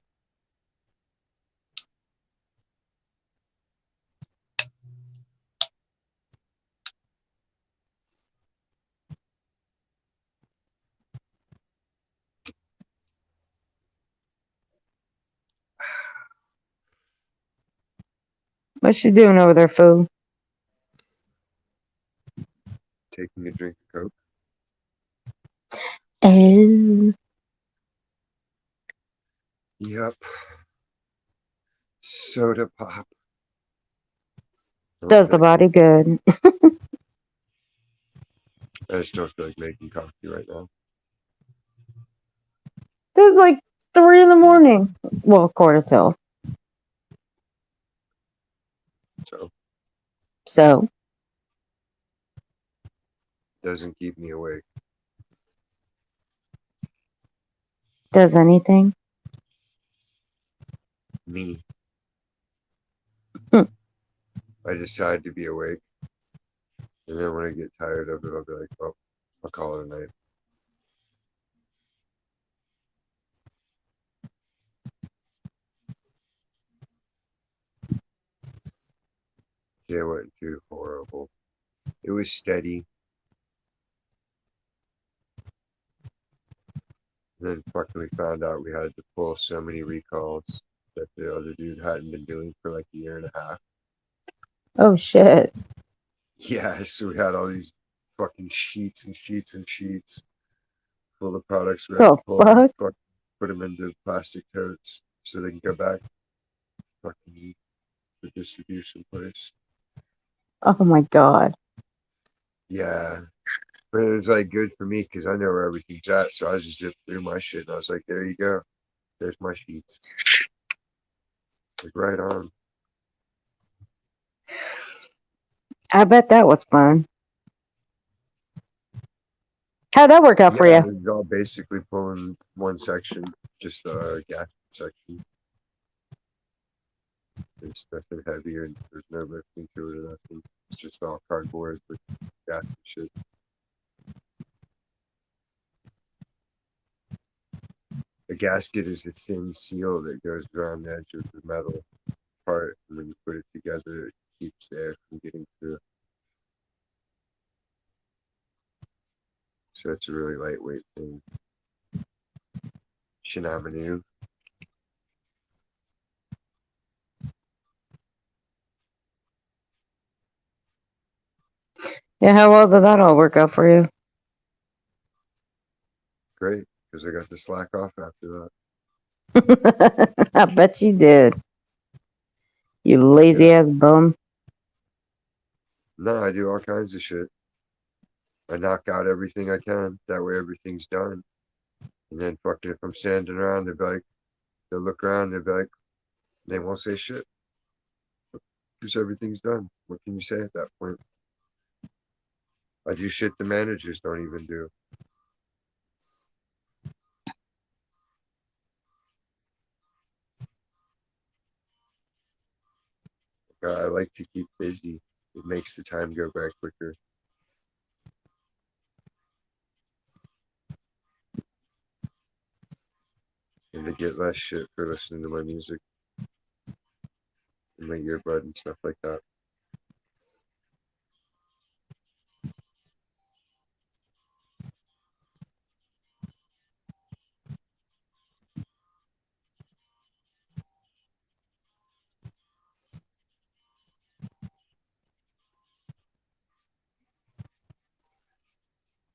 What's she doing over there, fool? Taking a drink of Coke. Oh. Yep. Soda pop. Does the body good. I just don't feel like making coffee right now. It was like 3 in the morning. Well, 1:45. So, So, doesn't keep me awake. does anything? Me. Hmm. I decide to be awake. And then when I get tired of it, I'll be like, well, I'll call it a night. Yeah, it wasn't too horrible. It was steady. And then fucking we found out we had to pull so many recalls that the other dude hadn't been doing for like a year and a half. Oh, shit. Yeah, so we had all these fucking sheets and sheets and sheets full of products we had Oh, to pull and fuck. put them into plastic totes so they can go back fucking the distribution place. Oh my god. Yeah, but it was like good for me because I know where everything's at, so I just zipped through my shit and I was like, there you go, there's my sheets, like right on. I bet that was fun. How'd that work out Yeah, for you? it was all basically pulling one section, just the gas section. It's nothing heavy and there's no lifting to it or nothing. It's just all cardboard with gas and shit. A gasket is a thin seal that goes around the edge of the metal part, and when you put it together, it keeps the air from getting through. So it's a really lightweight thing. Shinamanu. Yeah, how well did that all work out for you? Great, because I got to slack off after I bet you did. You that. Yeah. lazy ass bum. No, I do all kinds of shit. I knock out everything I can. That way everything's done. And then fucking if I'm standing around, they'll look around, they'll be like, they won't say shit. Because everything's done. What can you say at that point? I do shit the managers don't even do. I like to keep busy. It makes the time go by quicker. And to get less shit for listening to my music and my earbud and stuff like that.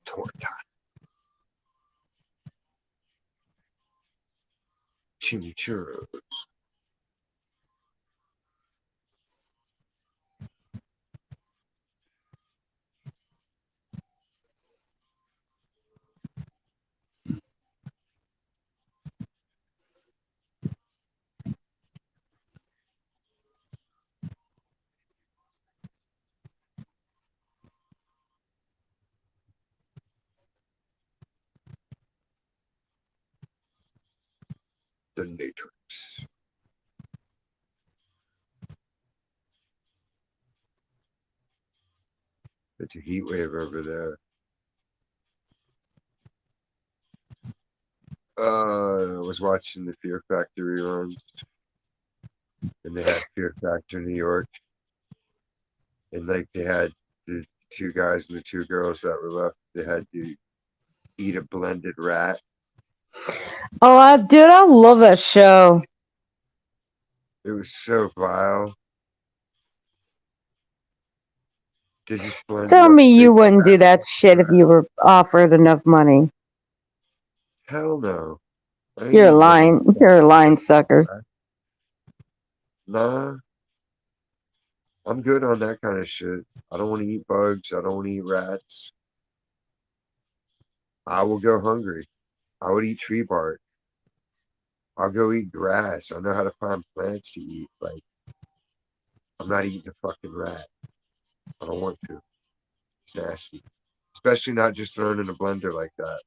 Torta. Chimichurro. The Matrix. It's a heat wave over there. I was watching the Fear Factory runs, and they had Fear Factor New York, and like they had the two guys and the two girls that were left. They had to eat a blended rat. Oh, dude, I love that show. It was so vile. They just blended Tell up me a you big wouldn't rat. do that shit if you were offered enough money. Hell no. I ain't You're a eating no lying. You're a lying sucker. rat. Nah, I'm good on that kind of shit. I don't want to eat bugs. I don't want to eat rats. I will go hungry. I would eat tree bark. I'll go eat grass. I know how to find plants to eat. Like, I'm not eating a fucking rat. I don't want to. It's nasty. Especially not just thrown in a blender like that.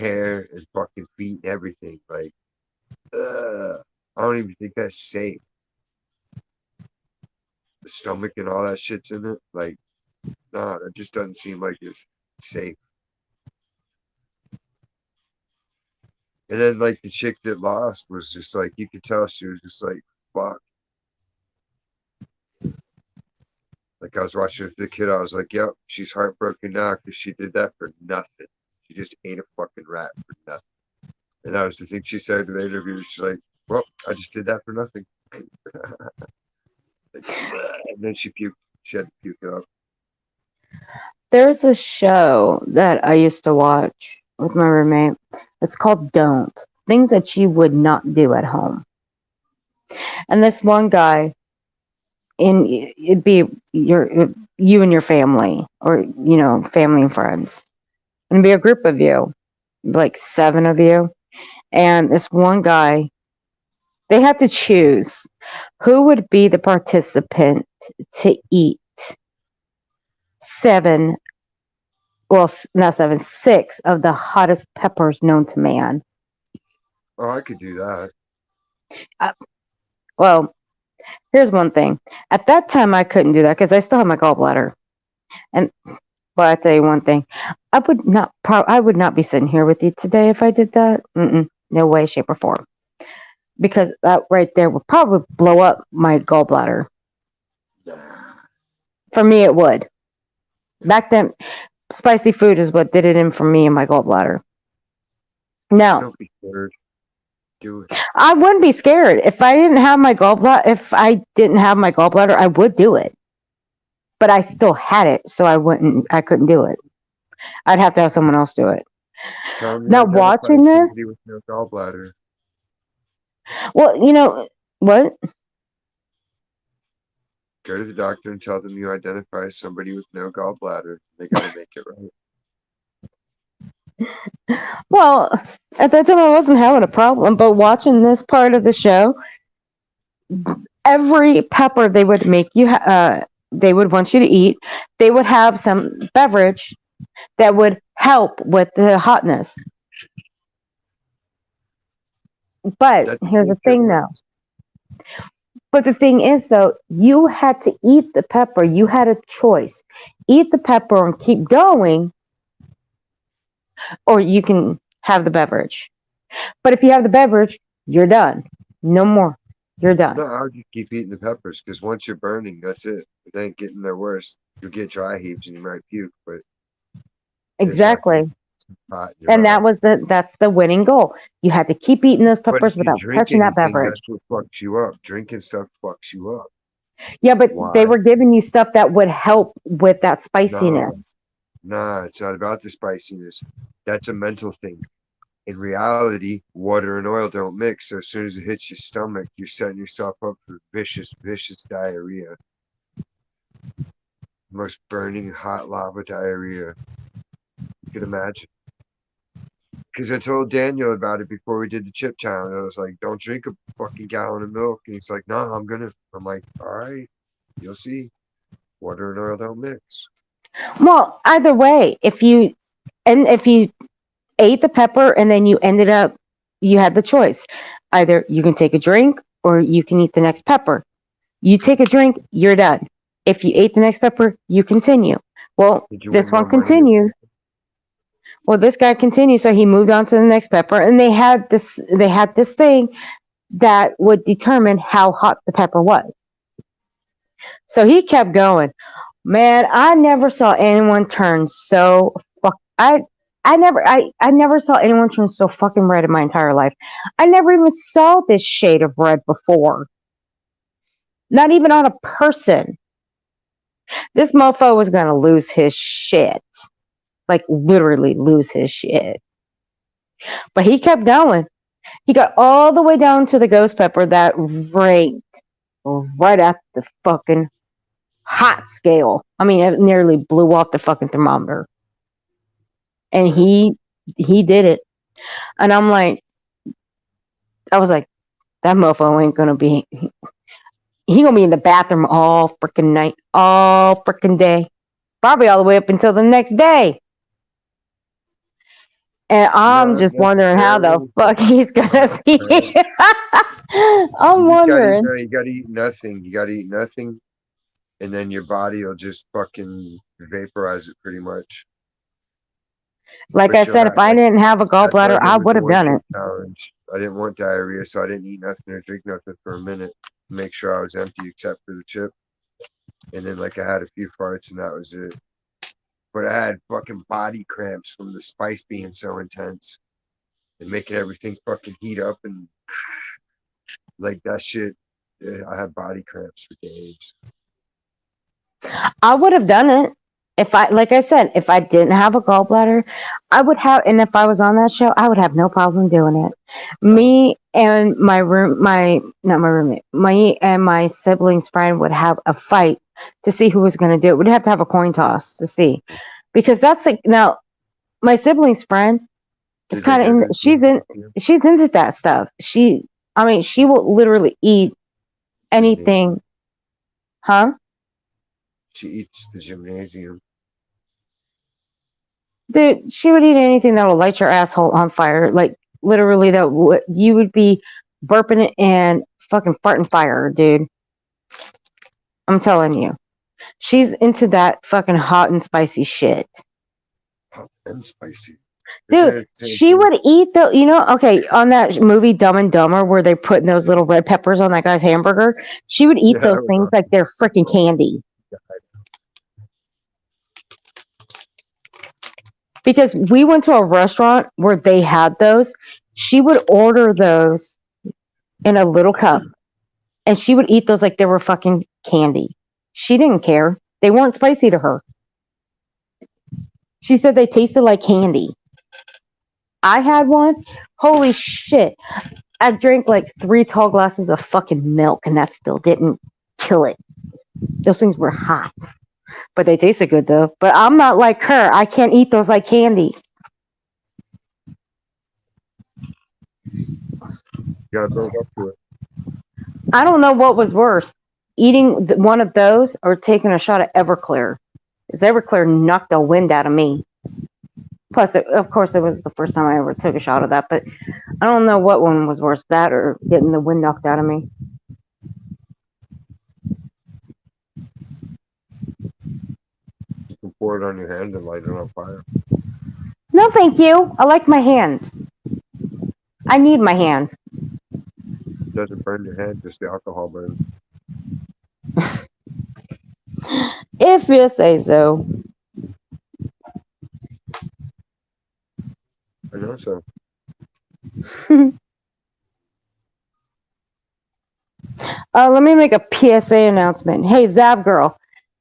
Hair and fucking feet and everything. Like, ugh. I don't even think that's safe. The stomach and all that shit's in it. Like, nah, that just doesn't seem like it's safe. And then like the chick that lost was just like you could tell she was just like, fuck. Like I was watching with the kid, I was like, yep, she's heartbroken now because she did that for nothing. She just ate a fucking rat for nothing. And that was the thing she said in the interview. She's like, well, I just did that for nothing. Like, and then she puked. She had to puke it up. There's a show that I used to watch with my roommate. It's called Don't. Things that you would not do at home. And this one guy, and it'd be you and your family, or family and friends, and it'd be a group of you, like 7 of you, and this one guy, they had to choose who would be the participant to eat 7, well, not 7, 6 of the hottest peppers known to man. Oh, I could do that. uh, well, here's one thing. At that time, I couldn't do that because I still have my gallbladder. And well, I tell you one thing. I would not be sitting here with you today if I did that. No way, shape, or form. Because that right there would probably blow up my gallbladder. Nah, For me, it would. Back then, spicy food is what did it in for me and my gallbladder. No, don't be scared. Do it. I wouldn't be scared if I didn't have my gallbladder. If I didn't have my gallbladder, I would do it. But I still had it, so I wouldn't. I couldn't do it. I'd have to have someone else do it. Tell them you Now identify watching somebody this, with no gallbladder. well, what? Go to the doctor and tell them you identify somebody with no gallbladder. They gotta make it right. Well, at that time I wasn't having a problem, but watching this part of the show, every pepper they would make you, they would want you to eat. They would have some beverage that would help with the hotness. But That's here's the the shit thing, though. works. But the thing is, though, you had to eat the pepper. You had a choice: eat the pepper and keep going, or you can have the beverage. But if you have the beverage, you're done. No more. You're done. No, I would just keep eating the peppers because once you're burning, that's it. It ain't getting no worse. You'll get dry heaves and you might puke, but it's not gonna Exactly. get hot in your And mouth. that's the winning goal. You had to keep eating those But peppers if you without drink touching that anything, beverage. that's what fucks you up. Drinking stuff fucks you up. Yeah, but they Why? were giving you stuff that would help with that Nah, spiciness. nah, it's not about the spiciness. That's a mental thing. In reality, water and oil don't mix. So as soon as it hits your stomach, you're setting yourself up for vicious, vicious diarrhea. Most burning hot lava diarrhea you could imagine. Because I told Daniel about it before we did the chip challenge. I was like, don't drink a fucking gallon of milk. And he's like, no, I'm gonna. I'm like, all right, you'll see. Water and oil don't mix. Well, either way, if you ate the pepper and then you ended up, you had the choice. Either you can take a drink or you can eat the next pepper. You take a drink, you're done. If you ate the next pepper, you continue. Well, Did you win this more one money this continued. week? Well, this guy continued, so he moved on to the next pepper, and they had this thing that would determine how hot the pepper was. So he kept going. Man, I never saw anyone turn so fuck. I never saw anyone turn so fucking red in my entire life. I never even saw this shade of red before. Not even on a person. This mofo was gonna lose his shit. Like literally lose his shit. But he kept going. He got all the way down to the ghost pepper that ranked right at the fucking hot scale. I mean, it nearly blew off the fucking thermometer. And Huh. he did it. And I was like, that mofo ain't gonna be. He gonna be in the bathroom all freaking night, all freaking day, probably all the way up until the next day. And I'm Not just wondering how the necessarily. fuck he's gonna be. Right. I'm You just gotta wondering. no, you gotta eat nothing. You gotta eat nothing, and then your body will just fucking vaporize it pretty much. Like I But you'll said, if have I like didn't have a that's what I gallbladder, did I with would the have one done chip it. challenge. I didn't want diarrhea, so I didn't eat nothing or drink nothing for a minute. Make sure I was empty except for the chip. And then like I had a few farts and that was it. But I had fucking body cramps from the spice being so intense and making everything fucking heat up and like that shit. Yeah, I had body cramps for days. I would have done it if like I said, if I didn't have a gallbladder, I would have, and if I was on that show, I would have no problem doing it. No, Me, and my not my roommate, my and my sibling's friend would have a fight to see who was going to do it. We'd have to have a coin toss to see, because that's like now my sibling's friend is Did they kind of give in. it to you? She's into that stuff. I mean, she will literally eat Gymnasium. anything, huh? She eats the gymnasium. Dude, she would eat anything that will light your asshole on fire. Like literally, you would be burping it and fucking farting fire, dude. I'm telling you, she's into that fucking hot and spicy shit. Hot and spicy. Isn't Dude, it the same she thing? would eat okay, on that movie Dumb and Dumber where they put those little red peppers on that guy's hamburger, she would eat Yeah, that those was things awesome. like they're freaking candy. Because we went to a restaurant where they had those. She would order those in a little cup and she would eat those like they were fucking candy. She didn't care. They weren't spicy to her. She said they tasted like candy. I had one. Holy shit. I drank like 3 tall glasses of fucking milk and that still didn't kill it. Those things were hot. But they tasted good though. But I'm not like her. I can't eat those like candy. You gotta build up to it. I don't know what was worse, eating one of those or taking a shot of Everclear. Because Everclear knocked the wind out of me. Plus, of course, it was the first time I ever took a shot of that. But I don't know what one was worse, that or getting the wind knocked out of me. You can pour it on your hand and light it on fire. No, thank you. I like my hand. I need my hand. It doesn't burn your hand, just the alcohol burns. If you say so. I know so. Let me make a PSA announcement. Hey, Zav girl.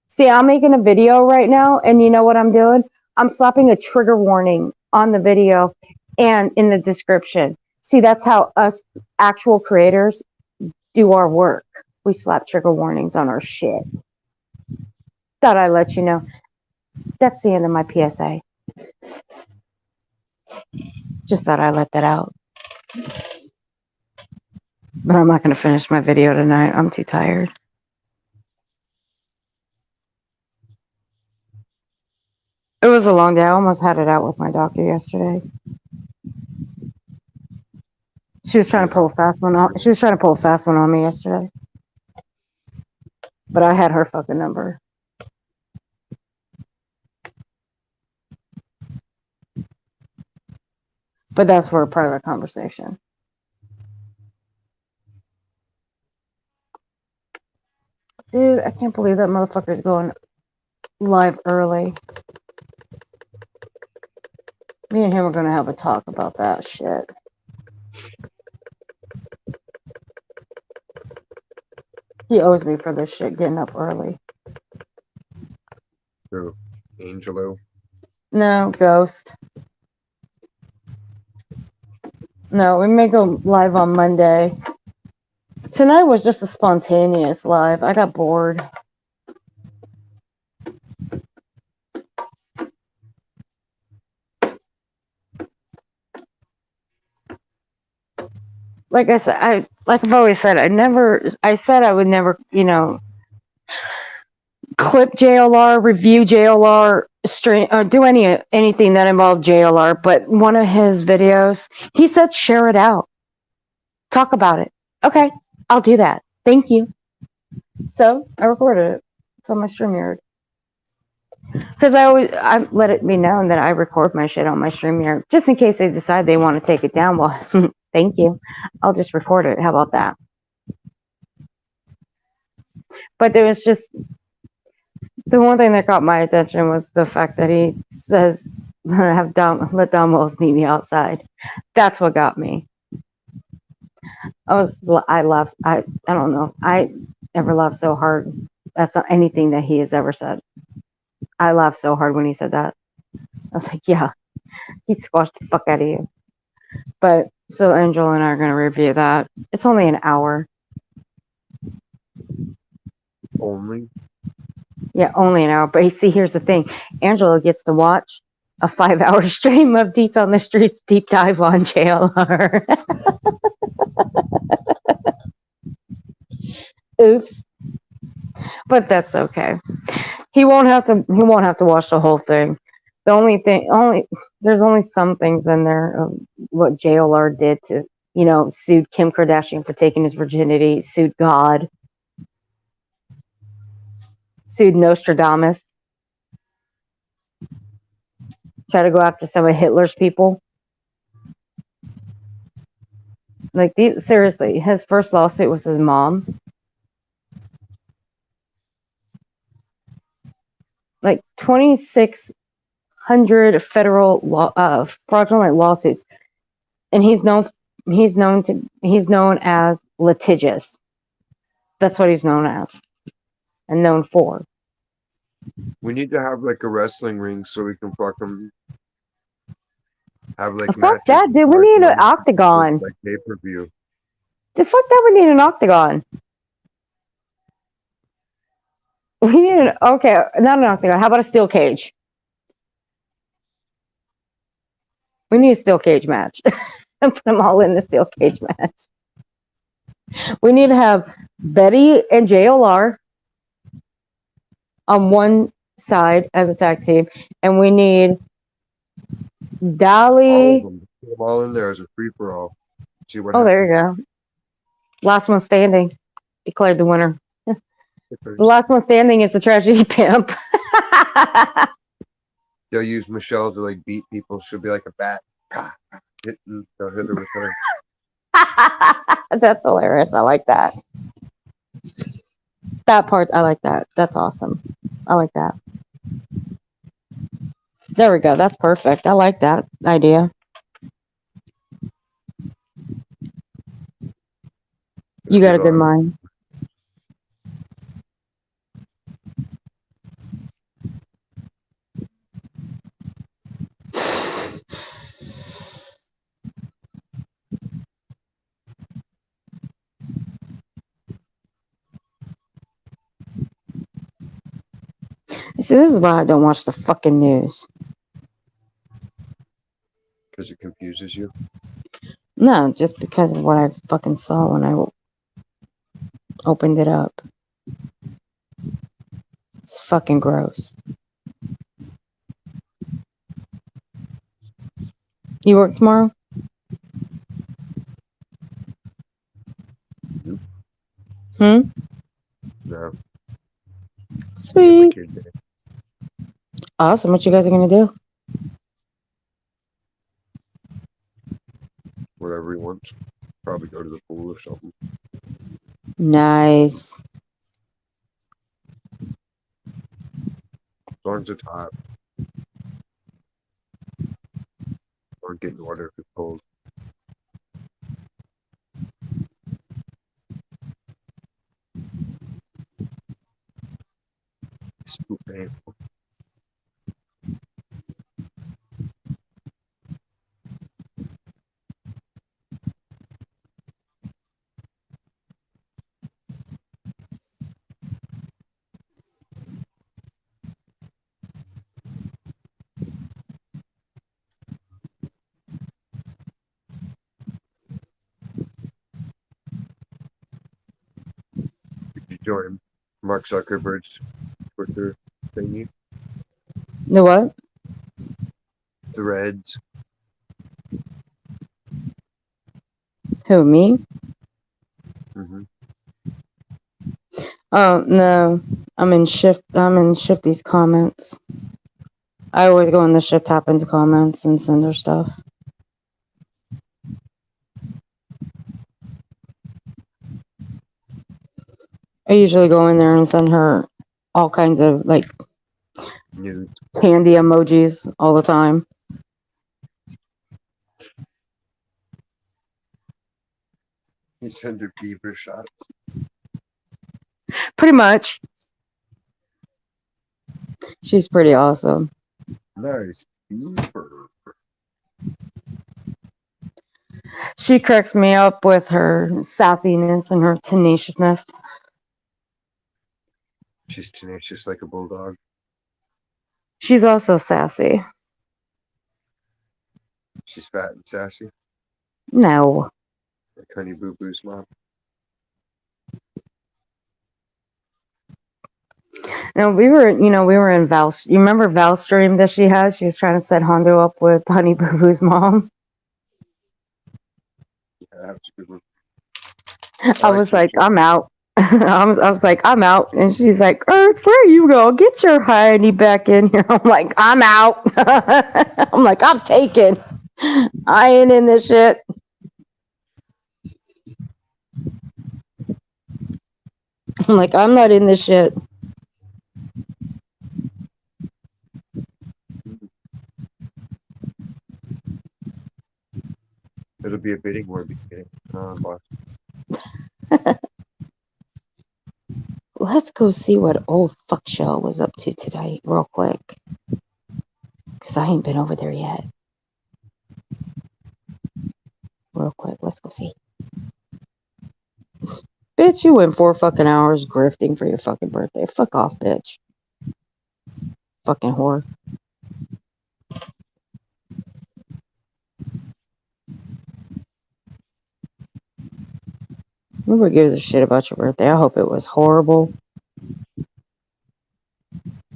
See, I'm making a video right now, and you know what I'm doing? I'm slapping a trigger warning on the video and in the description. See, that's how us actual creators do our work. We slap trigger warnings on our shit. Thought I'd let you know. That's the end of my PSA. Just thought I'd let that out. But I'm not going to finish my video tonight. I'm too tired. It was a long day. I almost had it out with my doctor yesterday. She was trying to pull a fast one on. She was trying to pull a fast one on me yesterday. But I had her fucking number. But that's for a private conversation. Dude, I can't believe that motherfucker's going live early. Me and him are gonna have a talk about that shit. He owes me for this shit getting up early. So, Angelo. No, Ghost. No, we may go live on Monday. Tonight was just a spontaneous live. I got bored. Like I said, like I've always said, I said I would never, clip JLR, review JLR, stream, or do anything that involved JLR. But one of his videos, he said, share it out, talk about it. Okay, I'll do that. Thank you. So I recorded it. It's on my StreamYard. Because I let it be known that I record my shit on my StreamYard just in case they decide they want to take it down. Well, thank you. I'll just record it. How about that? But there was just the one thing that caught my attention was the fact that he says, let Don Wells meet me outside. That's what got me. I laughed. I don't know. I never laughed so hard. That's not anything that he has ever said. I laughed so hard when he said that. I was like, yeah, he'd squash the fuck out of you. But So Angela and I are going to review that. It's only an hour. Only. Yeah, only an hour. But see, here's the thing. Angela gets to watch a 5-hour stream of Deets on the Streets deep dive on JLR. Oops. But that's okay. He won't have to. He won't have to watch the whole thing. The only thing, there's only some things in there. What JLR did to, sued Kim Kardashian for taking his virginity, sued God, sued Nostradamus, tried to go after some of Hitler's people. Like seriously, his first lawsuit was his mom. Like 2,600 federal fraudulent lawsuits, and he's known as litigious. That's what he's known as and known for. We need to have like a wrestling ring so we can fucking have like Fuck matches that, with dude. We need an cartoons, octagon. like pay-per-view. The fuck that, we need an octagon. We need okay, not an octagon. How about a steel cage? We need a steel cage match. Put them all in the steel cage match. We need to have Betty and JLR on one side as a tag team, and we need All of Dolly. them. Put them all in there as a free-for-all. See what Oh, there you happens. go. Last one standing. Declared the winner. The First. last one standing is the tragedy pimp. They'll use Michelle to like beat people. She'll be like a bat. They'll hit her with her. That's hilarious. I like that. That part, I like that. That's awesome. I like that. There we go. That's perfect. I like that idea. You got a good mind. See, this is why I don't watch the fucking news. Because it confuses you. No, just because of what I fucking saw when I opened it up. It's fucking gross. You work tomorrow? Nope. Hmm? No. Sweet. Awesome. What you guys are gonna do? Whatever he wants. Probably go to the pool or something. Nice. As long as it's hot. Or getting water if it's cold. It's too painful. Did you join Mark Zuckerberg's Twitter thingy? The what? Threads. Who, me? Mm-hmm. Oh no. I'm in Shifty's comments. I always go in the Shift Happens comments and send her stuff. I usually go in there and send her all kinds of like News. candy emojis all the time. You send her beaver shots. Pretty much. She's pretty awesome. Nice beaver. She cracks me up with her sassiness and her tenaciousness. She's tenacious like a bulldog. She's also sassy. She's fat and sassy, No. like Honey Boo Boo's mom. No, we were in Val's. You remember Val's stream that she had? She was trying to set Hondo up with Honey Boo Boo's mom. Yeah, that's a good one. I like was like, Churchill. I'm out. I was like, I'm out. And she's like, Earth, where you go? Get your honey back in here. I'm like, I'm out. I'm like, I'm taken. I ain't in this shit. I'm like, I'm not in this shit. It'll be a bidding war beginning. Boss. Let's go see what old fuck show was up to today, real quick. Because I ain't been over there yet. Real quick, let's go see. Bitch, you went 4 fucking hours grifting for your fucking birthday. Fuck off, bitch. Fucking whore. Nobody gives a shit about your birthday. I hope it was horrible.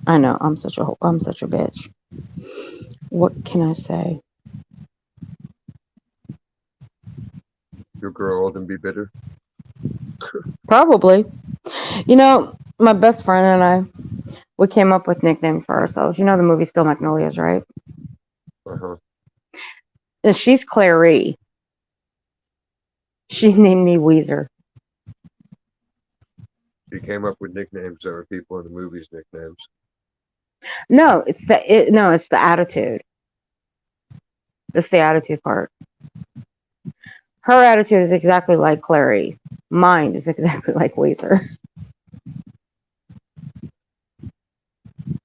I know, I'm such a bitch. What can I say? You'll grow old and be bitter. Probably. You know, my best friend and I, we came up with nicknames for ourselves. You know the movie Still Magnolias, right? Uh-huh. And she's Clary. She named me Weezer. You came up with nicknames that were people in the movies' nicknames. No, it's the attitude. It's the attitude part. Her attitude is exactly like Clary. Mine is exactly like Weezer.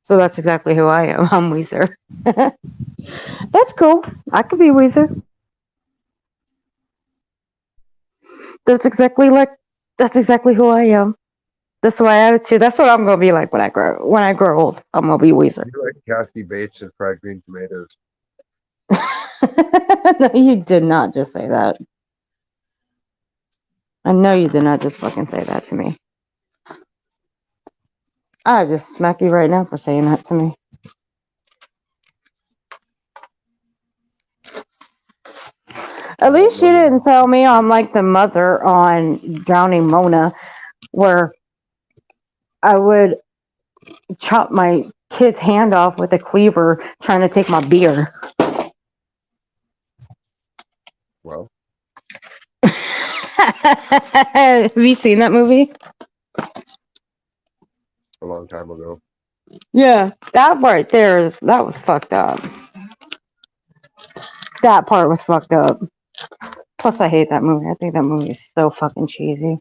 So that's exactly who I am. I'm Weezer. That's cool. I could be Weezer. That's exactly like that's exactly who I am. That's my attitude. That's what I'm gonna be like when I grow old. I'm gonna be Weezer. You like Kathy Bates and fried green tomatoes. No, you did not just say that. I know you did not just fucking say that to me. I just smack you right now for saying that to me. At least she didn't tell me I'm like the mother on Drowning Mona, where I would chop my kid's hand off with a cleaver trying to take my beer. Well, Have you seen that movie? a long time ago. Yeah, that right there, that was fucked up. That part was fucked up. Plus, I hate that movie. I think that movie is so fucking cheesy.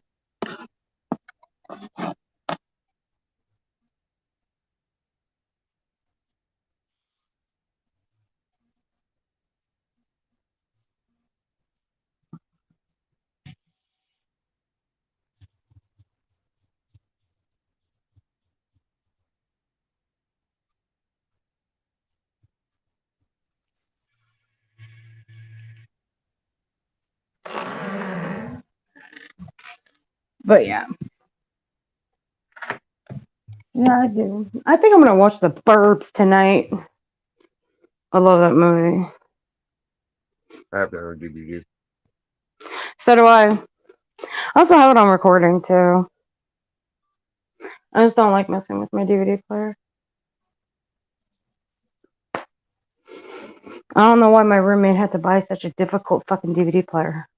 But yeah. Yeah, I do. I think I'm gonna watch The Burbs tonight. I love that movie. I have that on DVD. So do I. I also have it on recording too. I just don't like messing with my DVD player. I don't know why my roommate had to buy such a difficult fucking DVD player.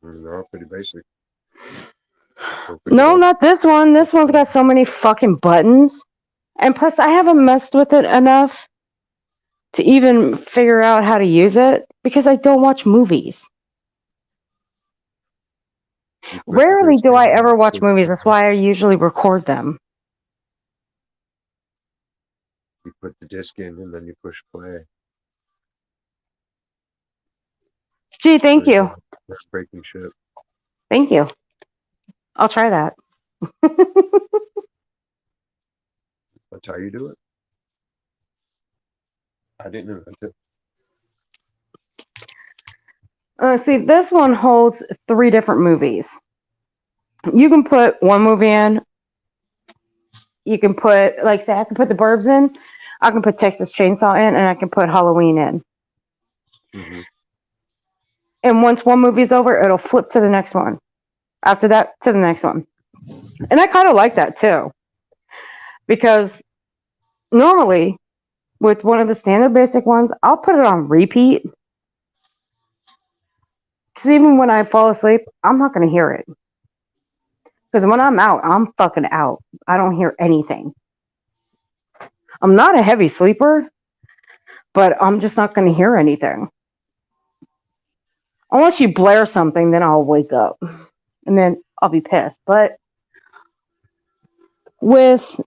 They're all pretty basic. No, not this one. This one's got so many fucking buttons. And plus, I haven't messed with it enough to even figure out how to use it because I don't watch movies. Rarely do I ever watch movies. That's why I usually record them. You put the disc in and then you push play. Gee, thank Very you. good. That's breaking shit. Thank you. I'll try that. That's how you do it. I didn't invent it. See, this one holds 3 different movies. You can put one movie in. You can put, like, say, I can put The Burbs in. I can put Texas Chainsaw in, and I can put Halloween in. Hmm. And once one movie's over, it'll flip to the next one. After that, to the next one. And I kind of like that too, because normally with one of the standard basic ones, I'll put it on repeat. Because even when I fall asleep, I'm not going to hear it. Because when I'm out, I'm fucking out. I don't hear anything. I'm not a heavy sleeper, but I'm just not going to hear anything. Unless you blare something, then I'll wake up. And then I'll be pissed. But with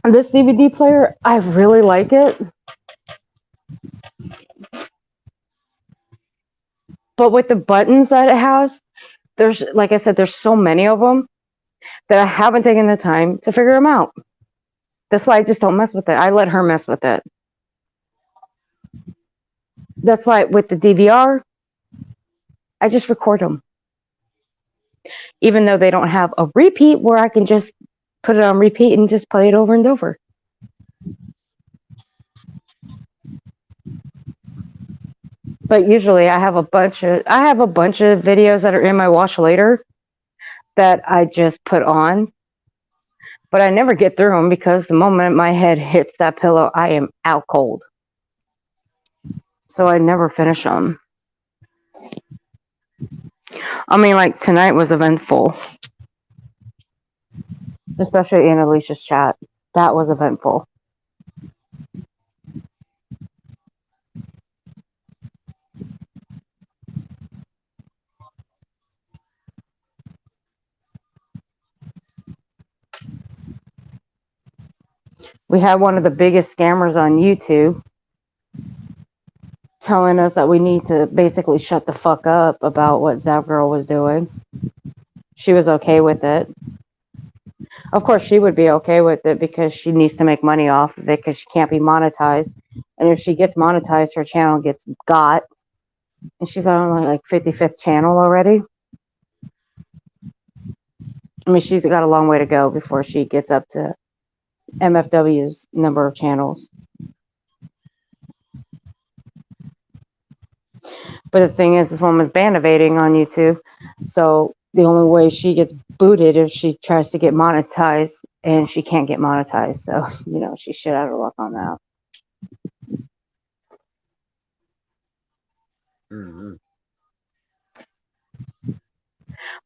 this DVD player, I really like it. But with the buttons that it has, there's, like I said, there's so many of them that I haven't taken the time to figure them out. That's why I just don't mess with it. I let her mess with it. That's why with the DVR, I just record them. Even though they don't have a repeat where I can just put it on repeat and just play it over and over. But usually I have a bunch of videos that are in my watch later that I just put on. But I never get through them because the moment my head hits that pillow, I am out cold. So I never finish them. I mean, like, tonight was eventful. Especially in Alicia's chat. That was eventful. We had one of the biggest scammers on YouTube telling us that we need to basically shut the fuck up about what Zap Girl was doing. She was okay with it. Of course, she would be okay with it because she needs to make money off of it because she can't be monetized. And if she gets monetized, her channel gets got. And she's on like 55th channel already. I mean, she's got a long way to go before she gets up to MFW's number of channels. But the thing is, this woman's ban evading on YouTube. So the only way she gets booted if she tries to get monetized, and she can't get monetized. So, she's shit out of luck on that. Hmm.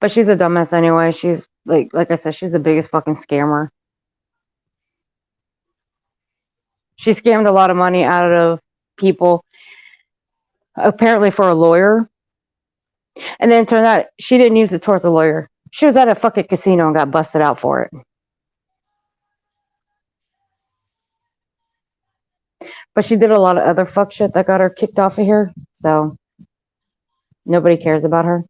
But she's a dumbass anyway. She's like I said, she's the biggest fucking scammer. She scammed a lot of money out of people, apparently for a lawyer. And then it turned out she didn't use it towards a lawyer. She was at a fucking casino and got busted out for it. But she did a lot of other fuck shit that got her kicked off of here. So nobody cares about her.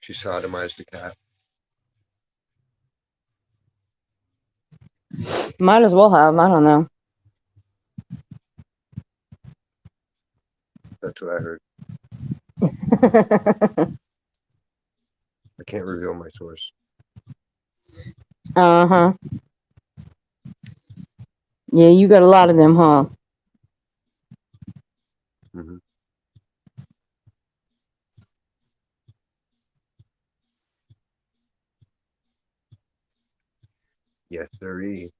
She sodomized a cat. Might as well have. I don't know. That's what I heard. I can't reveal my source. Uh-huh. Yeah, you got a lot of them, huh? Hmm. Yes, sirree.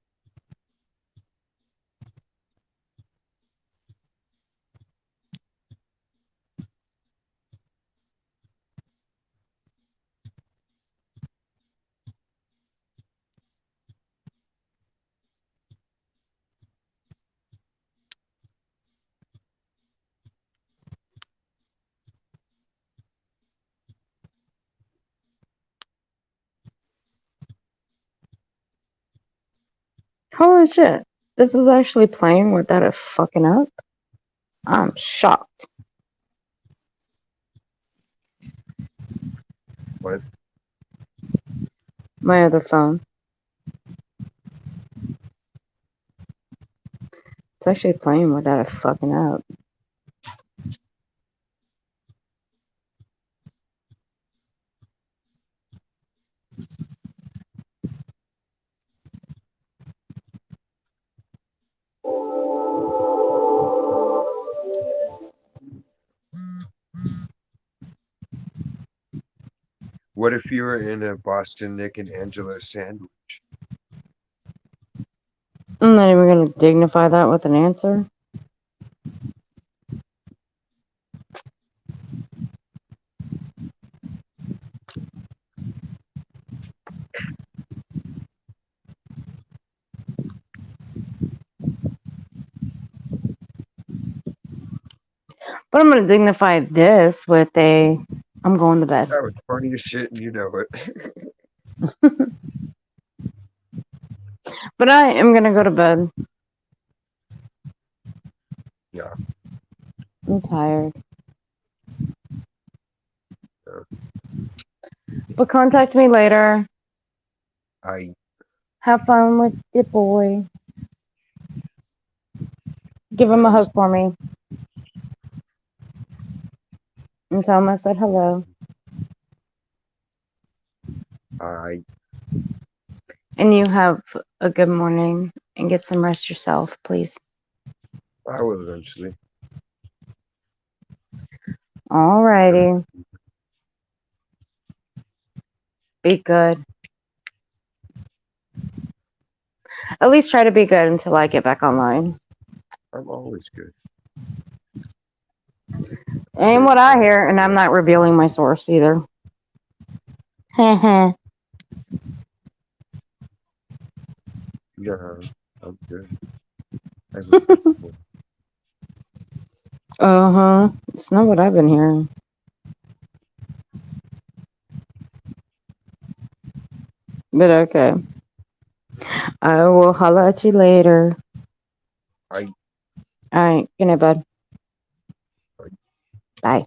Holy shit. This is actually playing without it fucking up. I'm shocked. What? My other phone. It's actually playing without it fucking up. What if you were in a Boston Nick and Angela sandwich? I'm not even gonna dignify that with an answer. But I'm gonna dignify this with a I'm going to bed. That was funny as shit, and you know it. But I am gonna go to bed. Yeah. I'm tired. uh, But contact me later. I Have fun with your boy. Give I him a was hug for me. And tell him I said hello. I And you have a good morning and get some rest yourself, please. I will eventually. Alrighty. Be good. At least try to be good until I get back online. I'm always good. Ain't what I hear, and I'm not revealing my source either. Uh-huh. Yeah, I'm good. I have a good one. It's not what I've been hearing. But okay. I will holla at you later. I Alright. Good night, bud. I Bye.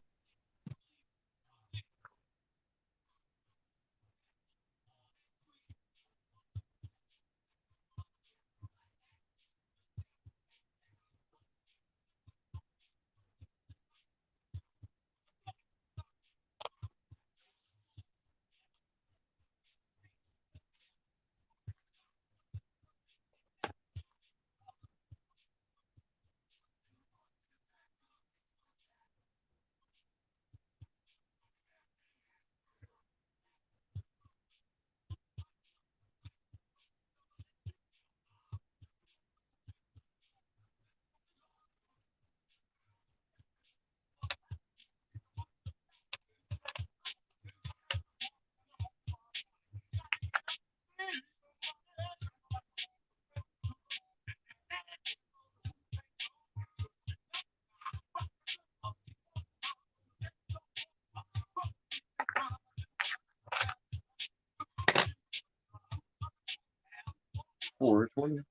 fourth one.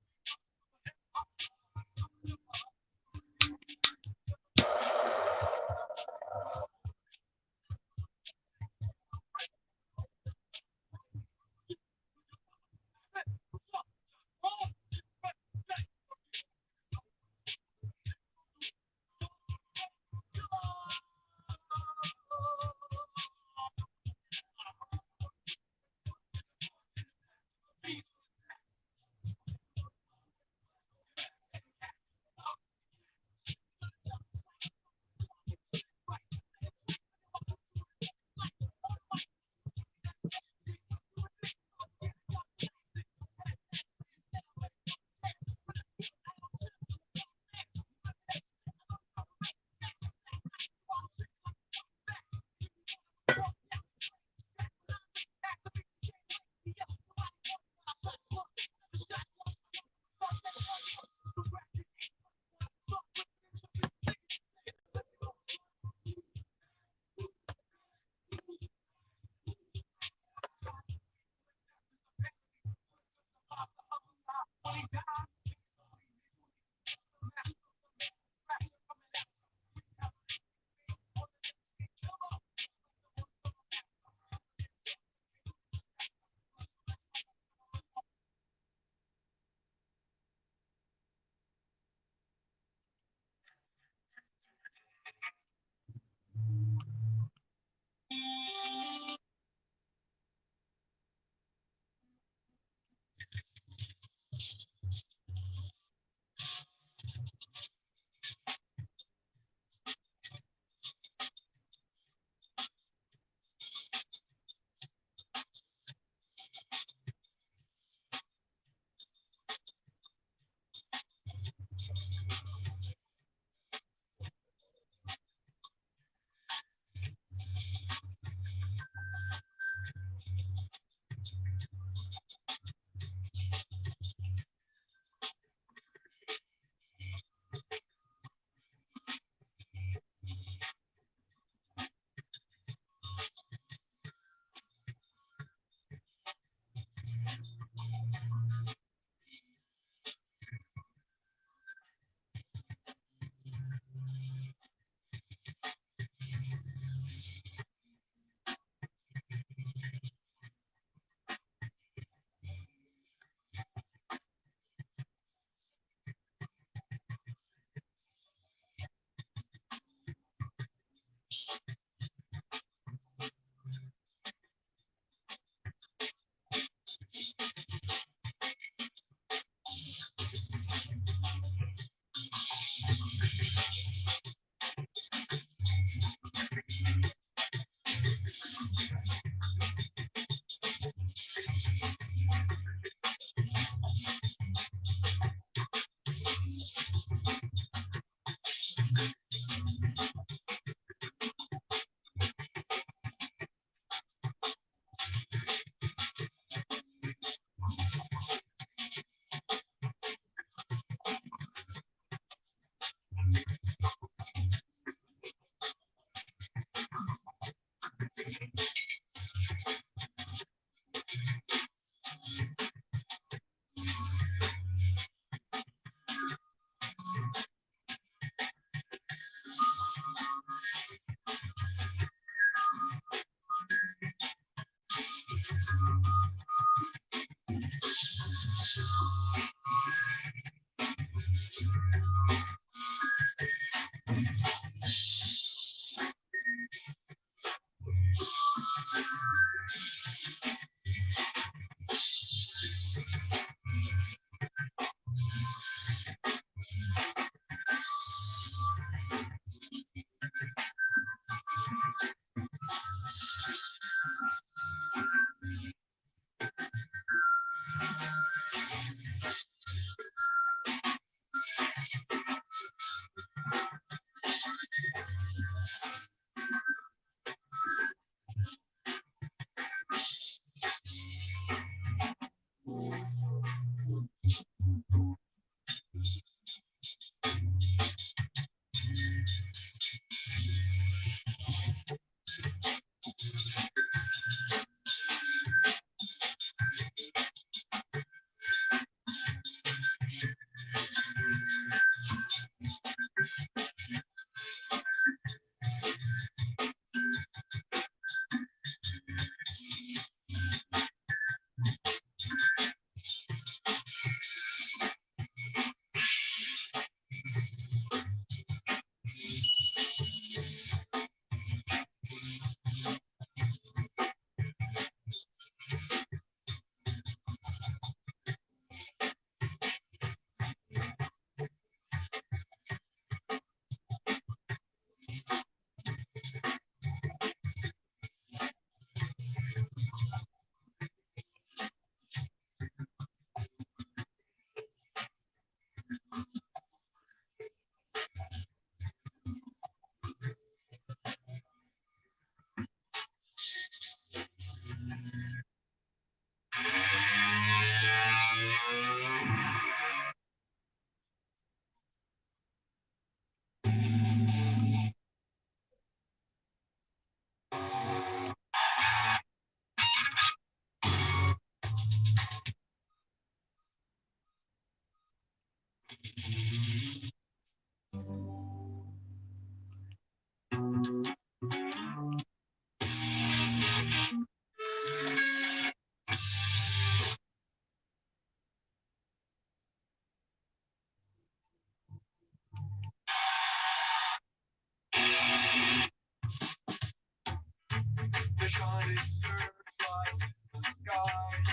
The shining searchlights in the sky.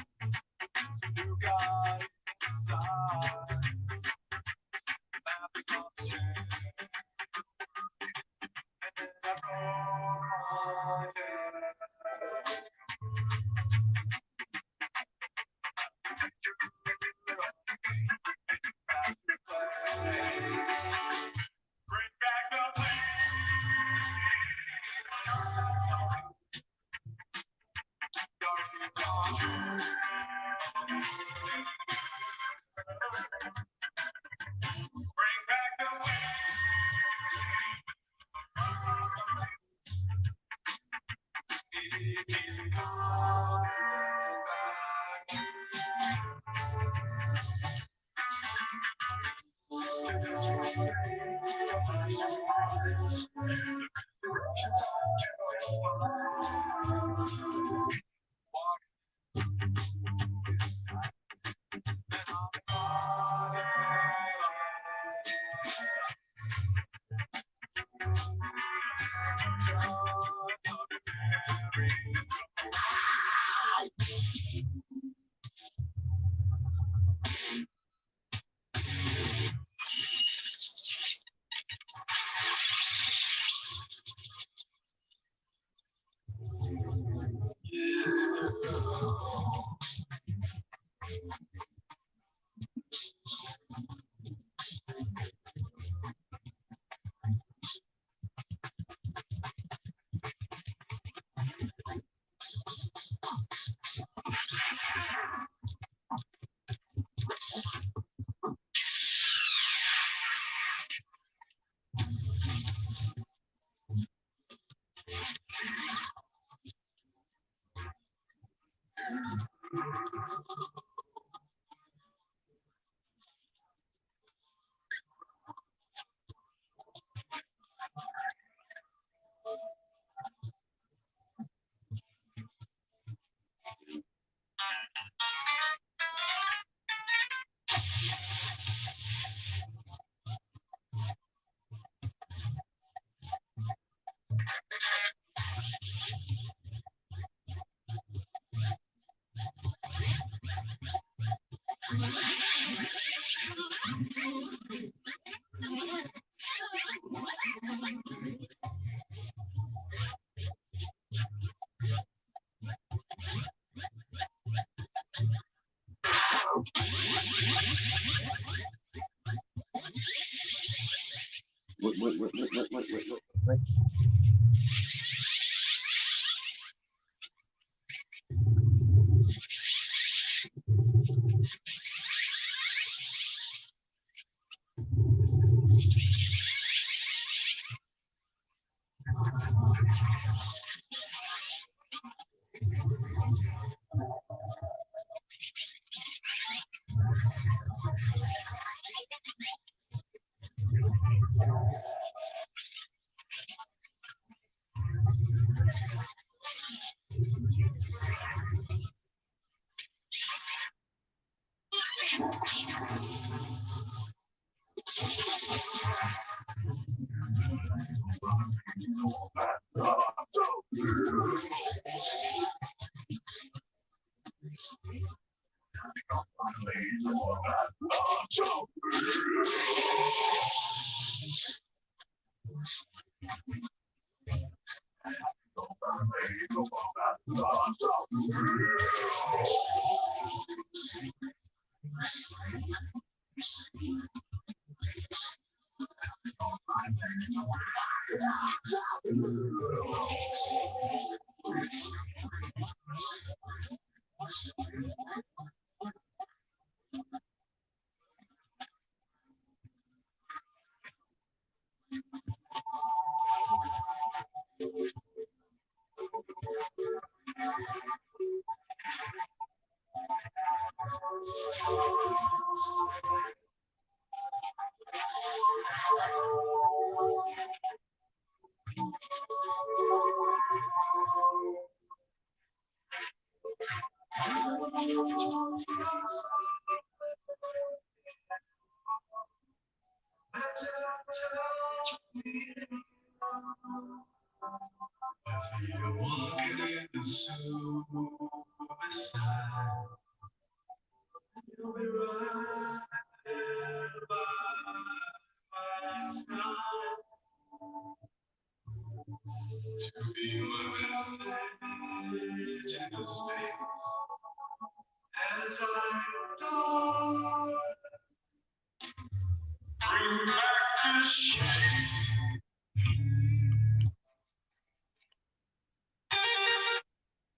Some new guy inside. Map is option. And then I broke my desk. Back to play. Bring back the play. Bring back the wind. It is coming back. Wait.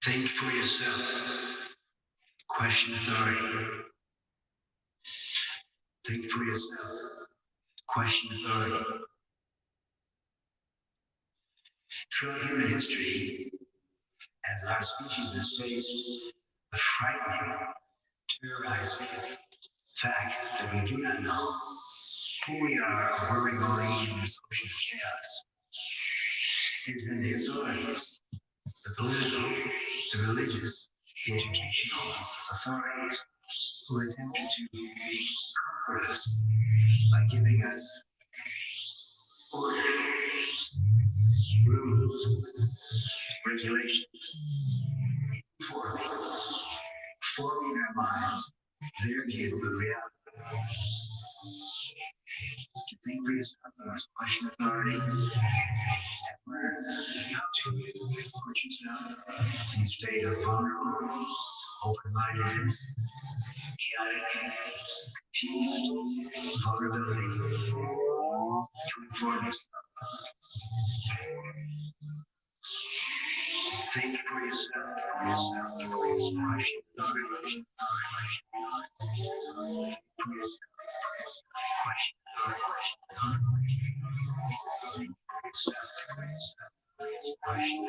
Think for yourself. Question authority. Think for yourself. Question authority. Throughout human history, as our species has faced the frightening, terrorizing fact that we do not know who we are or where we're going in this ocean of chaos, it's been the authorities, the political, the religious, the educational authorities who attempted to comfort us by giving us orders, rules, regulations, forming our minds their view of reality. To think for yourself must question authority and learn how to put yourself in a state of vulnerable, open-mindedness, chaotic, confused vulnerability to inform yourself. Think for yourself, question authority, for yourself, question authority, question